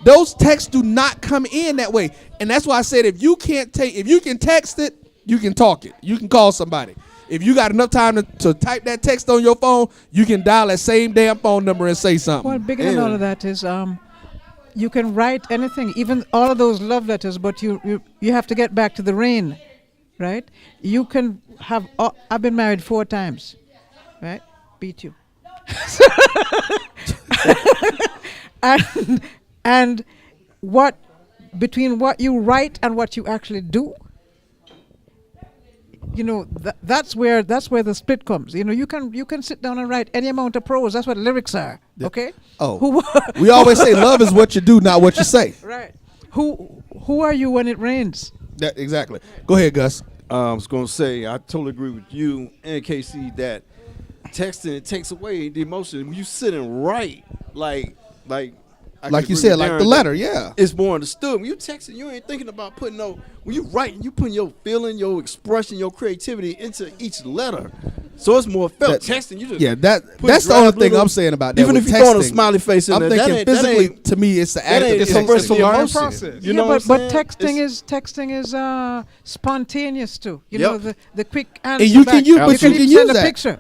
Speaker 7: Those texts do not come in that way. And that's why I said if you can text it, you can talk it. You can call somebody. If you got enough time to type that text on your phone, you can dial that same damn phone number and say something.
Speaker 10: Well, bigger than all of that is you can write anything, even all of those love letters, but you have to get back to the rain, right? You can have, I've been married 4 times, right? Beat you. and between what you write and what you actually do, you know, that's where the split comes. You know, you can sit down and write any amount of prose. That's what lyrics are. Okay.
Speaker 7: Oh, we always say love is what you do, not what you say.
Speaker 10: Right. Who are you when it rains?
Speaker 7: That exactly. Go ahead, Gus.
Speaker 5: I was gonna say I totally agree with you and Casey that texting, it takes away the emotion. When you sit and write, like
Speaker 7: you said, like the letter, yeah.
Speaker 5: It's more understood. When you texting, you ain't thinking about putting when you writing, you putting your feeling, your expression, your creativity into each letter. So it's more felt. Texting, you just
Speaker 7: that's the only thing I'm saying about that.
Speaker 5: Even if you're throwing a smiley face in
Speaker 7: I'm
Speaker 5: there,
Speaker 7: thinking physically, to me, it's the act of
Speaker 5: it's a learning
Speaker 7: process.
Speaker 5: You know
Speaker 10: but texting is spontaneous too. You know, the quick answer.
Speaker 7: And you
Speaker 10: back.
Speaker 7: can use that.
Speaker 10: A picture.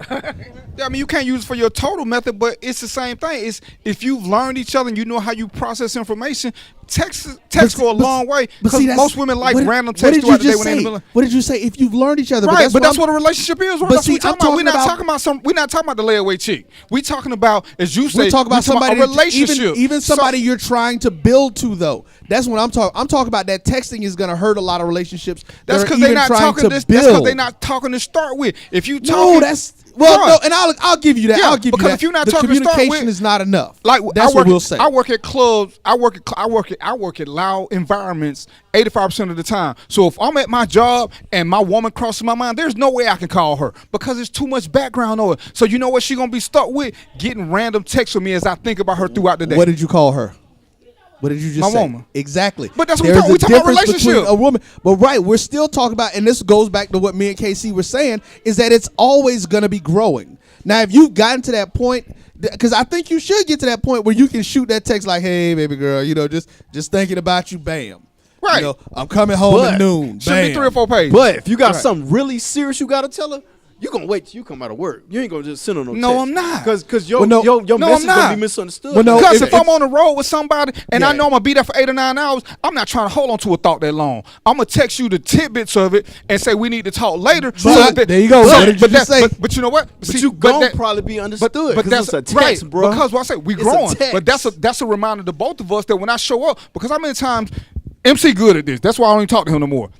Speaker 3: I mean, you can't use it for your total method, but it's the same thing. It's if you've learned each other and you know how you process information, text go a long way. Because most women like random text throughout the day when they're in the middle.
Speaker 7: What did you say? If you've learned each other,
Speaker 3: right? But that's what a relationship is. Right?
Speaker 7: But
Speaker 3: that's what we're talking about. We're not talking about the layaway chick. We talking about, as you say,
Speaker 7: we're talking about somebody,
Speaker 3: a relationship.
Speaker 7: Even somebody you're trying to build to, though. That's what I'm talking. I'm talking about that texting is going to hurt a lot of relationships.
Speaker 3: That's because they're not talking. That's because they're not talking to start with. If you talk,
Speaker 7: no, that's. Well, no, and I'll give you that.
Speaker 3: Yeah,
Speaker 7: I'll give you that.
Speaker 3: Because if you're not talking,
Speaker 7: communication is not enough.
Speaker 3: Like
Speaker 7: that's what we'll say.
Speaker 3: I work at clubs. I work at loud environments 85% of the time. So if I'm at my job and my woman crosses my mind, there's no way I can call her because there's too much background noise. So you know what she's gonna be stuck with? Getting random texts from me as I think about her throughout the day.
Speaker 7: What did you call her? What did you just say?
Speaker 3: My woman.
Speaker 7: Exactly.
Speaker 3: But that's what we're talking about relationship.
Speaker 7: A woman. But right, we're still talking about, and this goes back to what me and KC were saying, is that it's always going to be growing. Now, if you've gotten to that point, because I think you should get to that point where you can shoot that text like, hey, baby girl, you know, just thinking about you, bam.
Speaker 3: Right.
Speaker 7: You know, I'm coming home at noon.
Speaker 3: Should be 3 or 4 pages.
Speaker 5: But if you got something really serious you got to tell her, you gonna wait till you come out of work. You ain't gonna just send on no text.
Speaker 3: No, I'm not.
Speaker 5: Because your message gonna be misunderstood.
Speaker 7: Well, no,
Speaker 3: because if I'm on the road with somebody and I know I'm gonna be there for 8 or 9 hours, I'm not trying to hold on to a thought that long. I'm gonna text you the tidbits of it and say we need to talk later.
Speaker 7: There you go. What did you just say?
Speaker 3: But you know what?
Speaker 5: But you gonna probably be understood. But that's a text,
Speaker 3: right,
Speaker 5: bro.
Speaker 3: Because what I say, we growing. But that's a reminder to both of us that when I show up, because how many times MC good at this? That's why I don't even talk to him no more.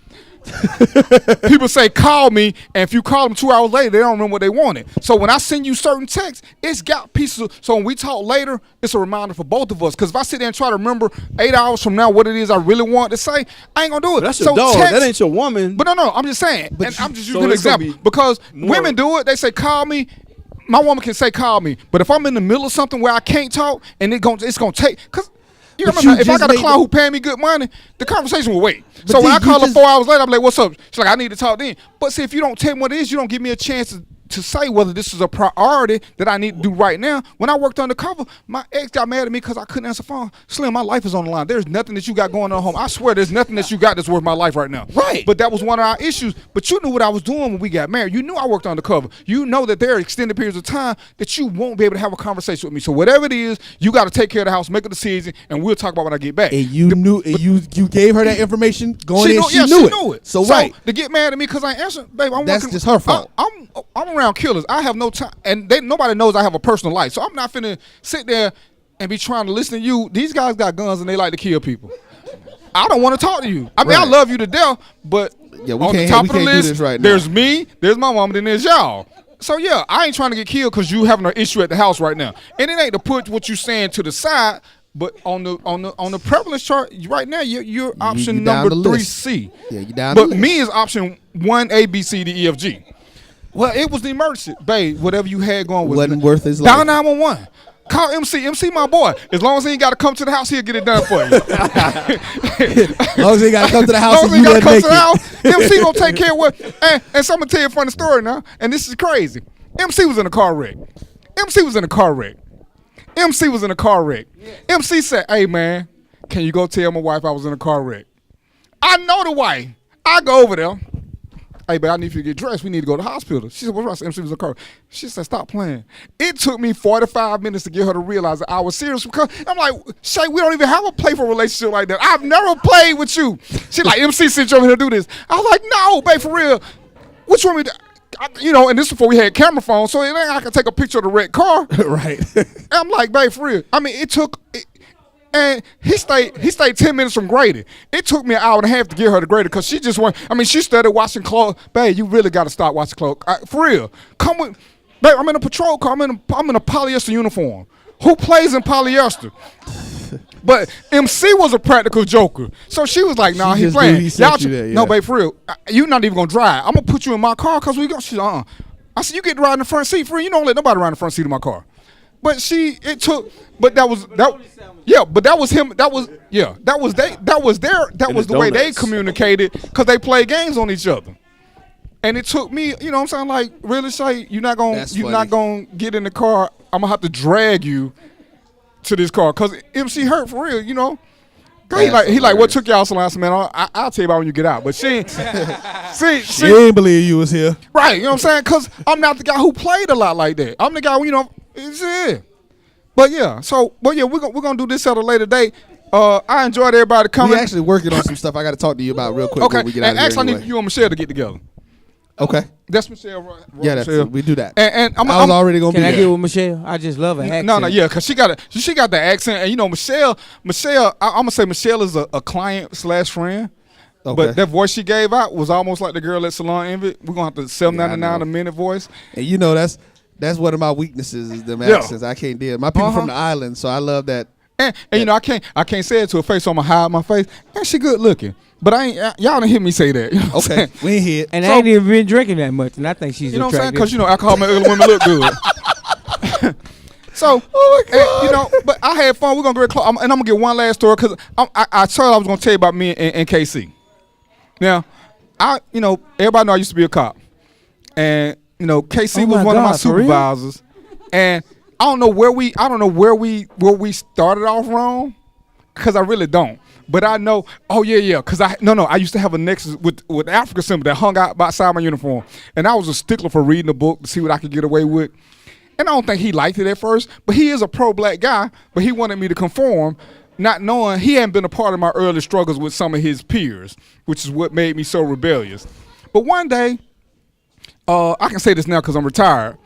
Speaker 3: People say call me, and if you call them 2 hours later, they don't remember what they wanted. So when I send you certain texts, it's got pieces of, so when we talk later, it's a reminder for both of us. Because if I sit there and try to remember 8 hours from now what it is I really want to say, I ain't gonna do it.
Speaker 5: But that's your dog. That ain't your woman.
Speaker 3: But no, I'm just saying. And I'm just using an
Speaker 5: example.
Speaker 3: Because women do it. They say call me. My woman can say call me. But if I'm in the middle of something where I can't talk, and it's gonna take, because you remember, if I got a client who paying me good money, the conversation will wait. So when I call her 4 hours later, I'm like, what's up? She's like, I need to talk then. But see, if you don't tell me what it is, you don't give me a chance to say whether this is a priority that I need to do right now. When I worked undercover, my ex got mad at me because I couldn't answer the phone. Slim, my life is on the line. There's nothing that you got going on at home. I swear there's nothing that you got that's worth my life right now.
Speaker 7: Right.
Speaker 3: But that was one of our issues. But you knew what I was doing when we got married. You knew I worked undercover. You know that there are extended periods of time that you won't be able to have a conversation with me. So whatever it is, you got to take care of the house, make a decision, and we'll talk about when I get back.
Speaker 7: And you knew, you gave her that information going in. She knew it. So right.
Speaker 3: To get mad at me because I ain't answering, babe,
Speaker 7: that's just her fault.
Speaker 3: I'm around killers. I have no time, and nobody knows I have a personal life, so I'm not finna sit there and be trying to listen to you. These guys got guns and they like to kill people. I don't want to talk to you. I mean, I
Speaker 7: Right.
Speaker 3: love you to death, but
Speaker 7: Yeah, we
Speaker 3: on the
Speaker 7: can't-
Speaker 3: top
Speaker 7: we
Speaker 3: of the
Speaker 7: can't do
Speaker 3: list,
Speaker 7: this right now.
Speaker 3: there's me, there's my mom, then there's y'all. So yeah, I ain't trying to get killed because you having an issue at the house right now. And it ain't to put what you saying to the side, but on the prevalence chart right now, you're option
Speaker 7: you down
Speaker 3: number
Speaker 7: the list.
Speaker 3: 3C.
Speaker 7: Yeah, you down
Speaker 3: But
Speaker 7: the list.
Speaker 3: me is option 1 A B C D E F G. Well, it was the emergency, babe. Whatever you had going was
Speaker 7: Wasn't worth his
Speaker 3: Dial
Speaker 7: life.
Speaker 3: 911. Call MC. MC, my boy. As long as he ain't got to come to the house, he'll get it done for you.
Speaker 7: As long as he got to come to the
Speaker 3: As
Speaker 7: house
Speaker 3: long
Speaker 7: and
Speaker 3: as he
Speaker 7: you
Speaker 3: got to
Speaker 7: let
Speaker 3: come
Speaker 7: make
Speaker 3: to the
Speaker 7: it.
Speaker 3: house, MC gonna take care of what. And so I'm gonna tell you a funny story now. And this is crazy. MC was in a car wreck. MC was in a car wreck. MC was in a car wreck. MC said, "Hey man, can you go tell my wife I was in a car wreck?" I know the wife. I go over there. Hey, but I need you to get dressed. We need to go to the hospital. She said, what's wrong? MC was in a car. She said, stop playing. It took me 45 minutes to get her to realize that I was serious because I'm like, Shay, we don't even have a playful relationship like that. I've never played with you. She like, MC sent you over here to do this. I was like, no, babe, for real. What you want me to you know, and this is before we had camera phones, so it ain't I can take a picture of the red car.
Speaker 7: Right.
Speaker 3: I'm like, babe, for real. I mean, and he stayed 10 minutes from Grady. It took me an hour and a half to get her to Grady because she just went. I mean, she started watching clothes. Babe, you really got to stop watching clothes. For real. Come with, babe. I'm in a patrol car. I'm in a polyester uniform. Who plays in polyester? But MC was a practical joker, so she was like, "Nah,
Speaker 7: She
Speaker 3: he
Speaker 7: just
Speaker 3: playing."
Speaker 7: knew he sent you there, yeah.
Speaker 3: No, babe, for real. You not even gonna drive. I'm gonna put you in my car because we go. She's I said, "You get to ride in the front seat, for real. You don't let nobody ride in the front seat of my car." But that was him. That was the way they communicated because they played games on each other. And it took me, you know what I'm saying, like, really, Shay, you're not gonna get in the car. I'm gonna have to drag you to this car because MC hurt for real, you know. He like, what took y'all so long? I said, man, I'll tell you about when you get out. But she
Speaker 7: didn't believe you was here.
Speaker 3: Right, you know what I'm saying? Because I'm not the guy who played a lot like that. I'm the guy, you know, But yeah, we're gonna do this at a later date. I enjoyed everybody coming.
Speaker 7: We actually working on some stuff I got to talk to you about real quick.
Speaker 3: Okay,
Speaker 7: when we get out
Speaker 3: and
Speaker 7: of here
Speaker 3: actually, I
Speaker 7: anyway.
Speaker 3: need you and Michelle to get together.
Speaker 7: Okay.
Speaker 3: That's Michelle.
Speaker 7: Yeah,
Speaker 3: Michelle.
Speaker 7: we do that.
Speaker 3: And
Speaker 6: I
Speaker 3: I'm
Speaker 6: was already gonna
Speaker 3: be
Speaker 6: Can I
Speaker 3: there.
Speaker 6: get with Michelle? I just love her accent.
Speaker 3: No, yeah, because she got the accent, and you know, Michelle. I'm gonna say Michelle is a client / friend.
Speaker 7: Okay.
Speaker 3: But that voice she gave out was almost like the girl at Salon Envy. We're gonna have to $7.99 a minute voice.
Speaker 7: And you know that's one of my weaknesses is them accents. I can't deal. My people from the island, so I love that.
Speaker 3: And you know, I can't say it to her face, so I'm gonna hide my face. And she good looking. But y'all didn't hear me say that. You know what I'm saying?
Speaker 7: We ain't here.
Speaker 6: And I ain't even been drinking that much, and I think she's
Speaker 3: You know what I'm saying?
Speaker 6: attractive.
Speaker 3: Because, you know, alcohol make ugly women look good. So, you know, but I had fun. We're going to get close. And I'm going to get one last story because I said I was going to tell you about me and KC. Now, everybody know I used to be a cop. And, you know, KC was one of my supervisors. And I don't know where we started off wrong because I really don't. But I know, because I used to have a nexus with Africa symbol that hung out outside my uniform. And I was a stickler for reading a book to see what I could get away with. And I don't think he liked it at first, but he is a pro-black guy, but he wanted me to conform, not knowing he hadn't been a part of my early struggles with some of his peers, which is what made me so rebellious. But one day, I can say this now because I'm retired,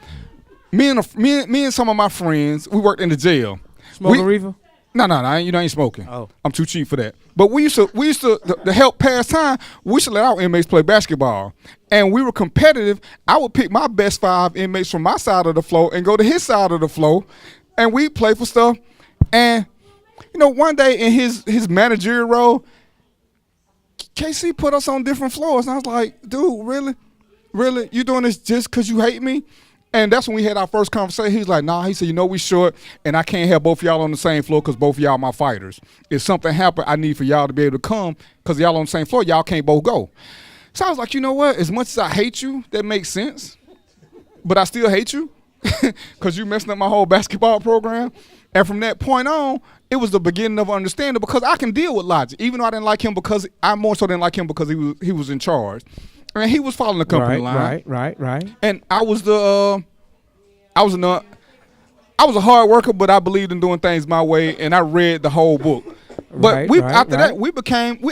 Speaker 3: me and some of my friends, we worked in the jail.
Speaker 6: Smoking reefer?
Speaker 3: No, I ain't smoking.
Speaker 6: Oh.
Speaker 3: I'm too cheap for that. But we used to help pass time, we used to let our inmates play basketball. And we were competitive. I would pick my best 5 inmates from my side of the floor and go to his side of the floor, and we play for stuff. And, you know, one day in his managerial role, KC put us on different floors. And I was like, dude, really? Really? You doing this just because you hate me? And that's when we had our first conversation. He's like, nah, he said, you know, we short, and I can't have both of y'all on the same floor because both of y'all my fighters. If something happened, I need for y'all to be able to come because y'all on the same floor. Y'all can't both go. So I was like, you know what? As much as I hate you, that makes sense. But I still hate you because you messing up my whole basketball program. And from that point on, it was the beginning of understanding because I can deal with logic. Even though I didn't like him because I more so didn't like him because he was in charge. And he was following the company line.
Speaker 6: Right.
Speaker 3: And I was a hard worker, but I believed in doing things my way, and I read the whole book. But after that, we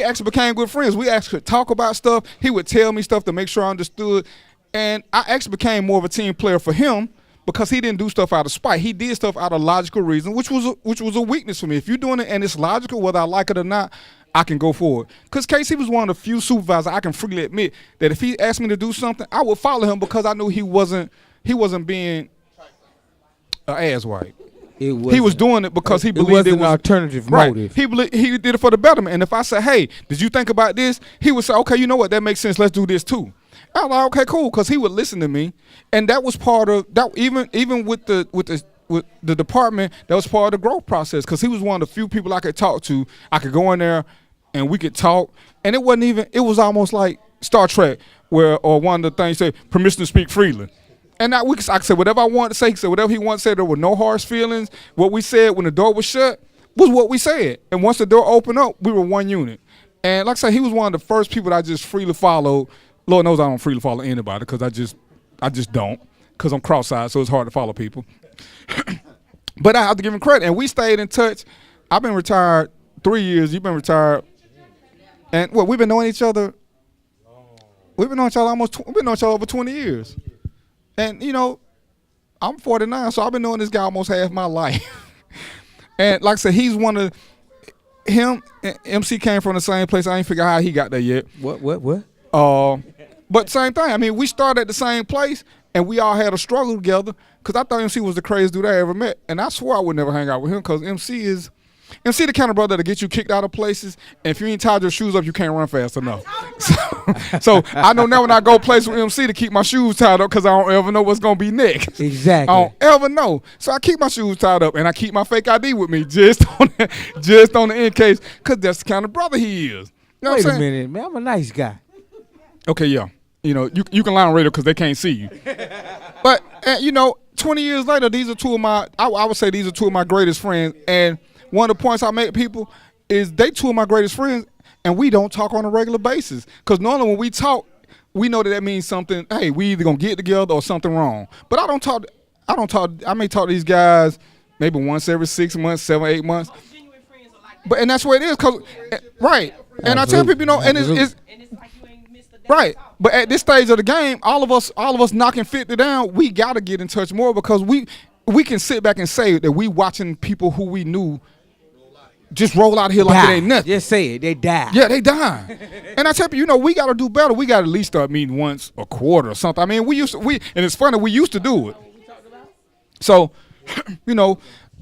Speaker 3: actually became good friends. We actually talk about stuff. He would tell me stuff to make sure I understood, and I actually became more of a team player for him because he didn't do stuff out of spite. He did stuff out of logical reason, which was a weakness for me. If you're doing it and it's logical, whether I like it or not, I can go forward. Because Casey was one of the few supervisors I can freely admit that if he asked me to do something, I would follow him because I knew he wasn't being an asswipe. He was doing it because he believed it was
Speaker 6: an alternative
Speaker 3: right.
Speaker 6: motive.
Speaker 3: He did it for the betterment. And if I say, hey, did you think about this? He would say, okay, you know what? That makes sense. Let's do this too. I was like, okay, cool, because he would listen to me. And that was part of that. Even with the department, that was part of the growth process because he was one of the few people I could talk to. I could go in there and we could talk. And it was almost like Star Trek or one of the things said, permission to speak freely. And I could say whatever I wanted to say. He said whatever he wanted to say. There were no harsh feelings. What we said when the door was shut was what we said. And once the door opened up, we were one unit. And like I said, he was one of the first people that I just freely followed. Lord knows I don't freely follow anybody because I just don't, because I'm cross-eyed, so it's hard to follow people. But I have to give him credit. And we stayed in touch. I've been retired 3 years. You've been retired. And we've been knowing each other. We've been knowing each other over 20 years. And, I'm 49, so I've been knowing this guy almost half my life. And like I said, he's one of him and MC came from the same place. I ain't figure out how he got there yet.
Speaker 6: What?
Speaker 3: But same thing. I mean, we started at the same place, and we all had a struggle together because I thought MC was the craziest dude I ever met. And I swore I would never hang out with him because MC the kind of brother that get you kicked out of places, and if you ain't tied your shoes up, you can't run fast enough. So I know now when I go places with MC to keep my shoes tied up because I don't ever know what's going to be next.
Speaker 6: Exactly.
Speaker 3: I don't ever know. So I keep my shoes tied up, and I keep my fake ID with me just on the in case because that's the kind of brother he is. You know
Speaker 6: Wait
Speaker 3: what I'm
Speaker 6: a
Speaker 3: saying?
Speaker 6: minute, man. I'm a nice guy.
Speaker 3: Okay, yeah. You can lie on radio because they can't see you. But, 20 years later, these are two of my, I would say these are two of my greatest friends. And one of the points I make people is they two of my greatest friends, and we don't talk on a regular basis. Because normally when we talk, we know that means something, hey, we either going to get together or something wrong. But I may talk to these guys maybe once every 6 months, 7, 8 months. But, and that's where it is, right. And I tell people, and it's right. But at this stage of the game, all of us knocking 50 down, we got to get in touch more because we can sit back and say that we watching people who we knew just roll out here like it ain't nothing.
Speaker 6: Just say it. They die.
Speaker 3: Yeah, they die. And I tell you, we got to do better. We got to at least start meeting once a quarter or something. I mean, and it's funny, we used to do it. So, we're going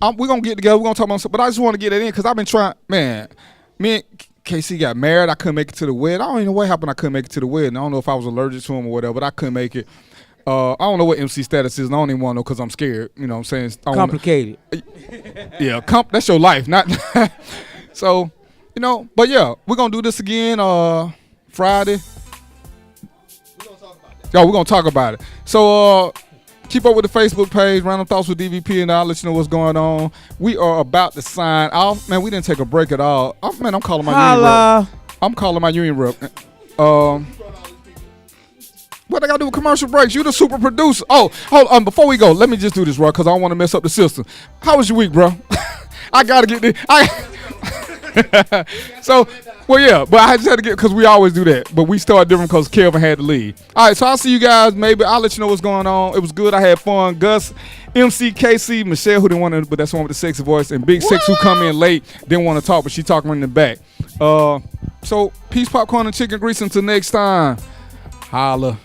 Speaker 3: to get together. We're going to talk about something. But I just want to get it in because I've been trying, man, me and KC got married. I couldn't make it to the wedding. I don't even know what happened. I couldn't make it to the wedding. I don't know if I was allergic to him or whatever, but I couldn't make it. I don't know what MC status is, and I don't even want to know because I'm scared. You know what I'm saying?
Speaker 6: Complicated.
Speaker 3: Yeah, that's your life. Not so, but yeah, we're going to do this again Friday. We're going to talk about it. So, keep up with the Facebook page, Random Thoughts with DVP, and I'll let you know what's going on. We are about to sign off. Man, we didn't take a break at all. I'm calling my union rep. I'm calling my union rep. What I got to do with commercial breaks? You the super producer. Oh, hold on. Before we go, let me just do this, bro, because I don't want to mess up the system. How was your week, bro? I got to get this. So, yeah, but I just had to get, because we always do that. But we started different because Kelvin had to leave. All right, so I'll see you guys. Maybe I'll let you know what's going on. It was good. I had fun. Gus, MC, KC, Michelle, who didn't want to, but that's the one with the sexy voice, and Big Six, who come in late, didn't want to talk, but she talking in the back. So, peace, popcorn, and chicken grease. Until next time. Holla.